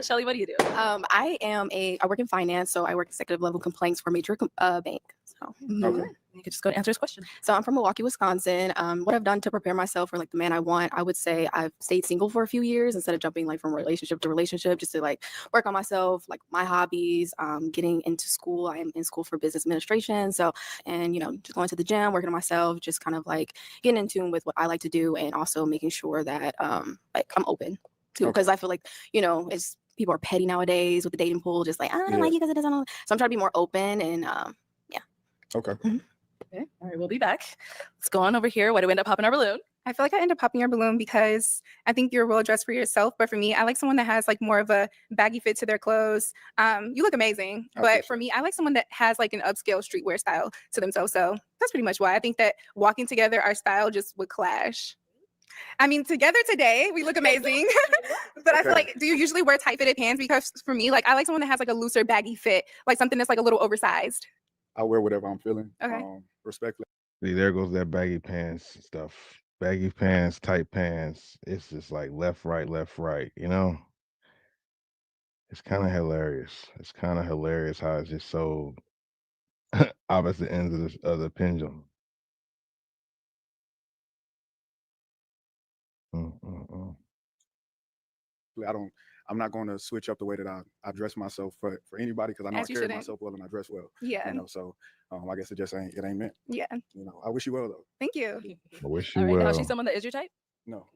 Speaker 8: Shelly, what do you do?
Speaker 2: I work in finance, so I work executive level complaints for a major bank. So
Speaker 18: Okay.
Speaker 8: You could just go and answer his question.
Speaker 2: So I'm from Milwaukee, Wisconsin. What I've done to prepare myself for like the man I want, I would say I've stayed single for a few years instead of jumping like from relationship to relationship, just to like work on myself, like my hobbies, getting into school. I am in school for business administration. So, and you know, just going to the gym, working on myself, just kind of like getting in tune with what I like to do, and also making sure that like I'm open to, because I feel like, you know, it's people are petty nowadays with the dating pool, just like I don't like you because it doesn't. So I'm trying to be more open and
Speaker 18: Okay.
Speaker 8: Okay. All right, we'll be back. Let's go on over here. Why do we end up popping our balloon?
Speaker 22: I feel like I end up popping your balloon because I think you're well dressed for yourself. But for me, I like someone that has like more of a baggy fit to their clothes. You look amazing. But for me, I like someone that has like an upscale streetwear style to themselves. So that's pretty much why I think that walking together, our style just would clash. I mean, together today, we look amazing. But I feel like, do you usually wear tight fitted pants? Because for me, like I like someone that has like a looser baggy fit, like something that's like a little oversized.
Speaker 18: I wear whatever I'm feeling.
Speaker 22: Okay.
Speaker 18: Respectfully.
Speaker 1: See, there goes that baggy pants stuff. Baggy pants, tight pants. It's just like left, right, you know? It's kind of hilarious. It's kind of hilarious how it's just so opposite ends of the pendulum. Mm.
Speaker 18: I'm not going to switch up the way that I dress myself for anybody, because I know I carry myself well and I dress well.
Speaker 22: Yeah.
Speaker 18: You know, so I guess it ain't meant.
Speaker 22: Yeah.
Speaker 18: You know, I wish you well though.
Speaker 22: Thank you.
Speaker 1: I wish
Speaker 8: All
Speaker 1: you
Speaker 8: right. Now,
Speaker 1: well.
Speaker 8: is she someone that is your type?
Speaker 18: No.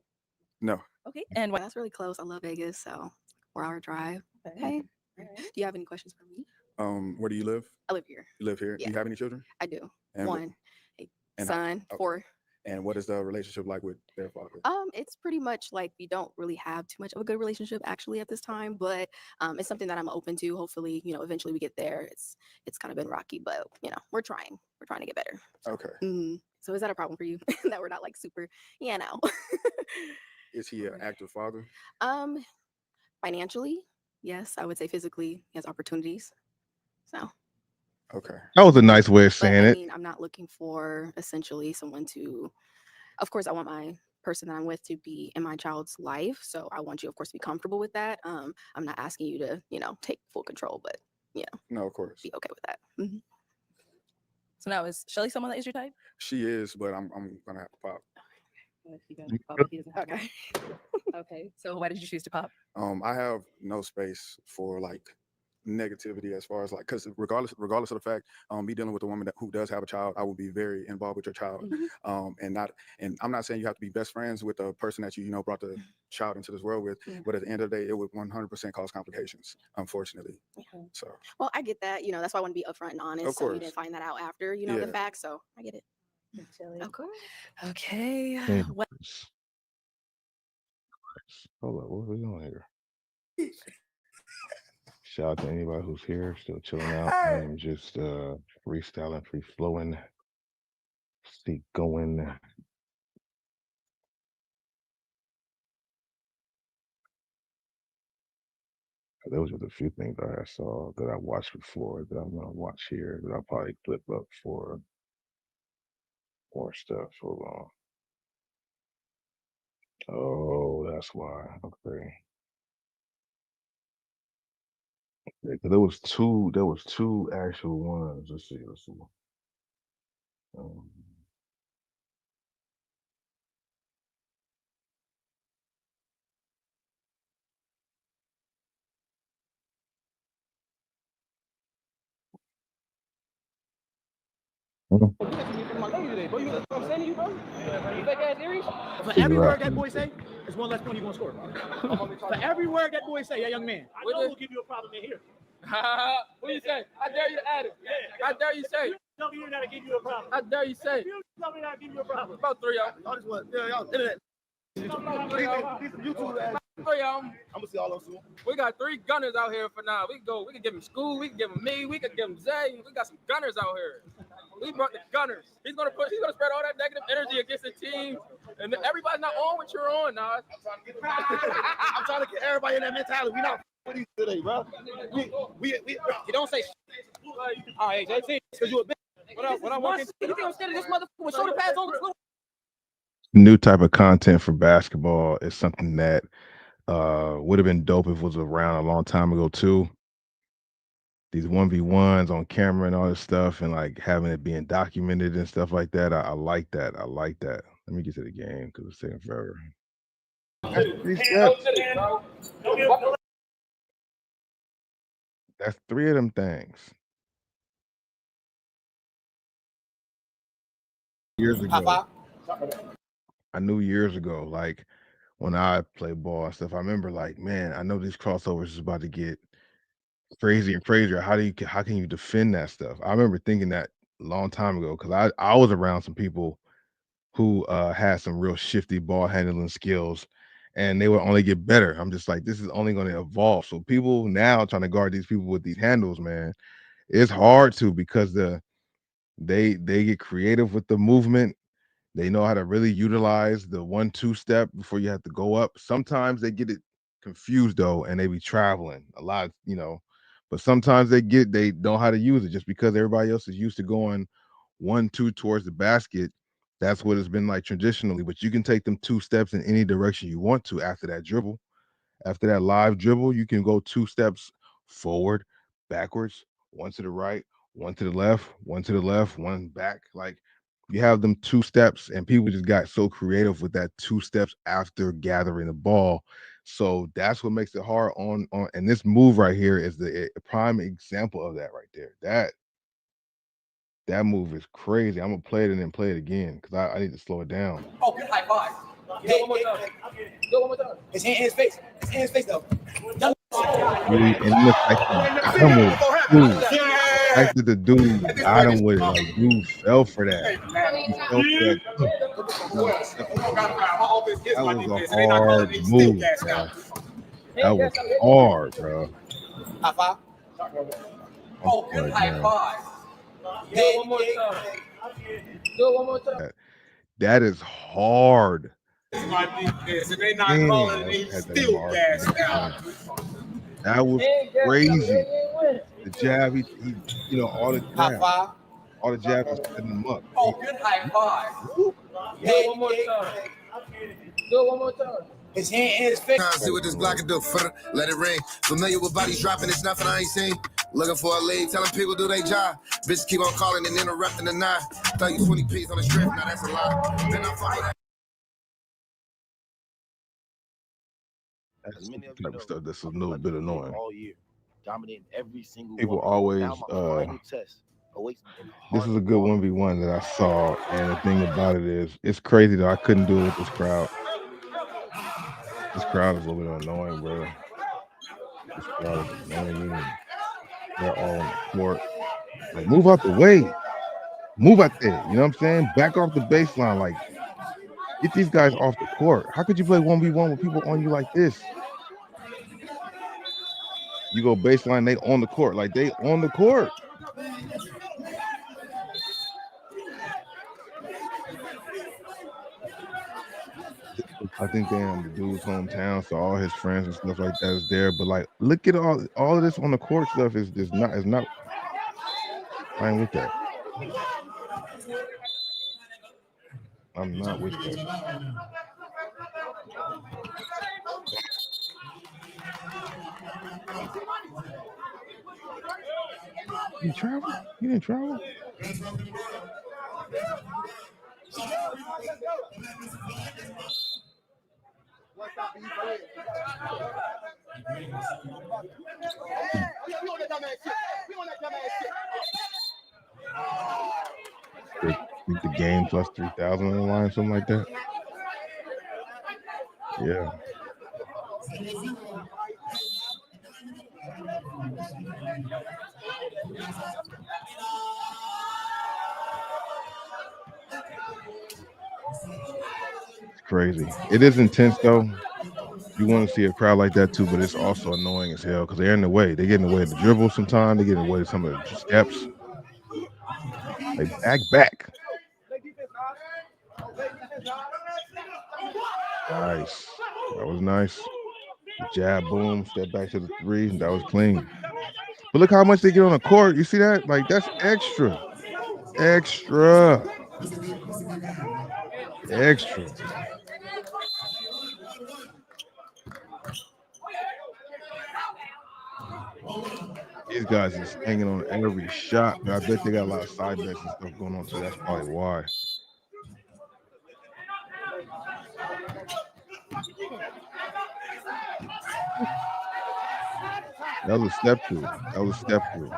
Speaker 8: Okay. And what?
Speaker 2: that's really close. I love Vegas, so 4-hour drive. Okay. Do you have any questions for me?
Speaker 18: Where do you live?
Speaker 2: I live here.
Speaker 18: You live here.
Speaker 2: Yeah.
Speaker 18: Do you have any children?
Speaker 2: I do.
Speaker 18: And
Speaker 2: One, a
Speaker 18: and-
Speaker 2: son,
Speaker 18: okay.
Speaker 2: 4.
Speaker 18: And what is the relationship like with their father?
Speaker 2: It's pretty much like we don't really have too much of a good relationship actually at this time, but it's something that I'm open to. Hopefully, you know, eventually we get there. It's kind of been rocky, but you know, we're trying to get better.
Speaker 18: Okay.
Speaker 2: So is that a problem for you that we're not like super? Yeah, no.
Speaker 18: Is he an active father?
Speaker 2: Financially, yes. I would say physically, he has opportunities. So.
Speaker 1: Okay. That was a nice way of
Speaker 2: But
Speaker 1: saying
Speaker 2: I
Speaker 1: it.
Speaker 2: mean, I'm not looking for essentially someone to. Of course, I want my person that I'm with to be in my child's life. So I want you, of course, to be comfortable with that. I'm not asking you to, you know, take full control, but you know,
Speaker 18: No, of course.
Speaker 2: be okay with that.
Speaker 8: So now, is Shelly someone that is your type?
Speaker 18: She is, but I'm gonna have to pop.
Speaker 8: Okay. Okay. So why did you choose to pop?
Speaker 18: I have no space for like negativity as far as like, because regardless of the fact, me dealing with a woman who does have a child, I will be very involved with your child. And I'm not saying you have to be best friends with the person that you brought the child into this world with, but at the end of the day, it would 100% cause complications, unfortunately. So
Speaker 2: Well, I get that. You know, that's why I want to be upfront and honest.
Speaker 18: Of
Speaker 2: So you
Speaker 18: course.
Speaker 2: didn't find that out after, you know, the
Speaker 18: Yeah.
Speaker 2: fact. So I get it. Of course.
Speaker 8: Okay. What?
Speaker 1: Hold up, what are we doing here? Shout out to anybody who's here, still chilling out. I am just freestyling, free flowing, see going. There was just a few things that I saw that I watched before that I'm gonna watch here that I'll probably clip up for more stuff. Hold on. Oh, that's why. Okay. Yeah, 'cause there was two actual ones. Let's see. Um,
Speaker 3: For
Speaker 1: Figure
Speaker 3: every
Speaker 1: out
Speaker 3: word that
Speaker 1: some-
Speaker 3: boy say, it's one less point you're gonna score. For every word that boy say, yeah, young man, I know we'll give you a problem in here.
Speaker 4: What do you say? I dare you to add it. I dare you say.
Speaker 3: Tell me you're not gonna give you a problem.
Speaker 4: I dare you say.
Speaker 3: Tell me not to give you a problem.
Speaker 4: About 3 y'all.
Speaker 3: Y'all just want, yeah, y'all did it.
Speaker 6: I'm gonna see all of them soon. We got 3 gunners out here for now. We can give him School, we can give him me, we can give him Zay. We got some gunners out here. We brought the gunners. He's gonna spread all that negative energy against the team, and everybody's not on what you're on, Nas.
Speaker 3: I'm trying to get everybody in that mentality. We not with these today, bro. We you don't say. All right, JT, because you a bitch. What I want to see, you think I'm scared of this motherfucker with shoulder pads on the floor?
Speaker 1: New type of content for basketball is something that would have been dope if it was around a long time ago too. These 1v1s on camera and all this stuff, and like having it being documented and stuff like that. I like that. I like that. Let me get to the game because it's taking forever. That's 3 steps. That's 3 of them things. Years ago, I knew years ago, like when I played ball and stuff, I remember like, man, I know these crossovers is about to get crazier and crazier. How can you defend that stuff? I remember thinking that a long time ago because I was around some people who had some real shifty ball handling skills, and they would only get better. I'm just like, this is only going to evolve. So people now trying to guard these people with these handles, man, it's hard to because they get creative with the movement. They know how to really utilize the 1-2 step before you have to go up. Sometimes they get it confused though, and they be traveling a lot, but sometimes they know how to use it just because everybody else is used to going 1-2 towards the basket. That's what it's been like traditionally, but you can take them 2 steps in any direction you want to after that dribble. After that live dribble, you can go 2 steps forward, backwards, 1 to the right, 1 to the left, 1 to the left, 1 back. Like you have them 2 steps, and people just got so creative with that 2 steps after gathering the ball. So that's what makes it hard on and this move right here is the prime example of that right there. That move is crazy. I'm gonna play it and then play it again because I need to slow it down.
Speaker 3: Oh, good high five. Go one more time. Go one more time. His hand in his face. His hand in his face though.
Speaker 1: Really, and the fact that he got him with it, dude. The fact that the dude got him with it, like dude fell for that. He fell for that. That was a hard move, bro. That was hard, bro.
Speaker 3: High five. Oh, good high five. Go one more time. Go one more time.
Speaker 1: That is hard.
Speaker 3: This might be this. If they not
Speaker 1: Damn,
Speaker 3: calling me, still gas out.
Speaker 1: That was crazy. The jab, he all the jab. All the jabs are setting him up.
Speaker 3: Oh, good high five. Go one more time. Go one more time. His hand in his face.
Speaker 7: See what this Glock can do. Let it ring. Familiar with bodies dropping, it's nothing I ain't seen. Looking for a lead, telling people do their job. Bitches keep on calling and interrupting the night. Throw you 20 P's on the strip, now that's a lot. Then I follow that.
Speaker 1: That's the type of stuff that's a little bit annoying.
Speaker 23: All year, dominating every single
Speaker 1: People
Speaker 23: one.
Speaker 1: always
Speaker 23: Now my final test awaits me in the
Speaker 1: this
Speaker 23: heart
Speaker 1: is a
Speaker 23: of
Speaker 1: good
Speaker 23: all
Speaker 1: 1v1 that I saw, and the thing about it is it's crazy though. I couldn't do it with this crowd. This crowd is a little bit annoying, bro. This crowd is annoying me. They're all on the court. Like, move out the way. Move out there. You know what I'm saying? Back off the baseline. Like, get these guys off the court. How could you play 1v1 with people on you like this? You go baseline, they on the court. Like, they on the court. I think they're in the dude's hometown, so all his friends and stuff like that is there. But like, look at all of this on the court stuff is not fine with that. I'm not with that. You travel? You didn't travel? The game plus 3,000 on the line, something like that. Yeah. Crazy. It is intense though. You want to see a crowd like that too, but it's also annoying as hell because they're in the way. They get in the way of the dribble sometimes. They get in the way of some of the steps. Like back. Nice. That was nice. Jab, boom, step back to the three. That was clean. But look how much they get on the court. You see that? Like that's extra. Extra. Extra. These guys is hanging on every shot, but I bet they got a lot of side bets and stuff going on too. That's probably why. That was a step through. That was a step through.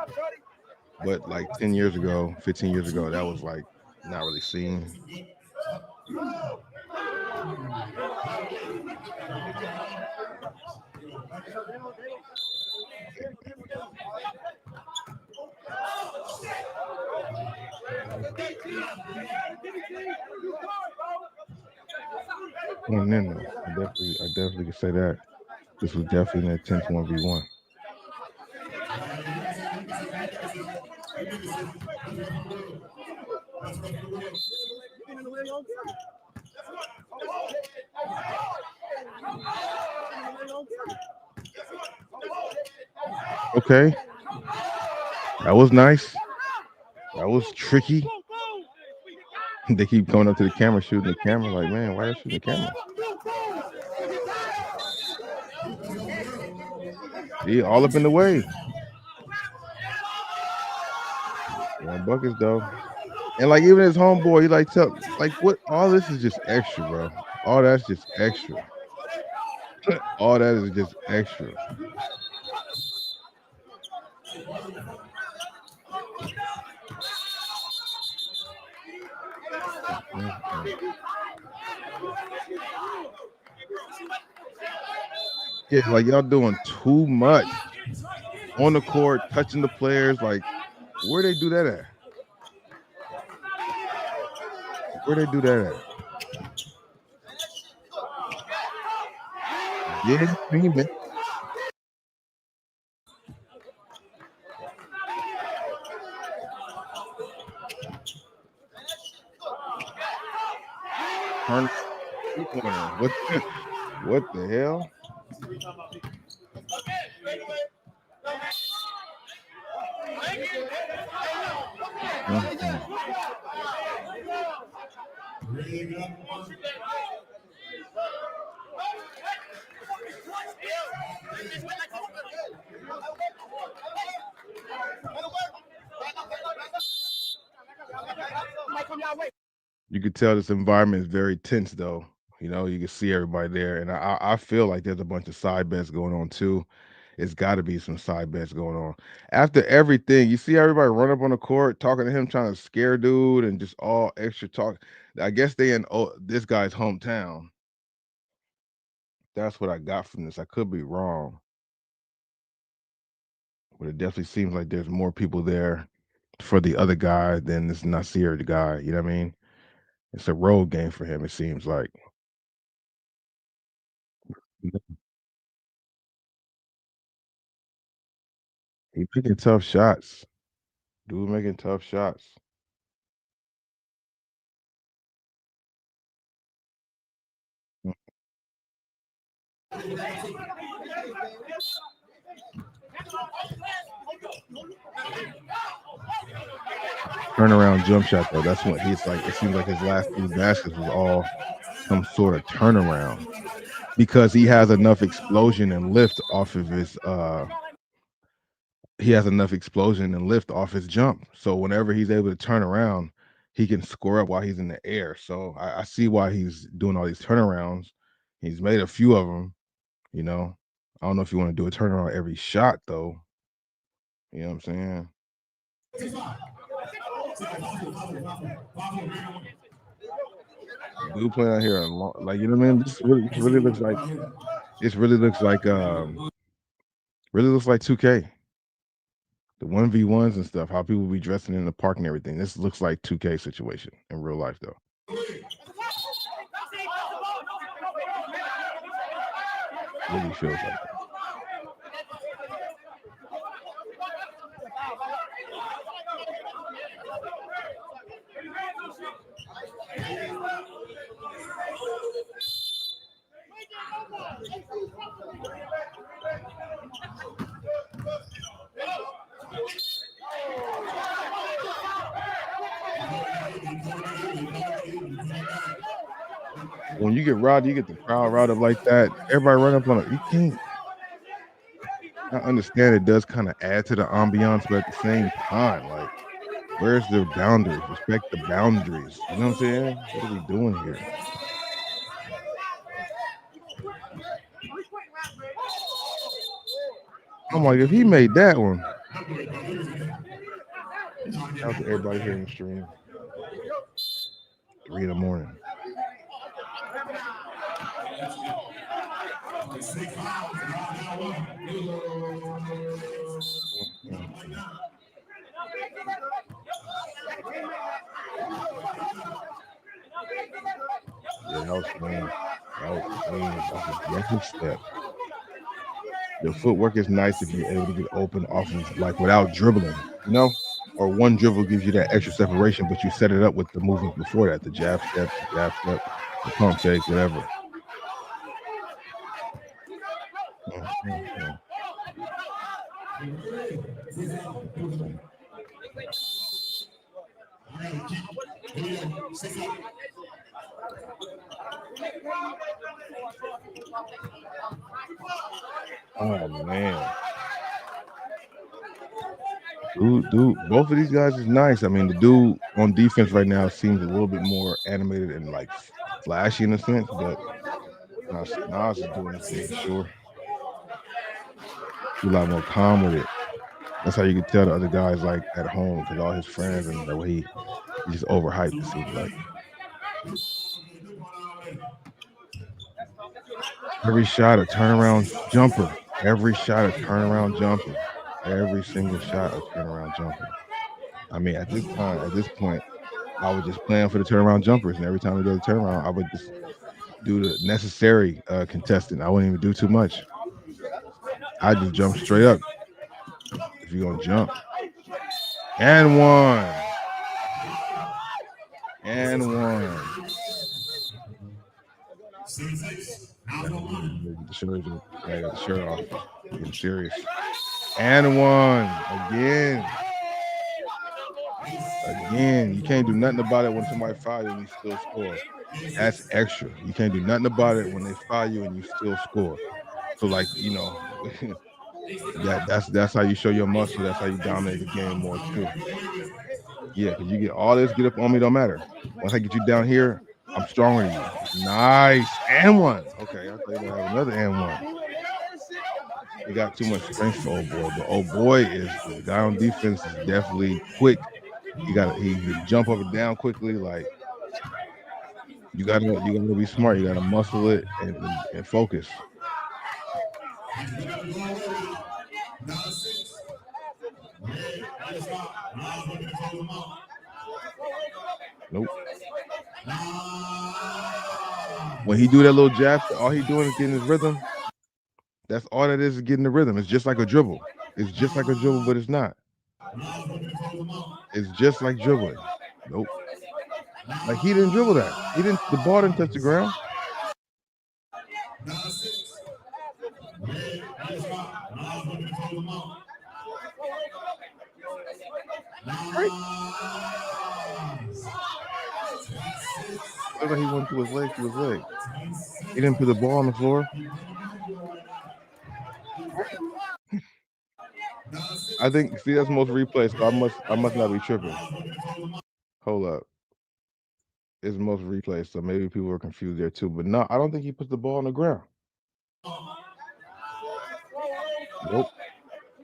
Speaker 1: But like 10 years ago, 15 years ago, that was like not really seen. Going in though. I definitely could say that. This was definitely an intense 1v1. Okay. That was nice. That was tricky. They keep going up to the camera, shooting the camera. Like, man, why are you shooting the camera? See, all up in the way. One buckets though. And like even his homeboy, he like tell like what all this is just extra, bro. All that's just extra. All that is just extra. Yeah, like y'all doing too much on the court, touching the players. Like, where they do that at? Where they do that at? Yeah, man. Turn corner. What the hell? Mm-hmm. You could tell this environment is very tense, though. You know, you can see everybody there, and I feel like there's a bunch of side bets going on too. It's got to be some side bets going on. After everything, you see everybody run up on the court talking to him, trying to scare dude, and just all extra talk. I guess they in this guy's hometown. That's what I got from this. I could be wrong, but it definitely seems like there's more people there for the other guy than this Nasir guy. You know what I mean? It's a road game for him. It seems like. He picking tough shots. Dude making tough shots. Turnaround jump shot though. That's what he's like. It seems like his last 2 baskets was all some sort of turnaround because he has enough explosion and lift off of his he has enough explosion and lift off his jump. So whenever he's able to turn around, he can score up while he's in the air. So I see why he's doing all these turnarounds. He's made a few of them, you know. I don't know if you want to do a turnaround every shot though. You know what I'm saying? Dude playing out here, like you know what I mean. This really looks like really looks like 2K. The 1v1s and stuff, how people be dressing in the park and everything. This looks like 2K situation in real life though. Really feels like that. When you get riled, you get the crowd riled up like that. Everybody run up on it. You can't. I understand it does kind of add to the ambiance, but at the same time, like, where's the boundaries? Respect the boundaries. You know what I'm saying? What are we doing here? I'm like, if he made that one. Shout out to everybody here in the stream. 3 in the morning. Yeah, that was clean. That was clean. That's a aggressive step. Your footwork is nice if you're able to get open off of, like, without dribbling, you know? Or one dribble gives you that extra separation, but you set it up with the movement before that, the jab step, the pump fake, whatever. Oh man. Dude, both of these guys is nice. I mean, the dude on defense right now seems a little bit more animated and like flashy in a sense, but Nas is doing his thing, sure. He's a lot more calm with it. That's how you can tell the other guys like at home because all his friends and the way he just overhyped, it seems like. Every shot a turnaround jumper. Every shot a turnaround jumper. Every single shot a turnaround jumper. I mean, at this point, I was just playing for the turnaround jumpers, and every time we go to turnaround, I would just do the necessary contestant. I wouldn't even do too much. I just jump straight up. If you're gonna jump. And one. And one. Get the shirt off. Getting serious. And one. Again. You can't do nothing about it when somebody foul you and you still score. That's extra. You can't do nothing about it when they foul you and you still score. So, like, you know, that's how you show your muscle. That's how you dominate the game more too. Yeah, because you get all this, get up on me, don't matter. Once I get you down here, I'm stronger than you. Nice. And one. Okay, I thought you were gonna have another and one. He got too much strength for old boy, but old boy is the guy on defense is definitely quick. He can jump up and down quickly. Like, you gotta be smart. You gotta muscle it and focus. Nope. When he do that little jab, all he doing is getting his rhythm. That's all that is getting the rhythm. It's just like a dribble. It's just like a dribble, but it's not. It's just like dribbling. Nope. Like, he didn't dribble that. The ball didn't touch the ground. Right. Look like he went to his leg. He didn't put the ball on the floor. I think, see, that's most replays, so I must not be tripping. Hold up. It's most replays, so maybe people are confused there too. But no, I don't think he put the ball on the ground.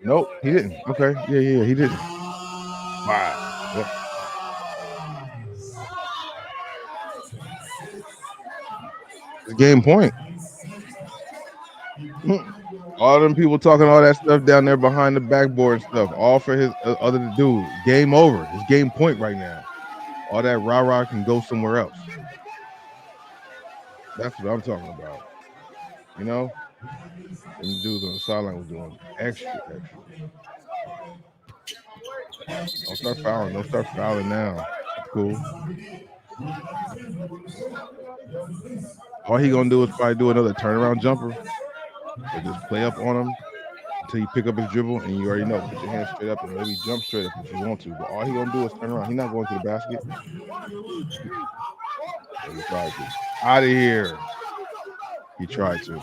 Speaker 1: Nope, he didn't. Okay, yeah, he didn't. Wow. Yep. It's game point. All them people talking all that stuff down there behind the backboard and stuff, all for his other dude. Game over. It's game point right now. All that rah-rah can go somewhere else. That's what I'm talking about. You know, And the dudes on the sideline was doing extra. Don't start fouling. Don't start fouling now. It's cool. All he gonna do is probably do another turnaround jumper, or just play up on him until you pick up his dribble, and you already know. Put your hands straight up and maybe jump straight up if you want to. But all he gonna do is turn around. He's not going to the basket. Yeah, he tried to. Out of here. He tried to.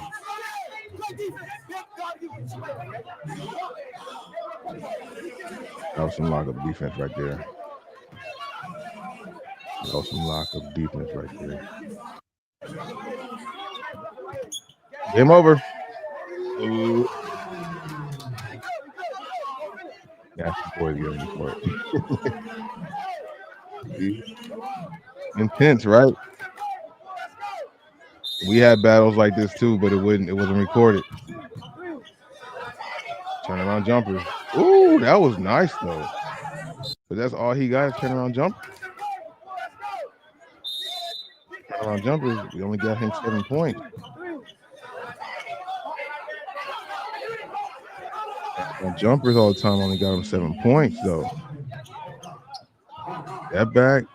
Speaker 1: That was some lockup defense right there. That was some lockup defense right there. Game over. Ooh. Nasty boys get on the court. Intense, right? We had battles like this too, but it wasn't recorded. Turnaround jumpers. Ooh, that was nice though. But that's all he got is turnaround jumper. Turnaround jumpers. We only got him 7 points. On jumpers all the time, only got him 7 points though. That back.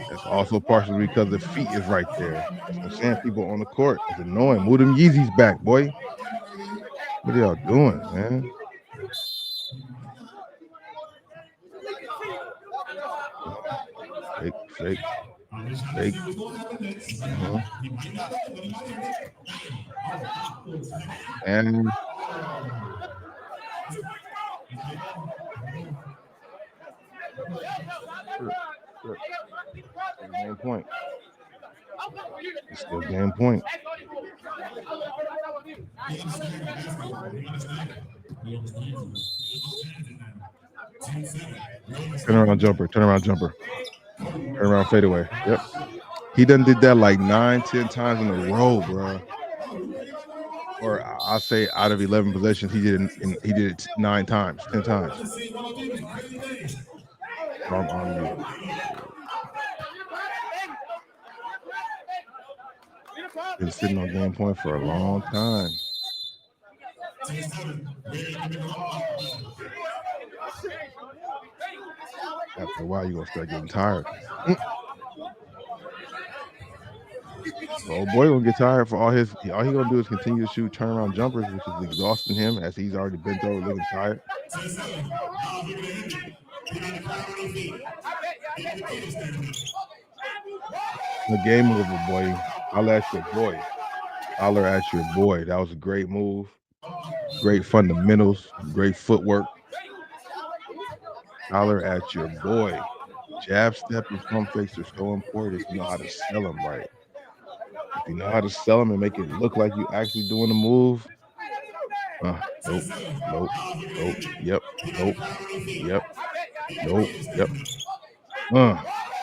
Speaker 1: That's also partially because the feet is right there. That's what I'm saying. People on the court. It's annoying. Move them Yeezys back, boy. What are y'all doing, man? Fake. And game point. It's still game point. Turnaround jumper. Turnaround fadeaway. Yep. He done did that like 9-10 times in a row, bro. Or I'll say out of 11 possessions, he did it 9 times, 10 times. Strong arm you. Been sitting on game point for a long time. After a while, you're gonna start getting tired. Oh boy, gonna get tired for all he gonna do is continue to shoot turnaround jumpers, which is exhausting him as he's already bent over looking tired. The game over, boy. Holler at your boy. Holler at your boy. That was a great move. Great fundamentals. Great footwork. Holler at your boy. Jab step and pump fakes are so important if you know how to sell them right. If you know how to sell them and make it look like you actually doing the move. Nope. Yep.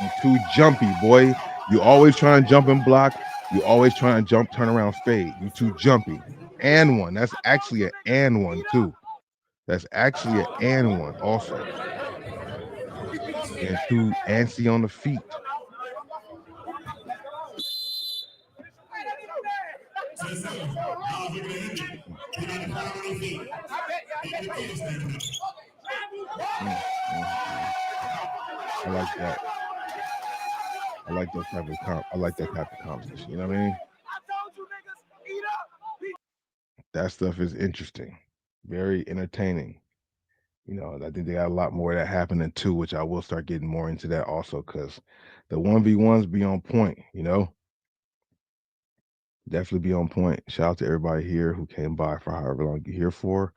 Speaker 1: You too jumpy, boy. You always trying to jump and block. You always trying to jump, turn around, fade. You too jumpy. And one. That's actually an and one too. That's actually an and one also. And too antsy on the feet. I like that. I like that type of conversation. You know what I mean? That stuff is interesting, very entertaining. You know, I think they got a lot more of that happening too, which I will start getting more into that also because the 1v1s be on point, you know. Definitely be on point. Shout out to everybody here who came by for however long you're here for.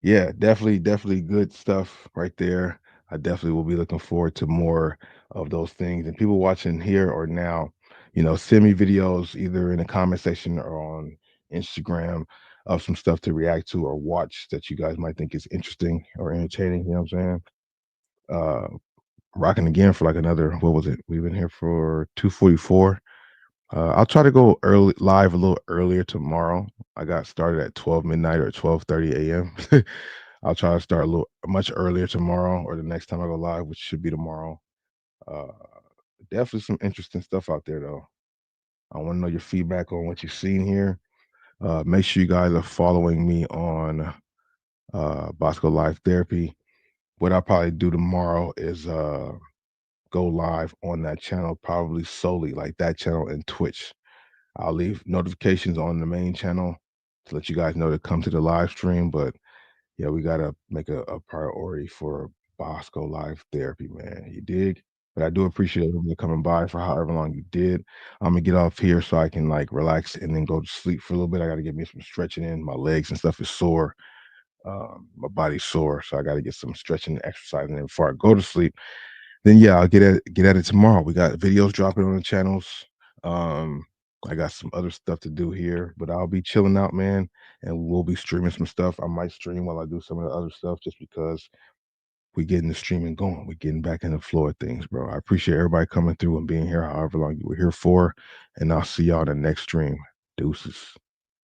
Speaker 1: Yeah, definitely good stuff right there. I definitely will be looking forward to more of those things. And people watching here or now, you know, send me videos either in the comment section or on Instagram of some stuff to react to or watch that you guys might think is interesting or entertaining. You know what I'm saying? Rocking again for like another, what was it? We've been here for 2:44. I'll try to go live a little earlier tomorrow. I got started at 12 midnight or 12:30 a.m. I'll try to start much earlier tomorrow or the next time I go live, which should be tomorrow. definitely some interesting stuff out there though. I want to know your feedback on what you've seen here. Make sure you guys are following me on Bosco Live Therapy. What I'll probably do tomorrow is go live on that channel, probably solely like that channel and Twitch. I'll leave notifications on the main channel to let you guys know to come to the live stream. But yeah, we gotta make a priority for Bosco Live Therapy, man. You dig? But I do appreciate everyone coming by for however long you did. I'm gonna get off here so I can like relax and then go to sleep for a little bit. I gotta get me some stretching in. My legs and stuff is sore. My body's sore, so I gotta get some stretching and exercise. And then before I go to sleep, then yeah, I'll get at it tomorrow. We got videos dropping on the channels. I got some other stuff to do here, but I'll be chilling out, man, and we'll be streaming some stuff. I might stream while I do some of the other stuff just because we getting the streaming going. We're getting back in the flow of things, bro. I appreciate everybody coming through and being here however long you were here for, and I'll see y'all in the next stream. Deuces.